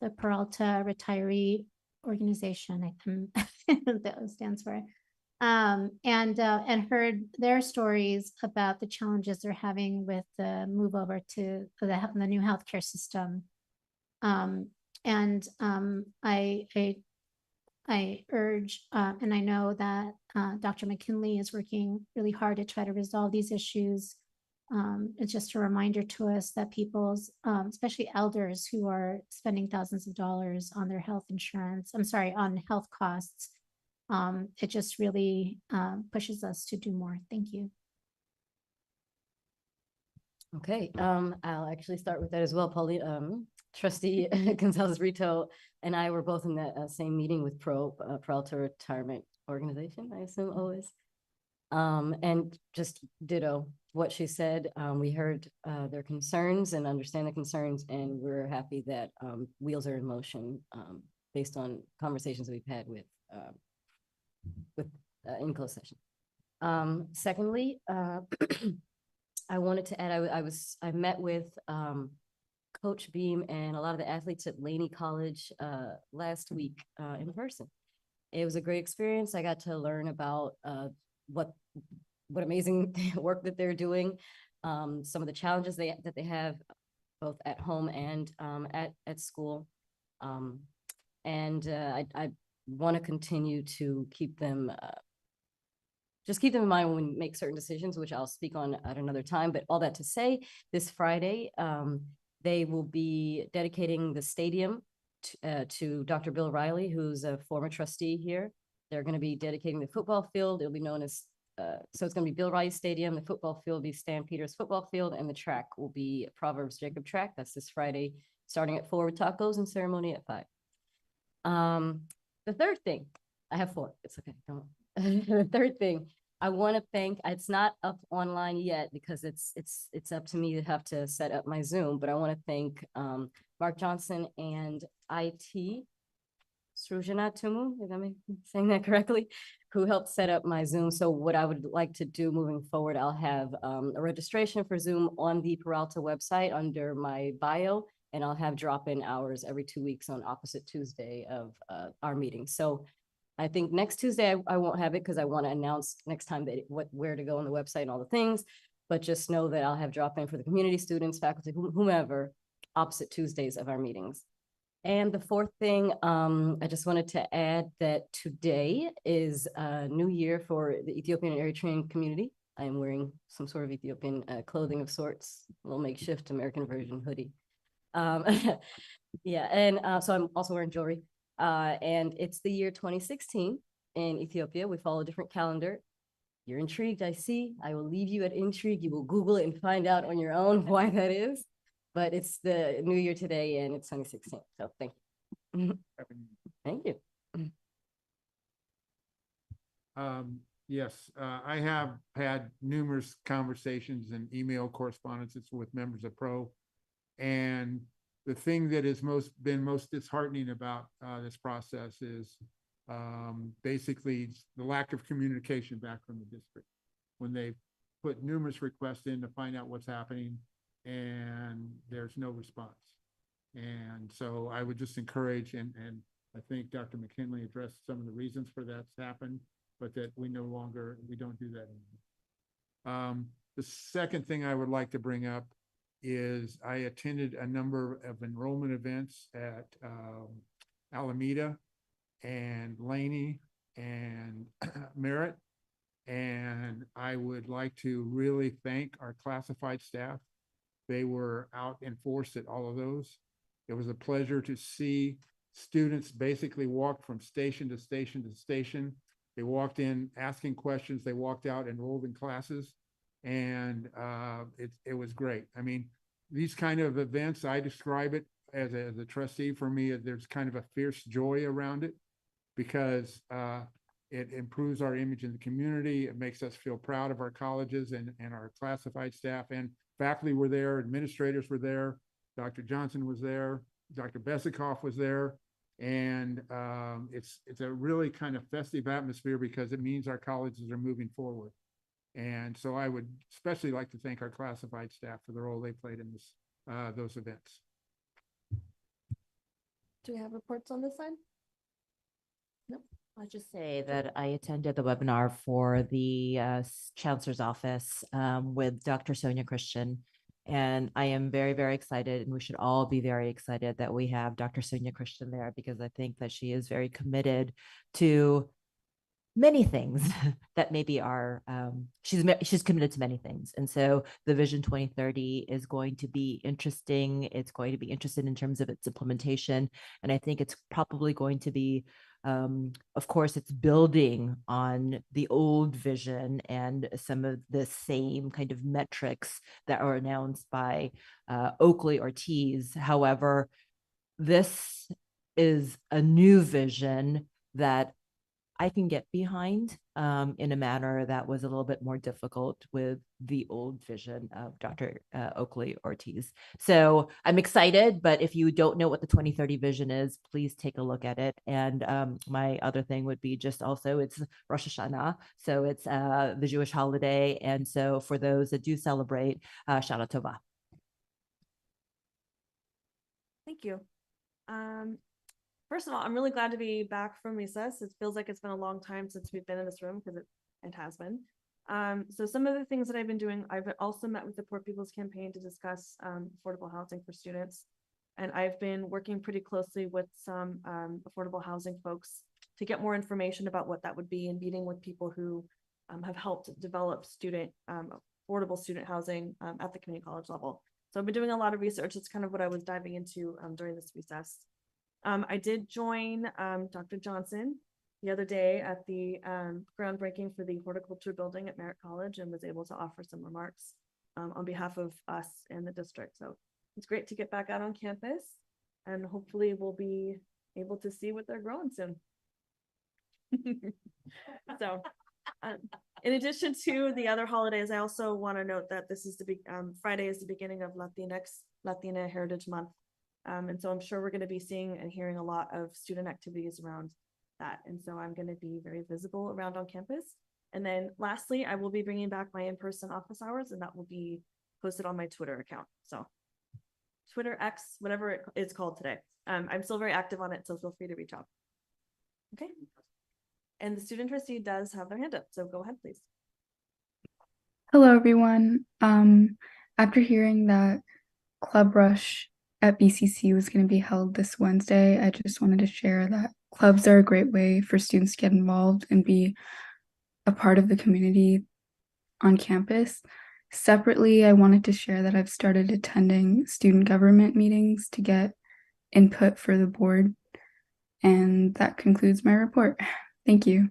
the Peralta Retiree Organization, that stands for, and heard their stories about the challenges they're having with the move over to the new healthcare system. I urge, and I know that Dr. McKinley is working really hard to try to resolve these issues. It's just a reminder to us that people's, especially elders who are spending thousands of dollars on their health insurance, on health costs, it just really pushes us to do more. Thank you. Okay, I'll actually start with that as well, Polly. Trustee Gonzalez Rito and I were both in that same meeting with Peralta Retirement Organization, I assume always. And just ditto what she said. We heard their concerns and understand the concerns, and we're happy that wheels are in motion based on conversations that we've had with in closed session. Secondly, I wanted to add, I met with Coach Beam and a lot of the athletes at Laney College last week in person. It was a great experience. I got to learn about what amazing work that they're doing, some of the challenges that they have both at home and at school. I want to continue to keep them just keep them in mind when we make certain decisions, which I'll speak on at another time. But all that to say, this Friday, they will be dedicating the stadium to Dr. Bill Riley, who's a former trustee here. They're going to be dedicating the football field. It'll be known as, so it's going to be Bill Riley Stadium. The football field will be Stan Peters football field, and the track will be Proverbs Jacob track. That's this Friday, starting at 4 with tacos and ceremony at 5. The third thing, I have 4. It's okay. Don't. The third thing, I want to thank, it's not up online yet because it's up to me to have to set up my Zoom, but I want to thank Mark Johnson and IT Srujanatumu, if I'm saying that correctly, who helped set up my Zoom. So what I would like to do moving forward, I'll have a registration for Zoom on the Peralta website under my bio, and I'll have drop-in hours every 2 weeks on opposite Tuesday of our meeting. So I think next Tuesday I won't have it because I want to announce next time that where to go on the website and all the things, but just know that I'll have drop-in for the community students, faculty, whomever, opposite Tuesdays of our meetings. And the fourth thing, I just wanted to add that today is a new year for the Ethiopian and Eritrean community. I am wearing some sort of Ethiopian clothing of sorts, a little makeshift American version hoodie. Yeah, and so I'm also wearing jewelry. And it's the year 2016 in Ethiopia. We follow a different calendar. You're intrigued, I see. I will leave you at intrigue. You will Google it and find out on your own why that is. But it's the new year today and it's 2016. So thank you. Thank you. Yes, I have had numerous conversations and email correspondences with members of PRO. And the thing that has been most disheartening about this process is basically the lack of communication back from the district. When they put numerous requests in to find out what's happening and there's no response. And so I would just encourage, and I think Dr. McKinley addressed some of the reasons for that's happened, but that we don't do that anymore. The second thing I would like to bring up is I attended a number of enrollment events at Alameda and Laney and Merritt. And I would like to really thank our classified staff. They were out in force at all of those. It was a pleasure to see students basically walk from station to station to station. They walked in asking questions. They walked out enrolled in classes. And it was great. I mean, these kind of events, I describe it as a trustee, for me, there's kind of a fierce joy around it because it improves our image in the community. It makes us feel proud of our colleges and our classified staff, and faculty were there, administrators were there, Dr. Johnson was there, Dr. Besikoff was there. And it's a really kind of festive atmosphere because it means our colleges are moving forward. And so I would especially like to thank our classified staff for the role they played in this those events. Do we have reports on this side? Nope. I'll just say that I attended the webinar for the Chancellor's Office with Dr. Sonia Christian. And I am very, very excited, and we should all be very excited that we have Dr. Sonia Christian there, because I think that she is very committed to many things that maybe are, she's committed to many things. And so the Vision 2030 is going to be interesting. It's going to be interesting in terms of its implementation. And I think it's probably going to be, of course, it's building on the old vision and some of the same kind of metrics that are announced by Oakley Ortiz. However, this is a new vision that I can get behind in a manner that was a little bit more difficult with the old vision of Dr. Oakley Ortiz. So I'm excited, but if you don't know what the 2030 vision is, please take a look at it. And my other thing would be just also, it's Rosh Hashanah. So it's the Jewish holiday. And so for those that do celebrate, Shana Tova. Thank you. First of all, I'm really glad to be back from recess. It feels like it's been a long time since we've been in this room, because it has been. So some of the things that I've been doing, I've also met with the Poor People's Campaign to discuss affordable housing for students. And I've been working pretty closely with some affordable housing folks to get more information about what that would be, and meeting with people who have helped develop affordable student housing at the community college level. So I've been doing a lot of research. It's kind of what I was diving into during this recess. I did join Dr. Johnson the other day at the groundbreaking for the horticulture building at Merritt College, and was able to offer some remarks on behalf of us and the district. So it's great to get back out on campus, and hopefully we'll be able to see what they're growing soon. So in addition to the other holidays, I also want to note that this is Friday is the beginning of Latina Heritage Month. And so I'm sure we're going to be seeing and hearing a lot of student activities around that. And so I'm going to be very visible around on campus. And then lastly, I will be bringing back my in-person office hours, and that will be posted on my Twitter account. So Twitter, X, whatever it is called today. I'm still very active on it, so feel free to reach out. Okay. And the student trustee does have their hand up, so go ahead, please. Hello, everyone. After hearing that Club Rush at BCC was going to be held this Wednesday, I just wanted to share that clubs are a great way for students to get involved and be a part of the community on campus. Separately, I wanted to share that I've started attending student government meetings to get input for the board. And that concludes my report. Thank you.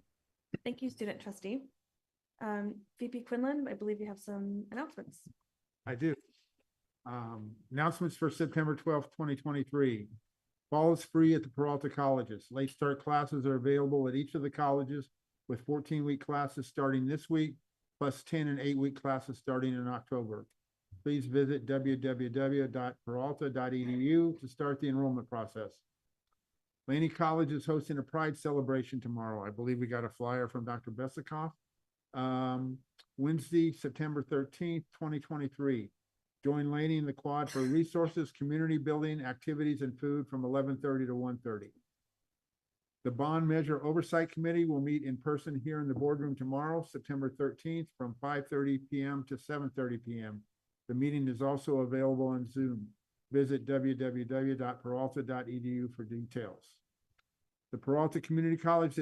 Thank you, student trustee. VP Quinlan, I believe you have some announcements. I do. Announcements for September 12th, 2023. Fall is free at the Peralta Colleges. Late start classes are available at each of the colleges, with 14-week classes starting this week, plus 10 and 8-week classes starting in October. Please visit www.peralta.edu to start the enrollment process. Laney College is hosting a Pride celebration tomorrow. I believe we got a flyer from Dr. Besikoff. Wednesday, September 13th, 2023. Join Laney in the quad for resources, community building, activities, and food from 11:30 to 1:30. The Bond Measure Oversight Committee will meet in person here in the boardroom tomorrow, September 13th, from 5:30 p.m. to 7:30 p.m. The meeting is also available on Zoom. Visit www.peralta.edu for details. The Peralta Community College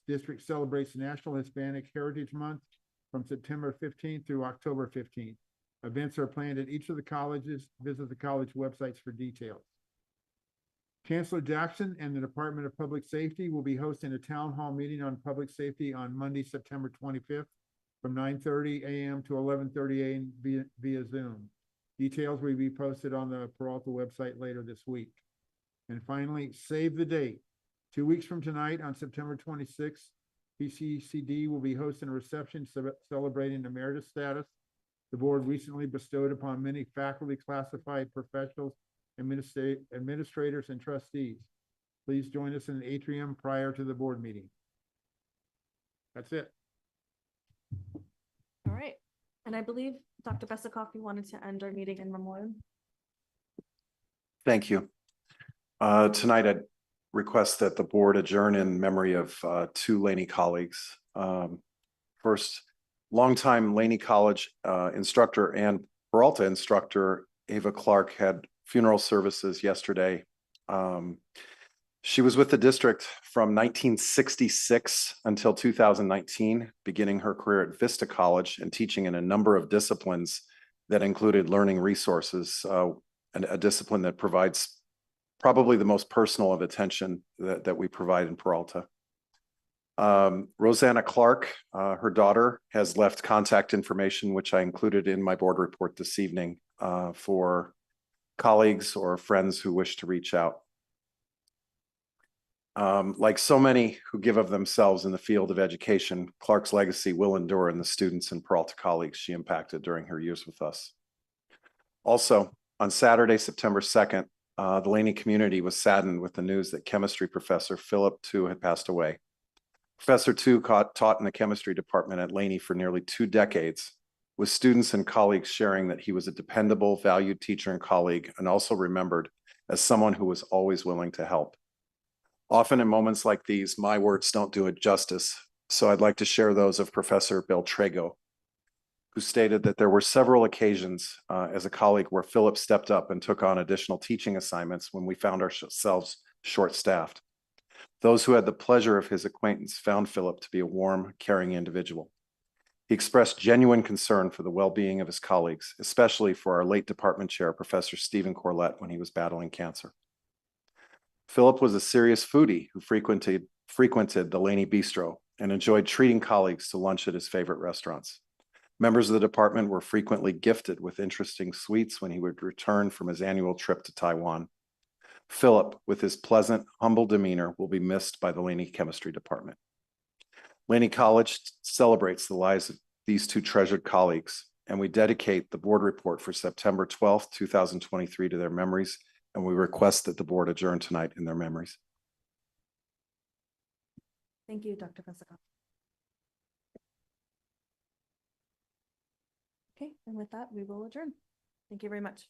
District celebrates National Hispanic Heritage Month from September 15th through October 15th. Events are planned at each of the colleges. Visit the college websites for details. Chancellor Jackson and the Department of Public Safety will be hosting a town hall meeting on public safety on Monday, September 25th from 9:30 a.m. to 11:30 a.m. via Zoom. Details will be posted on the Peralta website later this week. And finally, save the date. 2 weeks from tonight, on September 26th, PCTV will be hosting a reception celebrating emeritus status. The board recently bestowed upon many faculty classified professionals administrators and trustees. Please join us in the atrium prior to the board meeting. That's it. All right. And I believe, Dr. Besikoff, you wanted to end our meeting in memoriam. Thank you. Tonight, I'd request that the board adjourn in memory of two Laney colleagues. First, longtime Laney College instructor and Peralta instructor Ava Clark had funeral services yesterday. She was with the district from 1966 until 2019, beginning her career at Vista College and teaching in a number of disciplines that included learning resources, and a discipline that provides probably the most personal of attention that we provide in Peralta. Rosanna Clark, her daughter, has left contact information, which I included in my board report this evening for colleagues or friends who wish to reach out. Like so many who give of themselves in the field of education, Clark's legacy will endure in the students and Peralta colleagues she impacted during her years with us. Also, on Saturday, September 2nd, the Laney community was saddened with the news that chemistry professor Philip Tu had passed away. Professor Tu taught in the chemistry department at Laney for nearly 2 decades, with students and colleagues sharing that he was a dependable, valued teacher and colleague, and also remembered as someone who was always willing to help. Often in moments like these, my words don't do it justice, so I'd like to share those of Professor Beltrego, who stated that there were several occasions as a colleague where Philip stepped up and took on additional teaching assignments when we found ourselves short-staffed. Those who had the pleasure of his acquaintance found Philip to be a warm, caring individual. He expressed genuine concern for the well-being of his colleagues, especially for our late department chair, Professor Stephen Corlett, when he was battling cancer. Philip was a serious foodie who frequented the Laney Bistro and enjoyed treating colleagues to lunch at his favorite restaurants. Members of the department were frequently gifted with interesting sweets when he would return from his annual trip to Taiwan. Philip, with his pleasant, humble demeanor, will be missed by the Laney Chemistry Department. Laney College celebrates the lives of these two treasured colleagues, and we dedicate the board report for September 12th, 2023 to their memories, and we request that the board adjourn tonight in their memories. Thank you, Dr. Besikoff. Okay, and with that, we will adjourn. Thank you very much.